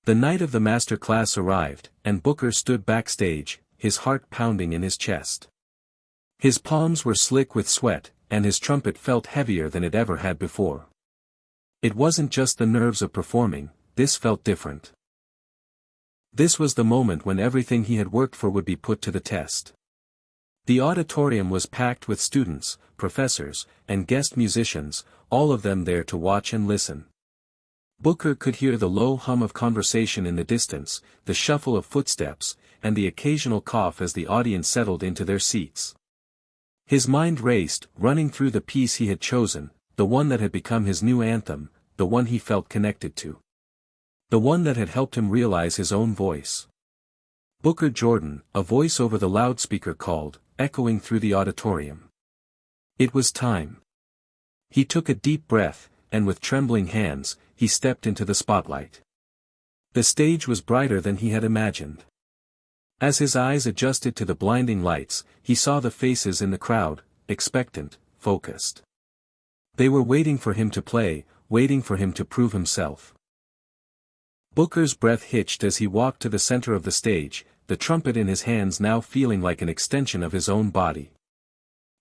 The night of the master class arrived, and Booker stood backstage, his heart pounding in his chest. His palms were slick with sweat, and his trumpet felt heavier than it ever had before. It wasn't just the nerves of performing, this felt different. This was the moment when everything he had worked for would be put to the test. The auditorium was packed with students, professors, and guest musicians, all of them there to watch and listen. Booker could hear the low hum of conversation in the distance, the shuffle of footsteps, and the occasional cough as the audience settled into their seats. His mind raced, running through the piece he had chosen, the one that had become his new anthem, the one he felt connected to. The one that had helped him realize his own voice. Booker Jordan, a voice over the loudspeaker called, echoing through the auditorium. It was time. He took a deep breath, and with trembling hands, he stepped into the spotlight. The stage was brighter than he had imagined. As his eyes adjusted to the blinding lights, he saw the faces in the crowd, expectant, focused. They were waiting for him to play, waiting for him to prove himself. Booker's breath hitched as he walked to the center of the stage, the trumpet in his hands now feeling like an extension of his own body.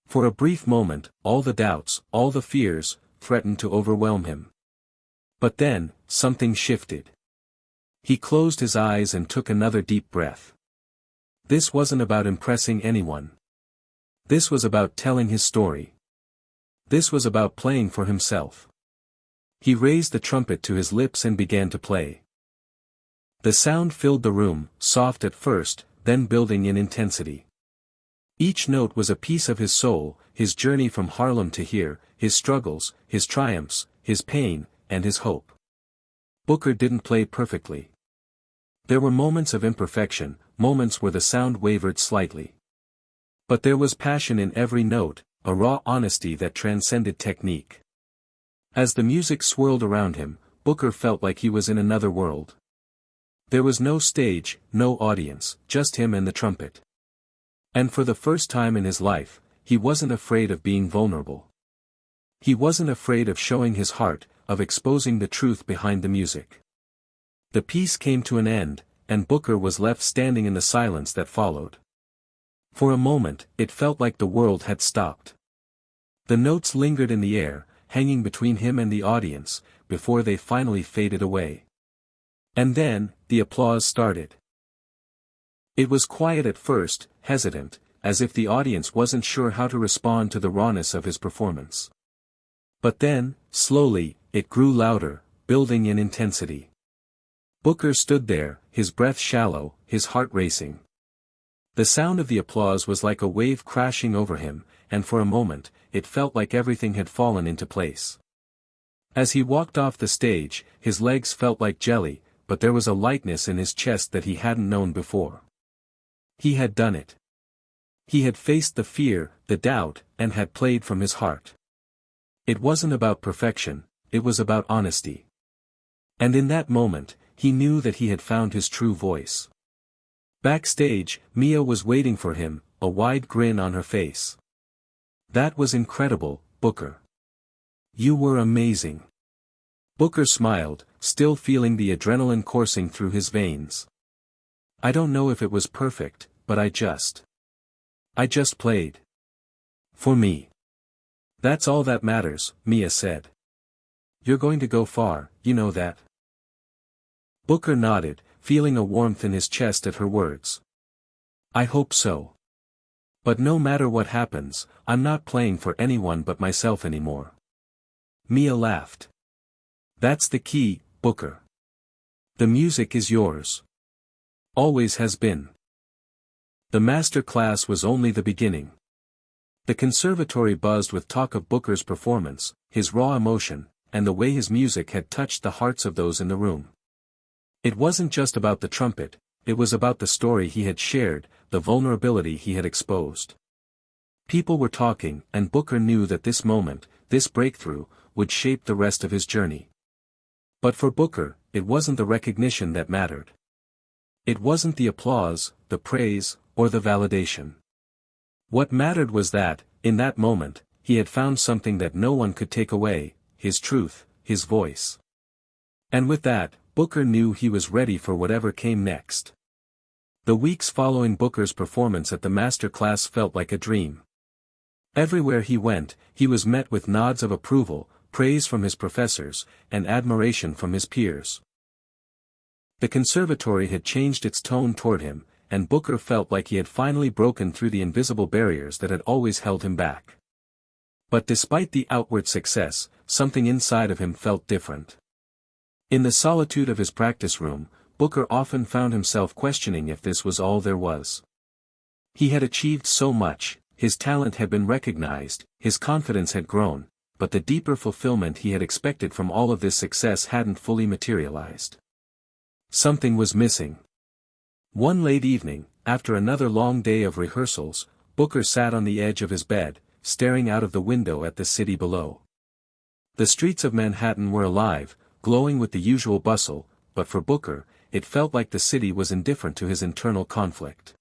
For a brief moment, all the doubts, all the fears, threatened to overwhelm him. But then, something shifted. He closed his eyes and took another deep breath. This wasn't about impressing anyone. This was about telling his story. This was about playing for himself. He raised the trumpet to his lips and began to play. The sound filled the room, soft at first, then building in intensity. Each note was a piece of his soul, his journey from Harlem to here, his struggles, his triumphs, his pain, and his hope. Booker didn't play perfectly. There were moments of imperfection, moments where the sound wavered slightly. But there was passion in every note, a raw honesty that transcended technique. As the music swirled around him, Booker felt like he was in another world. There was no stage, no audience, just him and the trumpet. And for the first time in his life, he wasn't afraid of being vulnerable. He wasn't afraid of showing his heart, of exposing the truth behind the music. The piece came to an end, and Booker was left standing in the silence that followed. For a moment, it felt like the world had stopped. The notes lingered in the air, hanging between him and the audience, before they finally faded away. And then, the applause started. It was quiet at first, hesitant, as if the audience wasn't sure how to respond to the rawness of his performance. But then, slowly, it grew louder, building in intensity. Booker stood there, his breath shallow, his heart racing. The sound of the applause was like a wave crashing over him, and for a moment, it felt like everything had fallen into place. As he walked off the stage, his legs felt like jelly, but there was a lightness in his chest that he hadn't known before. He had done it. He had faced the fear, the doubt, and had played from his heart. It wasn't about perfection, it was about honesty. And in that moment, he knew that he had found his true voice. Backstage, Mia was waiting for him, a wide grin on her face. "That was incredible, Booker. You were amazing." Booker smiled, still feeling the adrenaline coursing through his veins. "I don't know if it was perfect, but I just played. For me. That's all that matters," Mia said. "You're going to go far, you know that." Booker nodded, feeling a warmth in his chest at her words. "I hope so. But no matter what happens, I'm not playing for anyone but myself anymore." Mia laughed. "That's the key, Booker. The music is yours. Always has been." The master class was only the beginning. The conservatory buzzed with talk of Booker's performance, his raw emotion, and the way his music had touched the hearts of those in the room. It wasn't just about the trumpet, it was about the story he had shared, the vulnerability he had exposed. People were talking, and Booker knew that this moment, this breakthrough, would shape the rest of his journey. But for Booker, it wasn't the recognition that mattered. It wasn't the applause, the praise, or the validation. What mattered was that, in that moment, he had found something that no one could take away, his truth, his voice. And with that, Booker knew he was ready for whatever came next. The weeks following Booker's performance at the master class felt like a dream. Everywhere he went, he was met with nods of approval, praise from his professors, and admiration from his peers. The conservatory had changed its tone toward him, and Booker felt like he had finally broken through the invisible barriers that had always held him back. But despite the outward success, something inside of him felt different. In the solitude of his practice room, Booker often found himself questioning if this was all there was. He had achieved so much, his talent had been recognized, his confidence had grown, but the deeper fulfillment he had expected from all of this success hadn't fully materialized. Something was missing. One late evening, after another long day of rehearsals, Booker sat on the edge of his bed, staring out of the window at the city below. The streets of Manhattan were alive, glowing with the usual bustle, but for Booker, it felt like the city was indifferent to his internal conflict.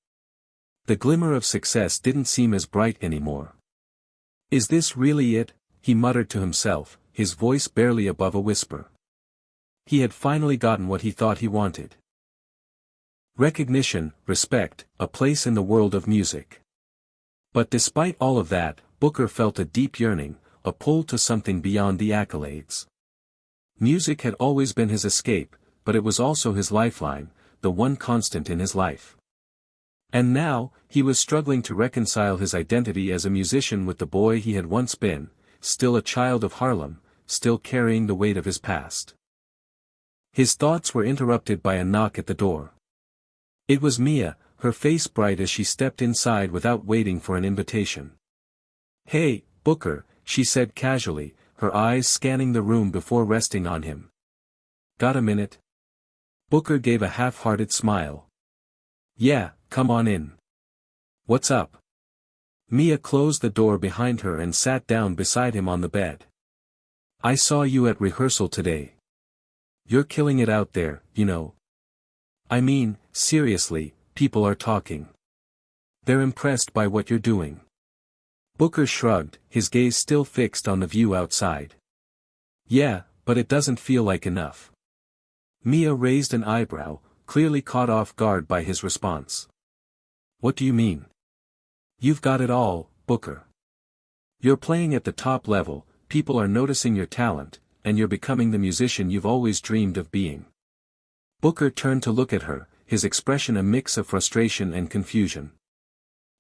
The glimmer of success didn't seem as bright anymore. "Is this really it?" he muttered to himself, his voice barely above a whisper. He had finally gotten what he thought he wanted. Recognition, respect, a place in the world of music. But despite all of that, Booker felt a deep yearning, a pull to something beyond the accolades. Music had always been his escape, but it was also his lifeline, the one constant in his life. And now, he was struggling to reconcile his identity as a musician with the boy he had once been, still a child of Harlem, still carrying the weight of his past. His thoughts were interrupted by a knock at the door. It was Mia, her face bright as she stepped inside without waiting for an invitation. "Hey, Booker," she said casually, her eyes scanning the room before resting on him. "Got a minute?" Booker gave a half-hearted smile. "Yeah, come on in." "What's up?" Mia closed the door behind her and sat down beside him on the bed. "I saw you at rehearsal today. You're killing it out there, you know. I mean, seriously, people are talking. They're impressed by what you're doing." Booker shrugged, his gaze still fixed on the view outside. "Yeah, but it doesn't feel like enough." Mia raised an eyebrow, clearly caught off guard by his response. "What do you mean?" "You've got it all, Booker. You're playing at the top level, people are noticing your talent, and you're becoming the musician you've always dreamed of being." Booker turned to look at her, his expression a mix of frustration and confusion.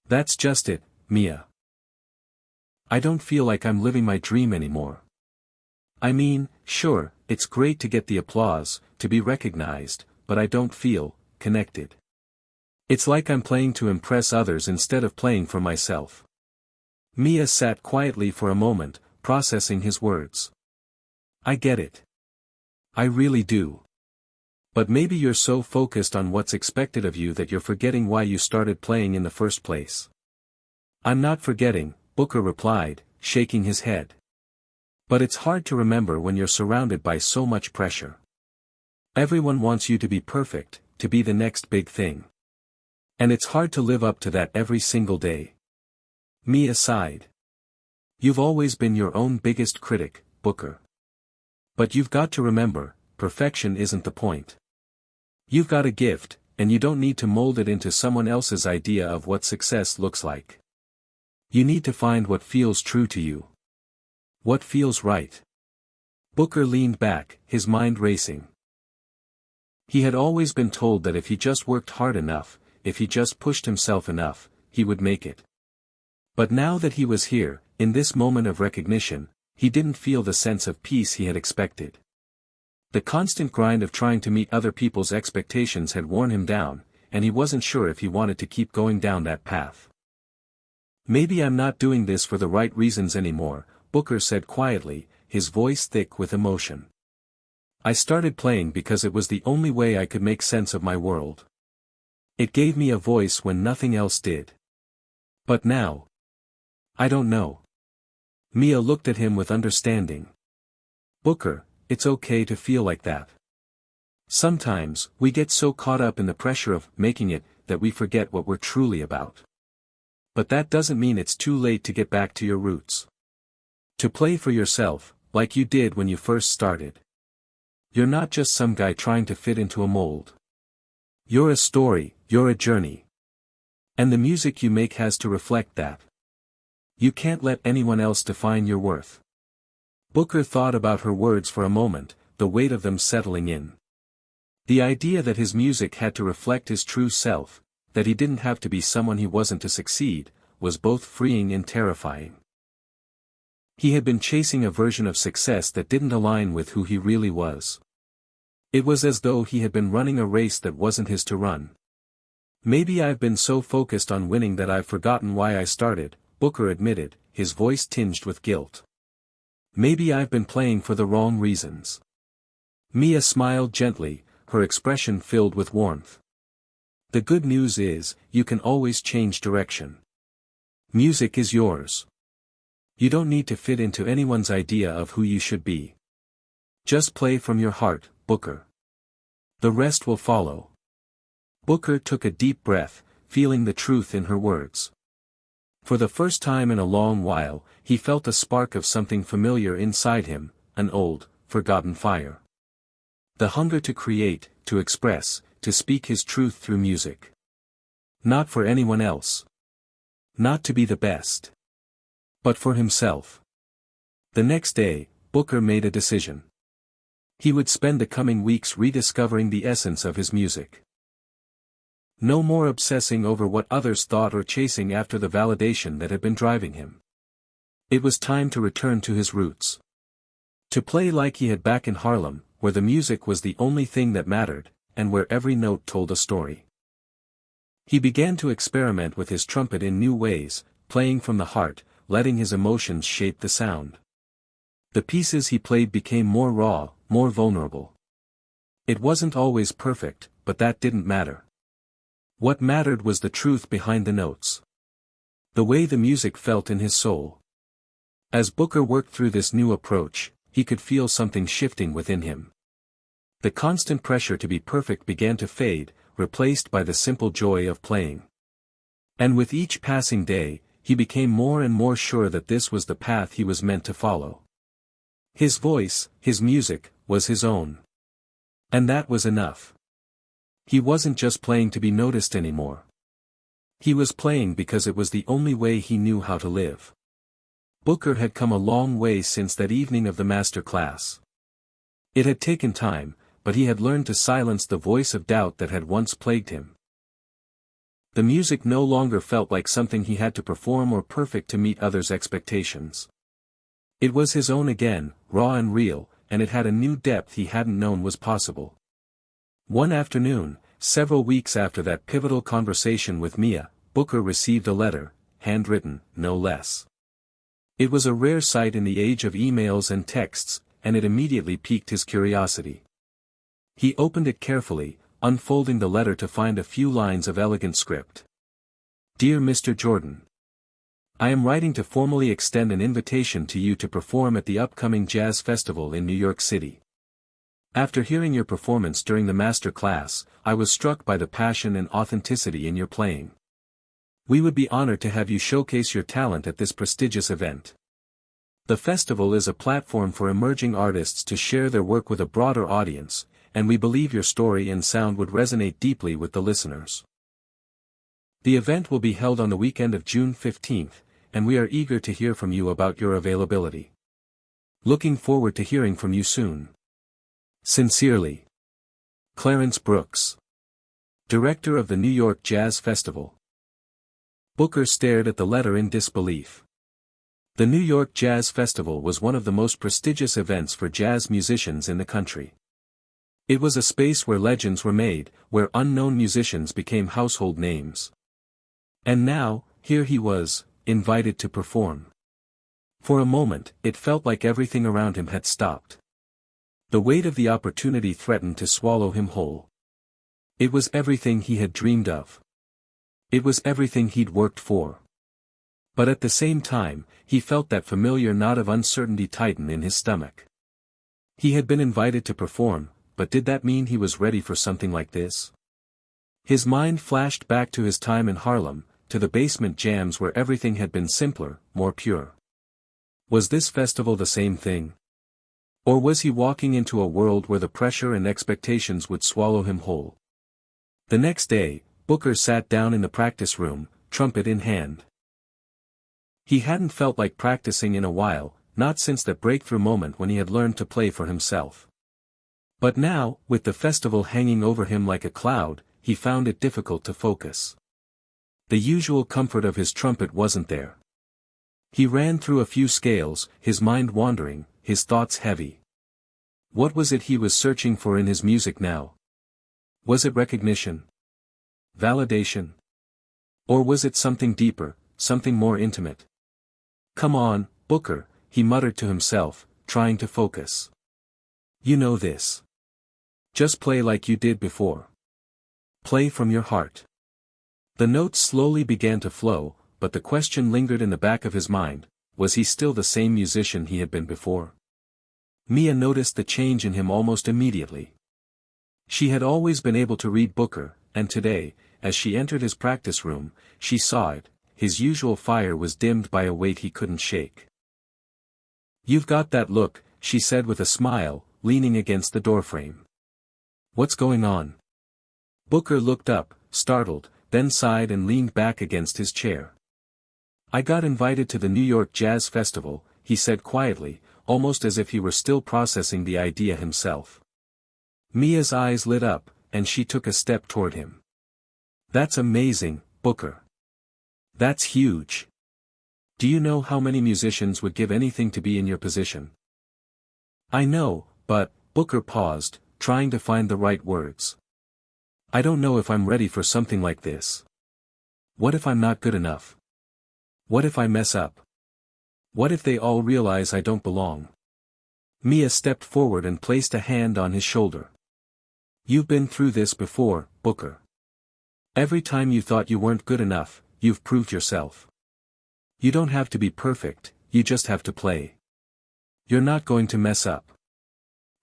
"That's just it, Mia. I don't feel like I'm living my dream anymore. I mean, sure, it's great to get the applause, to be recognized, but I don't feel connected. It's like I'm playing to impress others instead of playing for myself." Mia sat quietly for a moment, processing his words. "I get it. I really do. But maybe you're so focused on what's expected of you that you're forgetting why you started playing in the first place." "I'm not forgetting," Booker replied, shaking his head. "But it's hard to remember when you're surrounded by so much pressure. Everyone wants you to be perfect, to be the next big thing. And it's hard to live up to that every single day." Mia sighed. "You've always been your own biggest critic, Booker. But you've got to remember, perfection isn't the point. You've got a gift, and you don't need to mold it into someone else's idea of what success looks like. You need to find what feels true to you. What feels right." Booker leaned back, his mind racing. He had always been told that if he just worked hard enough, if he just pushed himself enough, he would make it. But now that he was here, in this moment of recognition, he didn't feel the sense of peace he had expected. The constant grind of trying to meet other people's expectations had worn him down, and he wasn't sure if he wanted to keep going down that path. "Maybe I'm not doing this for the right reasons anymore," Booker said quietly, his voice thick with emotion. "I started playing because it was the only way I could make sense of my world. It gave me a voice when nothing else did. But now, I don't know." Mia looked at him with understanding. "Booker, it's okay to feel like that. Sometimes, we get so caught up in the pressure of making it, that we forget what we're truly about. But that doesn't mean it's too late to get back to your roots. To play for yourself, like you did when you first started. You're not just some guy trying to fit into a mold. You're a story, you're a journey. And the music you make has to reflect that. You can't let anyone else define your worth. Booker thought about her words for a moment, the weight of them settling in. The idea that his music had to reflect his true self, that he didn't have to be someone he wasn't to succeed, was both freeing and terrifying. He had been chasing a version of success that didn't align with who he really was. It was as though he had been running a race that wasn't his to run. "Maybe I've been so focused on winning that I've forgotten why I started," Booker admitted, his voice tinged with guilt. "Maybe I've been playing for the wrong reasons." Mia smiled gently, her expression filled with warmth. "The good news is, you can always change direction. Music is yours. You don't need to fit into anyone's idea of who you should be. Just play from your heart, Booker. The rest will follow." Booker took a deep breath, feeling the truth in her words. For the first time in a long while, he felt a spark of something familiar inside him, an old, forgotten fire. The hunger to create, to express, to speak his truth through music. Not for anyone else. Not to be the best. But for himself. The next day, Booker made a decision. He would spend the coming weeks rediscovering the essence of his music. No more obsessing over what others thought or chasing after the validation that had been driving him. It was time to return to his roots. To play like he had back in Harlem, where the music was the only thing that mattered, and where every note told a story. He began to experiment with his trumpet in new ways, playing from the heart, letting his emotions shape the sound. The pieces he played became more raw, more vulnerable. It wasn't always perfect, but that didn't matter. What mattered was the truth behind the notes. The way the music felt in his soul. As Booker worked through this new approach, he could feel something shifting within him. The constant pressure to be perfect began to fade, replaced by the simple joy of playing. And with each passing day, he became more and more sure that this was the path he was meant to follow. His voice, his music, was his own. And that was enough. He wasn't just playing to be noticed anymore. He was playing because it was the only way he knew how to live. Booker had come a long way since that evening of the master class. It had taken time, but he had learned to silence the voice of doubt that had once plagued him. The music no longer felt like something he had to perform or perfect to meet others' expectations. It was his own again, raw and real, and it had a new depth he hadn't known was possible. One afternoon, several weeks after that pivotal conversation with Mia, Booker received a letter, handwritten, no less. It was a rare sight in the age of emails and texts, and it immediately piqued his curiosity. He opened it carefully, unfolding the letter to find a few lines of elegant script. "Dear Mr. Jordan, I am writing to formally extend an invitation to you to perform at the upcoming Jazz Festival in New York City. After hearing your performance during the master class, I was struck by the passion and authenticity in your playing. We would be honored to have you showcase your talent at this prestigious event. The festival is a platform for emerging artists to share their work with a broader audience, and we believe your story and sound would resonate deeply with the listeners. The event will be held on the weekend of June 15th, and we are eager to hear from you about your availability. Looking forward to hearing from you soon. Sincerely, Clarence Brooks, Director of the New York Jazz Festival." Booker stared at the letter in disbelief. The New York Jazz Festival was one of the most prestigious events for jazz musicians in the country. It was a space where legends were made, where unknown musicians became household names. And now, here he was, invited to perform. For a moment, it felt like everything around him had stopped. The weight of the opportunity threatened to swallow him whole. It was everything he had dreamed of. It was everything he'd worked for. But at the same time, he felt that familiar knot of uncertainty tighten in his stomach. He had been invited to perform, but did that mean he was ready for something like this? His mind flashed back to his time in Harlem, to the basement jams where everything had been simpler, more pure. Was this festival the same thing? Or was he walking into a world where the pressure and expectations would swallow him whole? The next day, Booker sat down in the practice room, trumpet in hand. He hadn't felt like practicing in a while, not since that breakthrough moment when he had learned to play for himself. But now, with the festival hanging over him like a cloud, he found it difficult to focus. The usual comfort of his trumpet wasn't there. He ran through a few scales, his mind wandering, his thoughts heavy. What was it he was searching for in his music now? Was it recognition? Validation? Or was it something deeper, something more intimate? "Come on, Booker," he muttered to himself, trying to focus. "You know this. Just play like you did before. Play from your heart." The notes slowly began to flow, but the question lingered in the back of his mind, was he still the same musician he had been before? Mia noticed the change in him almost immediately. She had always been able to read Booker, and today, as she entered his practice room, she saw it. His usual fire was dimmed by a weight he couldn't shake. "You've got that look," she said with a smile, leaning against the doorframe. "What's going on?" Booker looked up, startled, then sighed and leaned back against his chair. "I got invited to the New York Jazz Festival," he said quietly, almost as if he were still processing the idea himself. Mia's eyes lit up, and she took a step toward him. "That's amazing, Booker. That's huge. Do you know how many musicians would give anything to be in your position?" "I know, but," Booker paused, trying to find the right words. "I don't know if I'm ready for something like this. What if I'm not good enough? What if I mess up? What if they all realize I don't belong?" Mia stepped forward and placed a hand on his shoulder. "You've been through this before, Booker. Every time you thought you weren't good enough, you've proved yourself. You don't have to be perfect, you just have to play. You're not going to mess up.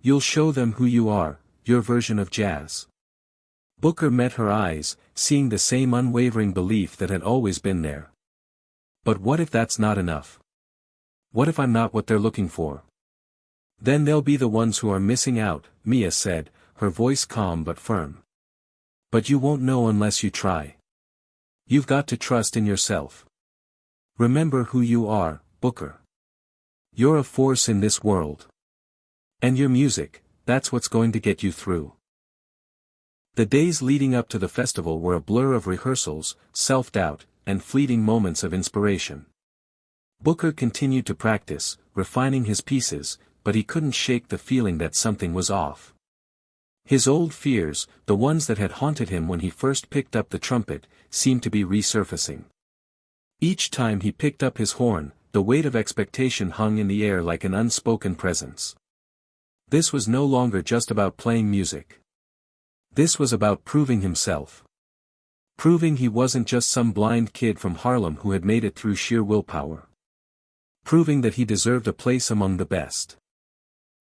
You'll show them who you are, your version of jazz." Booker met her eyes, seeing the same unwavering belief that had always been there. "But what if that's not enough? What if I'm not what they're looking for?" "Then they'll be the ones who are missing out," Mia said, her voice calm but firm. "But you won't know unless you try. You've got to trust in yourself. Remember who you are, Booker. You're a force in this world. And your music, that's what's going to get you through." The days leading up to the festival were a blur of rehearsals, self-doubt, and fleeting moments of inspiration. Booker continued to practice, refining his pieces, but he couldn't shake the feeling that something was off. His old fears, the ones that had haunted him when he first picked up the trumpet, seemed to be resurfacing. Each time he picked up his horn, the weight of expectation hung in the air like an unspoken presence. This was no longer just about playing music. This was about proving himself. Proving he wasn't just some blind kid from Harlem who had made it through sheer willpower. Proving that he deserved a place among the best.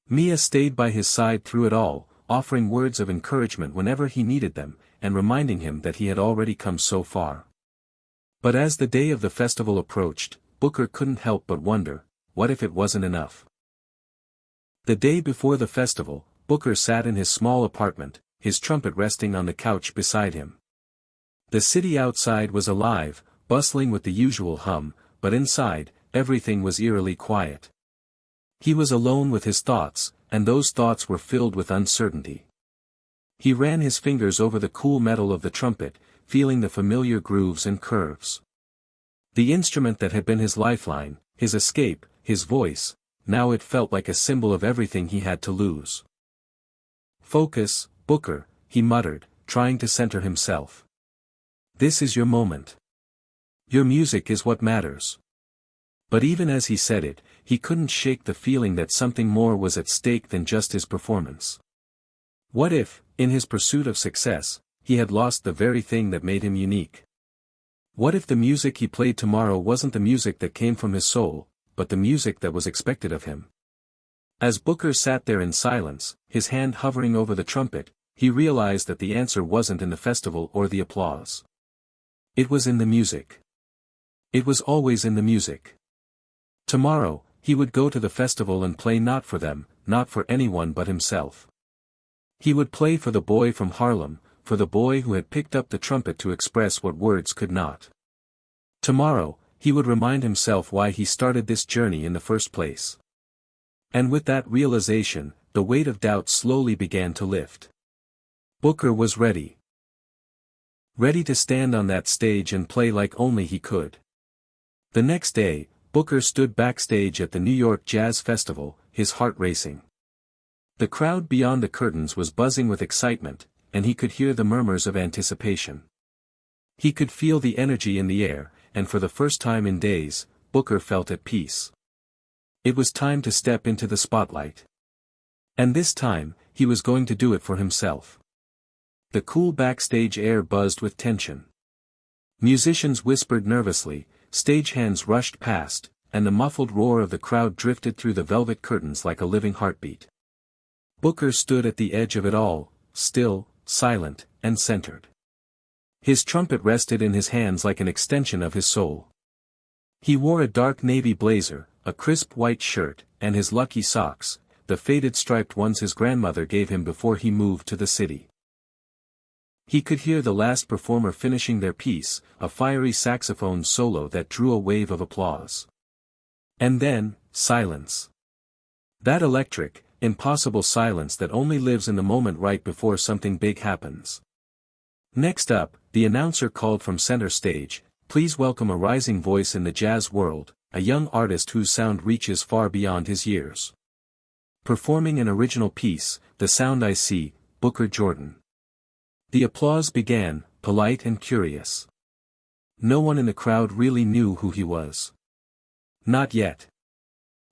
Mia stayed by his side through it all, offering words of encouragement whenever he needed them, and reminding him that he had already come so far. But as the day of the festival approached, Booker couldn't help but wonder, what if it wasn't enough? The day before the festival, Booker sat in his small apartment, his trumpet resting on the couch beside him. The city outside was alive, bustling with the usual hum, but inside, everything was eerily quiet. He was alone with his thoughts, and those thoughts were filled with uncertainty. He ran his fingers over the cool metal of the trumpet, feeling the familiar grooves and curves. The instrument that had been his lifeline, his escape, his voice, now it felt like a symbol of everything he had to lose. "Focus, Booker," he muttered, trying to center himself. "This is your moment. Your music is what matters." But even as he said it, he couldn't shake the feeling that something more was at stake than just his performance. What if, in his pursuit of success, he had lost the very thing that made him unique? What if the music he played tomorrow wasn't the music that came from his soul, but the music that was expected of him? As Booker sat there in silence, his hand hovering over the trumpet, he realized that the answer wasn't in the festival or the applause. It was in the music. It was always in the music. Tomorrow, he would go to the festival and play not for them, not for anyone but himself. He would play for the boy from Harlem, for the boy who had picked up the trumpet to express what words could not. Tomorrow, he would remind himself why he started this journey in the first place. And with that realization, the weight of doubt slowly began to lift. Booker was ready. Ready to stand on that stage and play like only he could. The next day, Booker stood backstage at the New York Jazz Festival, his heart racing. The crowd beyond the curtains was buzzing with excitement, and he could hear the murmurs of anticipation. He could feel the energy in the air, and for the first time in days, Booker felt at peace. It was time to step into the spotlight. And this time, he was going to do it for himself. The cool backstage air buzzed with tension. Musicians whispered nervously, stagehands rushed past, and the muffled roar of the crowd drifted through the velvet curtains like a living heartbeat. Booker stood at the edge of it all, still, silent, and centered. His trumpet rested in his hands like an extension of his soul. He wore a dark navy blazer, a crisp white shirt, and his lucky socks, the faded striped ones his grandmother gave him before he moved to the city. He could hear the last performer finishing their piece, a fiery saxophone solo that drew a wave of applause. And then, silence. That electric, impossible silence that only lives in the moment right before something big happens. Next up, the announcer called from center stage, "Please welcome a rising voice in the jazz world, a young artist whose sound reaches far beyond his years. Performing an original piece, The Sound I See, Booker Jordan." The applause began, polite and curious. No one in the crowd really knew who he was. Not yet.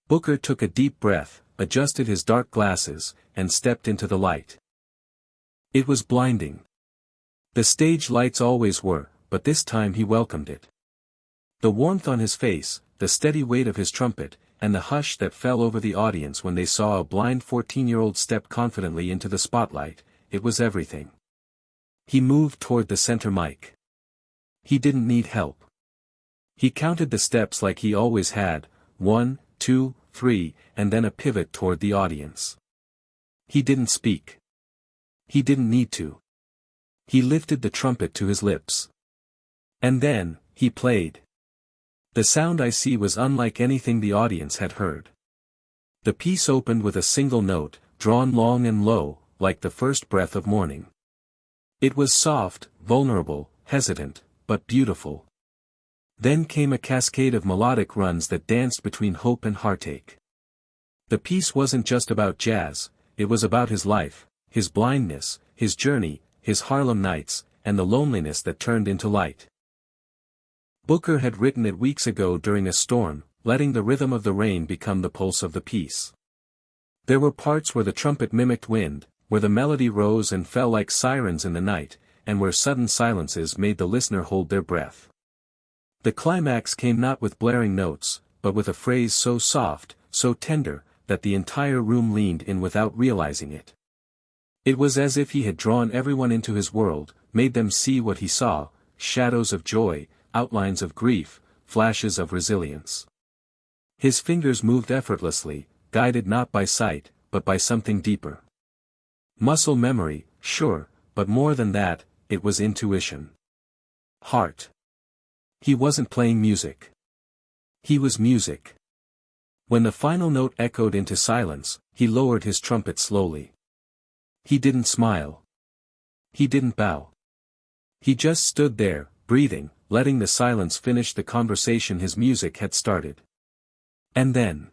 Booker took a deep breath, adjusted his dark glasses, and stepped into the light. It was blinding. The stage lights always were, but this time he welcomed it. The warmth on his face, the steady weight of his trumpet, and the hush that fell over the audience when they saw a blind 14-year-old step confidently into the spotlight, it was everything. He moved toward the center mic. He didn't need help. He counted the steps like he always had, 1, 2, 3, and then a pivot toward the audience. He didn't speak. He didn't need to. He lifted the trumpet to his lips. And then, he played. The Sound I See was unlike anything the audience had heard. The piece opened with a single note, drawn long and low, like the first breath of morning. It was soft, vulnerable, hesitant, but beautiful. Then came a cascade of melodic runs that danced between hope and heartache. The piece wasn't just about jazz, it was about his life, his blindness, his journey, his Harlem nights, and the loneliness that turned into light. Booker had written it weeks ago during a storm, letting the rhythm of the rain become the pulse of the piece. There were parts where the trumpet mimicked wind, where the melody rose and fell like sirens in the night, and where sudden silences made the listener hold their breath. The climax came not with blaring notes, but with a phrase so soft, so tender, that the entire room leaned in without realizing it. It was as if he had drawn everyone into his world, made them see what he saw, shadows of joy, outlines of grief, flashes of resilience. His fingers moved effortlessly, guided not by sight, but by something deeper. Muscle memory, sure, but more than that, it was intuition. Heart. He wasn't playing music. He was music. When the final note echoed into silence, he lowered his trumpet slowly. He didn't smile. He didn't bow. He just stood there, breathing, letting the silence finish the conversation his music had started. And then,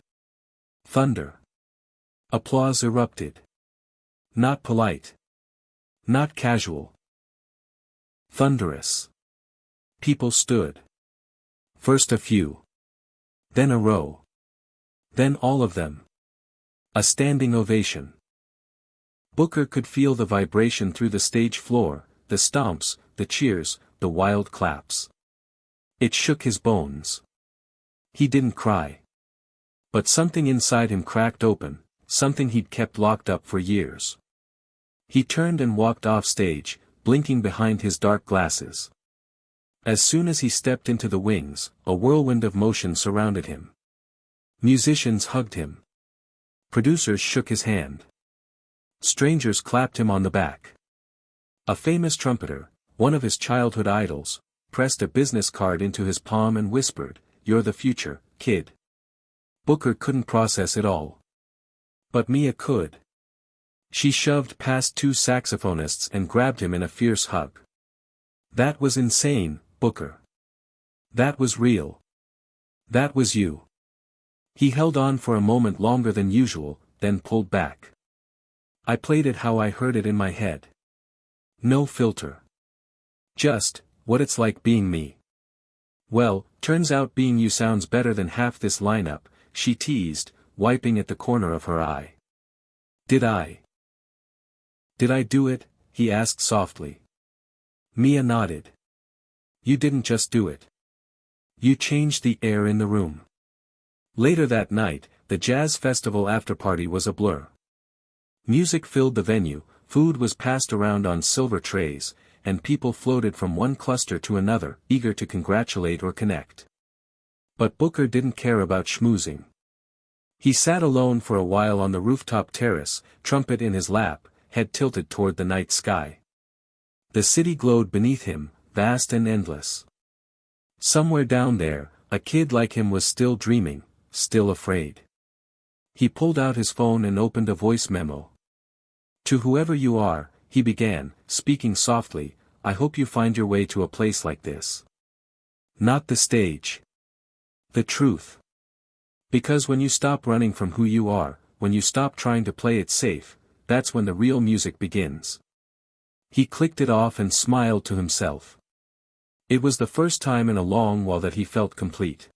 thunder. Applause erupted. Not polite. Not casual. Thunderous. People stood. First a few. Then a row. Then all of them. A standing ovation. Booker could feel the vibration through the stage floor, the stomps, the cheers, the wild claps. It shook his bones. He didn't cry. But something inside him cracked open, something he'd kept locked up for years. He turned and walked off stage, blinking behind his dark glasses. As soon as he stepped into the wings, a whirlwind of motion surrounded him. Musicians hugged him. Producers shook his hand. Strangers clapped him on the back. A famous trumpeter, one of his childhood idols, pressed a business card into his palm and whispered, "You're the future, kid." Booker couldn't process it all. But Mia could. She shoved past two saxophonists and grabbed him in a fierce hug. That was insane, Booker. That was real. That was you. He held on for a moment longer than usual, then pulled back. I played it how I heard it in my head. No filter. Just, what it's like being me. Well, turns out being you sounds better than half this lineup, she teased, wiping at the corner of her eye. Did I do it? He asked softly. Mia nodded. You didn't just do it. You changed the air in the room. Later that night, the jazz festival after-party was a blur. Music filled the venue, food was passed around on silver trays, and people floated from one cluster to another, eager to congratulate or connect. But Booker didn't care about schmoozing. He sat alone for a while on the rooftop terrace, trumpet in his lap, head tilted toward the night sky. The city glowed beneath him, vast and endless. Somewhere down there, a kid like him was still dreaming, still afraid. He pulled out his phone and opened a voice memo. To whoever you are, he began, speaking softly, I hope you find your way to a place like this. Not the stage. The truth. Because when you stop running from who you are, when you stop trying to play it safe, that's when the real music begins. He clicked it off and smiled to himself. It was the first time in a long while that he felt complete.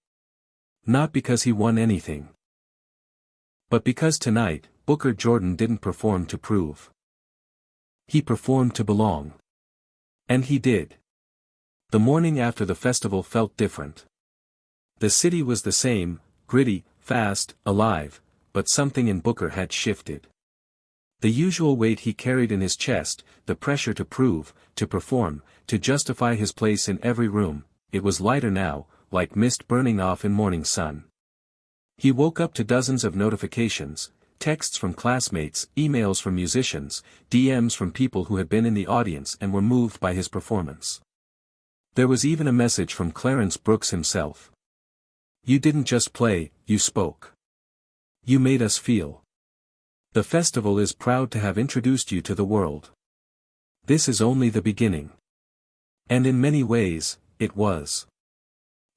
Not because he won anything. But because tonight, Booker Jordan didn't perform to prove. He performed to belong. And he did. The morning after the festival felt different. The city was the same, gritty, fast, alive, but something in Booker had shifted. The usual weight he carried in his chest, the pressure to prove, to perform, to justify his place in every room, it was lighter now, like mist burning off in morning sun. He woke up to dozens of notifications, texts from classmates, emails from musicians, DMs from people who had been in the audience and were moved by his performance. There was even a message from Clarence Brooks himself. You didn't just play, you spoke. You made us feel. The festival is proud to have introduced you to the world. This is only the beginning. And in many ways, it was.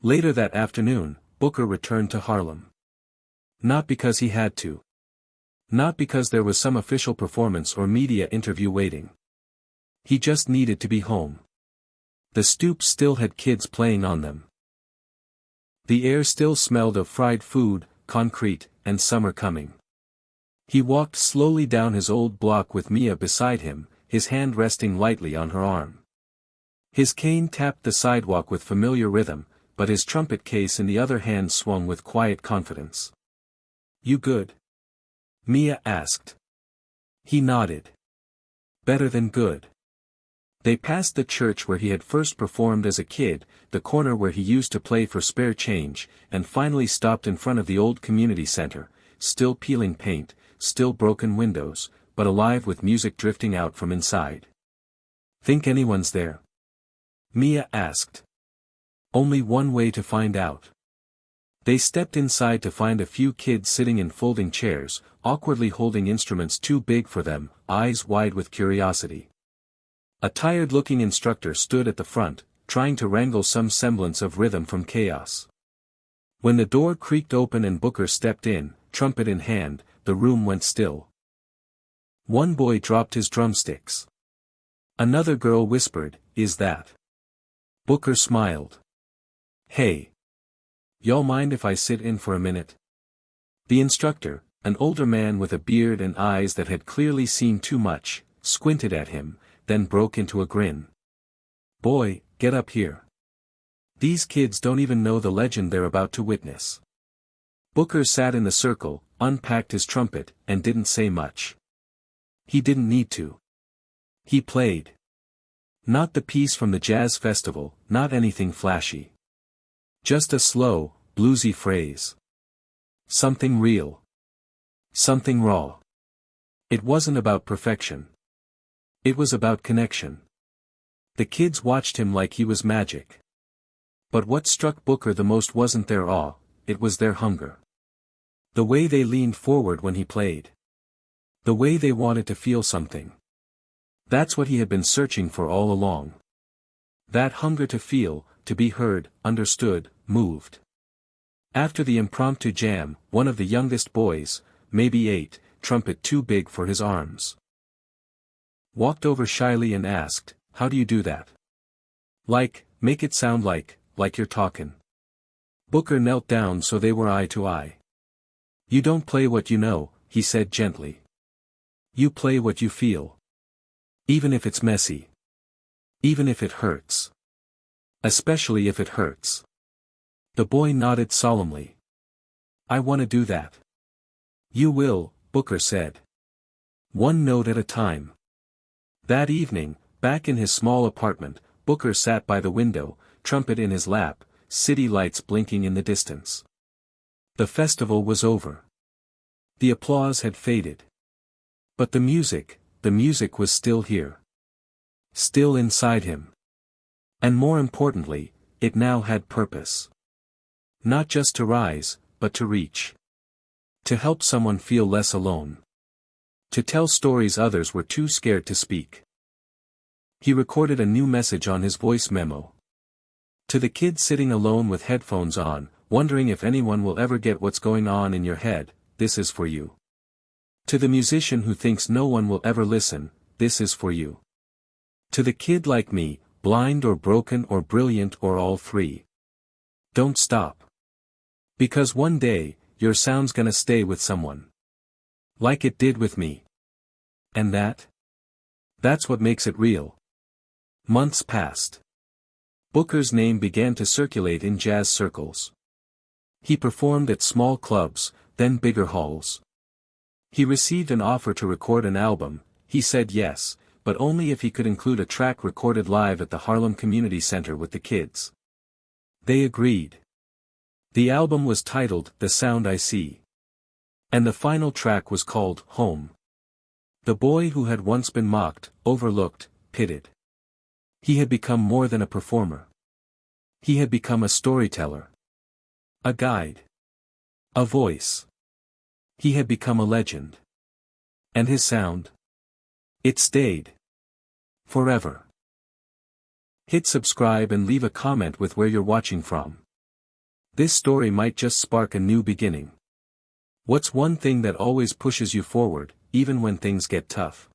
Later that afternoon, Booker returned to Harlem. Not because he had to. Not because there was some official performance or media interview waiting. He just needed to be home. The stoops still had kids playing on them. The air still smelled of fried food, concrete, and summer coming. He walked slowly down his old block with Mia beside him, his hand resting lightly on her arm. His cane tapped the sidewalk with familiar rhythm, but his trumpet case in the other hand swung with quiet confidence. You good? Mia asked. He nodded. Better than good. They passed the church where he had first performed as a kid, the corner where he used to play for spare change, and finally stopped in front of the old community center, still peeling paint, still broken windows, but alive with music drifting out from inside. Think anyone's there? Mia asked. Only one way to find out. They stepped inside to find a few kids sitting in folding chairs, awkwardly holding instruments too big for them, eyes wide with curiosity. A tired-looking instructor stood at the front, trying to wrangle some semblance of rhythm from chaos. When the door creaked open and Booker stepped in, trumpet in hand, the room went still. One boy dropped his drumsticks. Another girl whispered, "Is that?" Booker smiled. "Hey. Y'all mind if I sit in for a minute?" The instructor, an older man with a beard and eyes that had clearly seen too much, squinted at him, then broke into a grin. "Boy, get up here. These kids don't even know the legend they're about to witness." Booker sat in the circle, unpacked his trumpet, and didn't say much. He didn't need to. He played. Not the piece from the jazz festival, not anything flashy. Just a slow, bluesy phrase. Something real. Something raw. It wasn't about perfection. It was about connection. The kids watched him like he was magic. But what struck Booker the most wasn't their awe, it was their hunger. The way they leaned forward when he played. The way they wanted to feel something. That's what he had been searching for all along. That hunger to feel, to be heard, understood, moved. After the impromptu jam, one of the youngest boys, maybe 8, Trumpet too big for his arms, walked over shyly and asked, "How do you do that? Make it sound like you're talking." Booker knelt down so they were eye to eye. "You don't play what you know," he said gently. "You play what you feel. Even if it's messy. Even if it hurts. Especially if it hurts." The boy nodded solemnly. "I want to do that." "You will," Booker said. "One note at a time." That evening, back in his small apartment, Booker sat by the window, Trumpet in his lap, city lights blinking in the distance. The festival was over. The applause had faded. But the music was still here. Still inside him. And more importantly, it now had purpose. Not just to rise, but to reach. To help someone feel less alone. To tell stories others were too scared to speak. He recorded a new message on his voice memo. To the kid sitting alone with headphones on, wondering if anyone will ever get what's going on in your head, this is for you. To the musician who thinks no one will ever listen, this is for you. To the kid like me, blind or broken or brilliant or all three. Don't stop. Because one day, your sound's gonna stay with someone. Like it did with me. And that's what makes it real. Months passed. Booker's name began to circulate in jazz circles. He performed at small clubs, then bigger halls. He received an offer to record an album. He said yes, but only if he could include a track recorded live at the Harlem Community Center with the kids. They agreed. The album was titled The Sound I See. And the final track was called Home. The boy who had once been mocked, overlooked, pitted. He had become more than a performer. He had become a storyteller. A guide. A voice. He had become a legend. And his sound? It stayed. Forever. Hit subscribe and leave a comment with where you're watching from. This story might just spark a new beginning. What's one thing that always pushes you forward, even when things get tough?